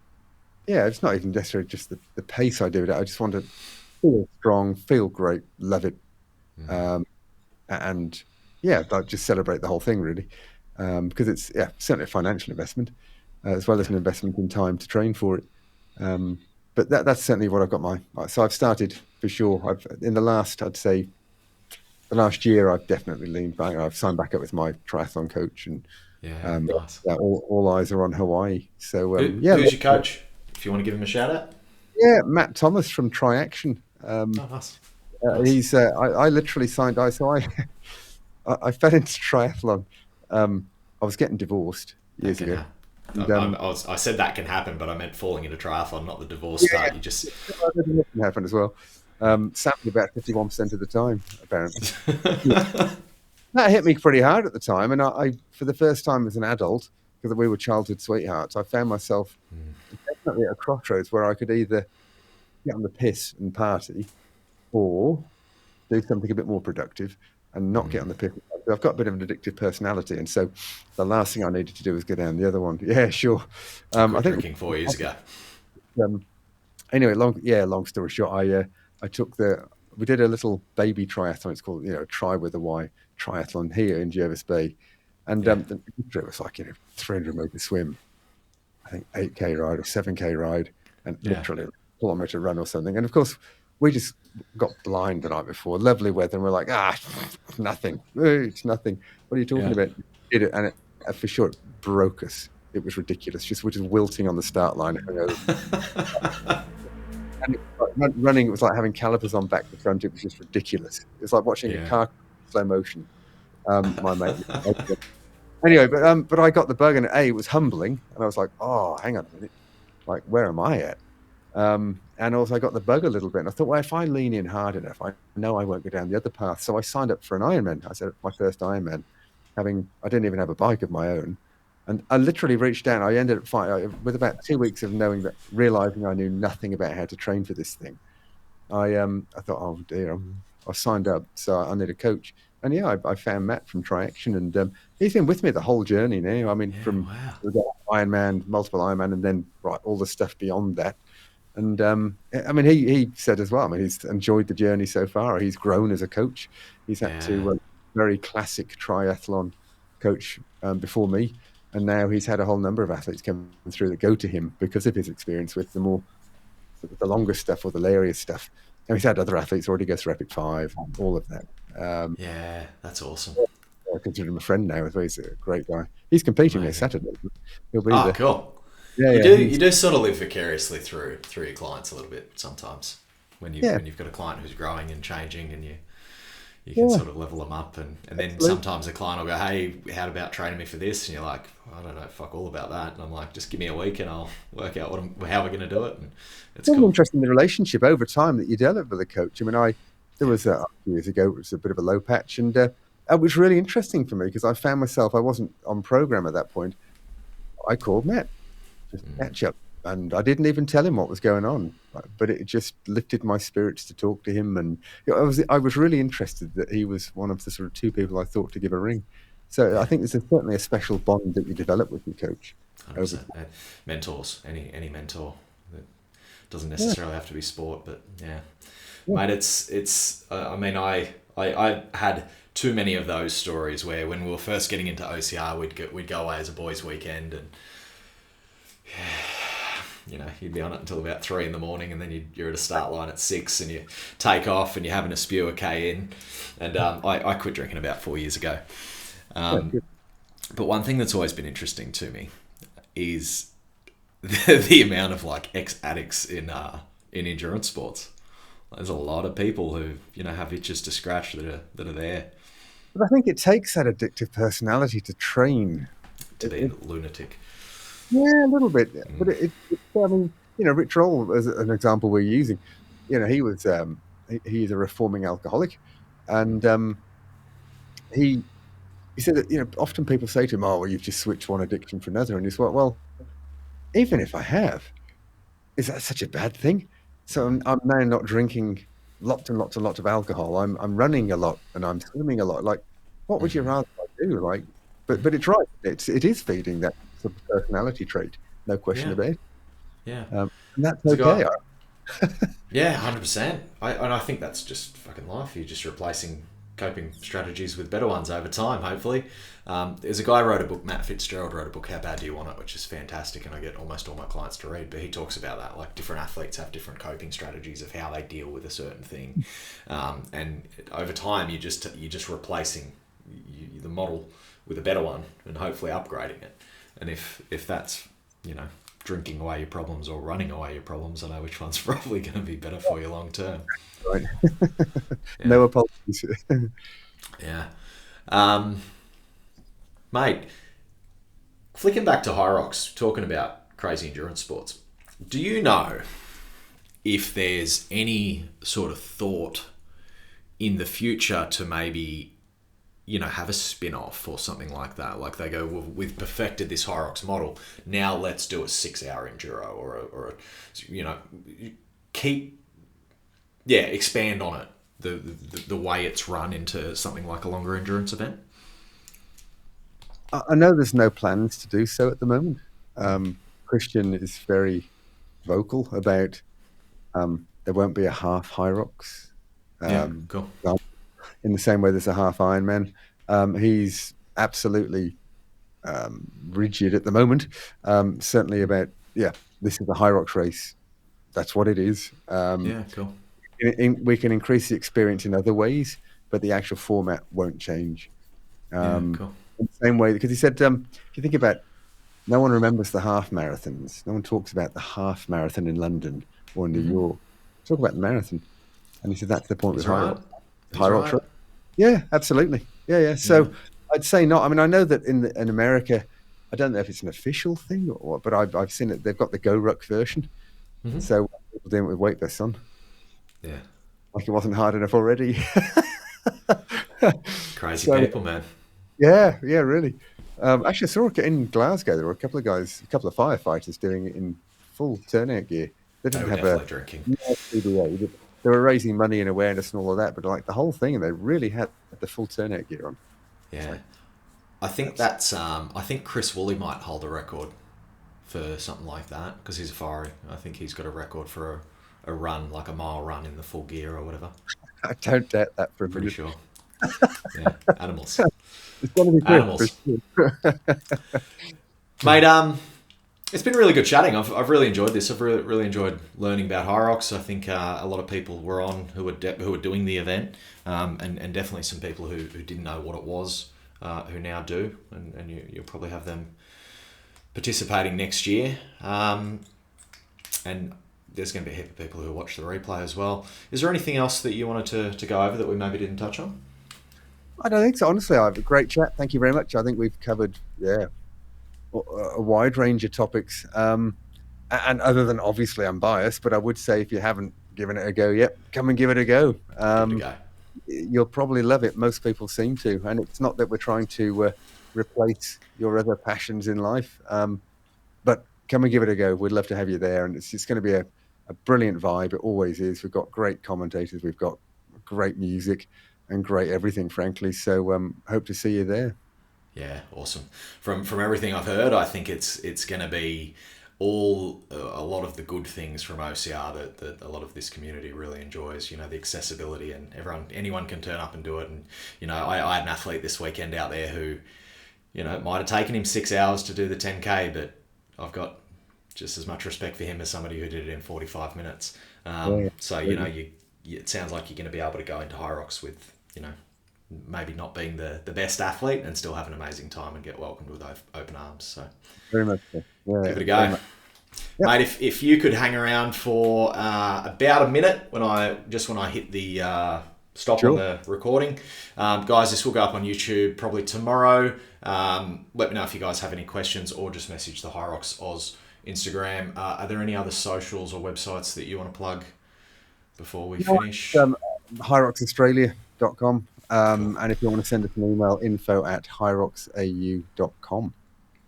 It's not even necessarily just the pace I do it at. I just want to feel strong, feel great, love it. And like just celebrate the whole thing, really. Because it's certainly a financial investment, as well as an investment in time to train for it. But that's certainly what I've got so I've started for sure. In the last year, I've definitely leaned back. I've signed back up with my triathlon coach, and nice. All eyes are on Hawaii. So who's your coach? If you want to give him a shout out. Yeah, Matt Thomas from Triaction. Nice. He's I literally signed. I fell into triathlon. I was getting divorced years ago. And, I said that can happen, but I meant falling into triathlon, not the divorce part. You just that can happen as well. Sadly, about 51% of the time, apparently. That hit me pretty hard at the time, and I for the first time as an adult, because we were childhood sweethearts, I found myself definitely at a crossroads where I could either get on the piss and party, or do something a bit more productive and not get on the piss. I've got a bit of an addictive personality, and so the last thing I needed to do was go down the other one. Yeah, sure. I think drinking 4 years ago. Anyway, long story short, we did a little baby triathlon. It's called, Try with a Y triathlon here in Jervis Bay. And it was like, 300-meter swim, I think 8K ride or 7K ride, and literally a kilometer run or something. And of course, we just got blind the night before. Lovely weather, and we're like, nothing. It's nothing. What are you talking about? Did it, and it, for sure, it broke us. It was ridiculous. We're just wilting on the start line. And running, it was like having calipers on back to front. It was just ridiculous. It was like watching a car slow motion. My mate. Anyway, but I got the bug, and it was humbling, and I was like, oh, hang on a minute, like where am I at? And also I got the bug a little bit, and I thought, well, if I lean in hard enough, I know I won't go down the other path. So I signed up for an Ironman. I said my first Ironman, I didn't even have a bike of my own, and I literally reached down. I ended up with about 2 weeks of realizing I knew nothing about how to train for this thing. I thought, oh dear, I signed up, so I need a coach. And yeah, I found Matt from Tri-Action, and he's been with me the whole journey now. I mean, from Ironman, multiple Ironman, and then all the stuff beyond that. And I mean, he said as well, I mean, he's enjoyed the journey so far. He's grown as a coach. He's had to very classic triathlon coach before me. And now he's had a whole number of athletes come through that go to him because of his experience with the longer stuff or the lairier stuff. And he's had other athletes already go through Epic 5, all of that. Yeah, that's awesome. I consider him a friend now. He's a great guy. He's competing this Saturday. He'll be there. Cool. Yeah, you do sort of live vicariously through your clients a little bit sometimes when you've got a client who's growing and changing, and you can sort of level them up, and then sometimes a client will go, hey, how about training me for this? And you're like, I don't know, fuck all about that. And I'm like, just give me a week and I'll work out how we're going to do it. And it's cool. Interesting, the relationship over time that you develop with a coach. I mean, there was a few years ago, it was a bit of a low patch, and it was really interesting for me because I found myself, I wasn't on program at that point. I called Matt, just catch up, and I didn't even tell him what was going on, but it just lifted my spirits to talk to him. And I was really interested that he was one of the sort of two people I thought to give a ring. So I think there's certainly a special bond that you develop with your coach. 100%. Mentors, any mentor. It doesn't necessarily have to be sport, but mate, it's. I mean, I had too many of those stories where when we were first getting into OCR, we'd go away as a boys' weekend, and you'd be on it until about 3 a.m, and then you're at a start line at 6, and you take off, and you're having a spew a K in, and I quit drinking about 4 years ago. But one thing that's always been interesting to me is the amount of like ex-addicts in endurance sports. There's a lot of people who have itches to scratch that are there. But I think it takes that addictive personality to train. To be a lunatic. Yeah, a little bit. But I mean, Rich Roll, as an example we're using, he was he is a reforming alcoholic, and he said that often people say to him, "Oh, well, you've just switched one addiction for another," and he's like, "Well, even if I have, is that such a bad thing?" So I'm now not drinking lots and lots and lots of alcohol. I'm running a lot and I'm swimming a lot. Like, what would you rather I do? Like, but it's right. It is feeding that sort of personality trait, no question about it. Yeah, and that's okay. Yeah, 100%. I think that's just fucking life. You're just replacing coping strategies with better ones over time, hopefully. There's a guy who wrote a book, Matt Fitzgerald wrote a book, How Bad Do You Want It, which is fantastic, and I get almost all my clients to read, but he talks about that, like different athletes have different coping strategies of how they deal with a certain thing. And over time, you're just replacing the model with a better one and hopefully upgrading it. And if that's, drinking away your problems or running away your problems, I know which one's probably going to be better for you long term. Right. No apologies. Yeah. Mate, flicking back to Hyrox, talking about crazy endurance sports, do you know if there's any sort of thought in the future to maybe, have a spin-off or something like that? Like they go, well, we've perfected this Hyrox model, now let's do a 6-hour enduro or expand on it, the way it's run into something like a longer endurance event? I know there's no plans to do so at the moment. Christian is very vocal about there won't be a half Hyrox. Cool. In the same way there's a half Ironman. He's absolutely rigid at the moment. Certainly about, this is a Hyrox race. That's what it is. Cool. We can increase the experience in other ways, but the actual format won't change. Cool. In the same way, because he said, if you think about, no one remembers the half marathons. No one talks about the half marathon in London or New York. Talk about the marathon. And he said, that's the point with Hyrox. Right. Yeah, absolutely. Yeah. So I'd say not. I mean, I know that in America, I don't know if it's an official thing or what, but I've seen it. They've got the Go Ruck version. So people doing it with weightless on, Yeah. like it wasn't hard enough already. Crazy So people, man. yeah, really. Actually, I saw it in Glasgow. There were a couple of guys, a couple of firefighters doing it in full turnout gear. They They didn't were have a definitely drinking. no PDA. They were raising money and awareness and all of that, but like the whole thing, and they really had the full turnout gear on. It's Yeah. like I think that's that's, I think Chris Woolley might hold a record for something like that because he's a fiery. I think he's got a record for a run, like a mile run in the full gear or whatever. I don't doubt that for a I'm pretty minute. sure. Yeah. Animals. It's going to be Chris for Animals. sure. Mate, it's been really good chatting. I've really enjoyed this. I've really enjoyed learning about Hyrox. I think a lot of people were on who were doing the event, and definitely some people who didn't know what it was, who now do, and you'll probably have them participating next year. And there's going to be a heap of people who watch the replay as well. Is there anything else that you wanted to go over that we maybe didn't touch on? I don't think so. Honestly, I have a great chat. Thank you very much. I think we've covered a wide range of topics. And other than obviously I'm biased, but I would say if you haven't given it a go yet, come and give it a go. Give it a go. You'll probably love it. Most people seem to, and it's not that we're trying to replace your other passions in life, but come and give it a go. We'd love to have you there, and it's just going to be a brilliant vibe. It always is. We've got great commentators, we've got great music, and great everything, frankly. So hope to see you there. Yeah, awesome. From everything I've heard, I think it's going to be a lot of the good things from OCR that a lot of this community really enjoys. You know, the accessibility and anyone can turn up and do it. And you know, I had an athlete this weekend out there who, you know, it might have taken him 6 hours to do the 10K, but I've got just as much respect for him as somebody who did it in 45 minutes. So you know, it sounds like you're going to be able to go into Hyrox with, you know, maybe not being the best athlete and still have an amazing time and get welcomed with open arms. So Very much so. Yeah, give it a go. Yep. Mate, if you could hang around for about a minute when I hit the stop on the recording. Guys, this will go up on YouTube probably tomorrow. Let me know if you guys have any questions or just message the Hyrox Oz Instagram. Are there any other socials or websites that you want to plug before we finish? HyroxAustralia.com. And if you want to send us an email, info@hyroxau.com.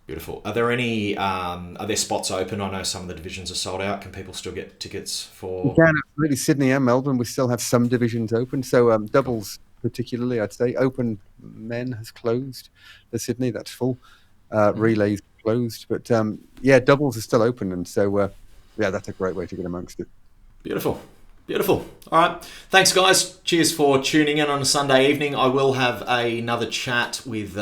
Beautiful. Are there spots open? I know some of the divisions are sold out. Can people still get tickets for? You can, absolutely. Sydney and Melbourne, we still have some divisions open. So doubles, particularly, I'd say. Open men has closed for Sydney. That's full. Relays closed. But doubles are still open. And so, that's a great way to get amongst it. Beautiful. All right. Thanks, guys. Cheers for tuning in on a Sunday evening. I will have another chat with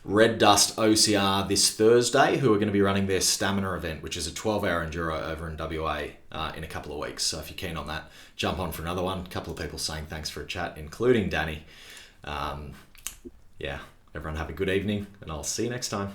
Red Dust OCR this Thursday, who are going to be running their stamina event, which is a 12-hour enduro over in WA in a couple of weeks. So if you're keen on that, jump on for another one. A couple of people saying thanks for a chat, including Danny. Everyone have a good evening, and I'll see you next time.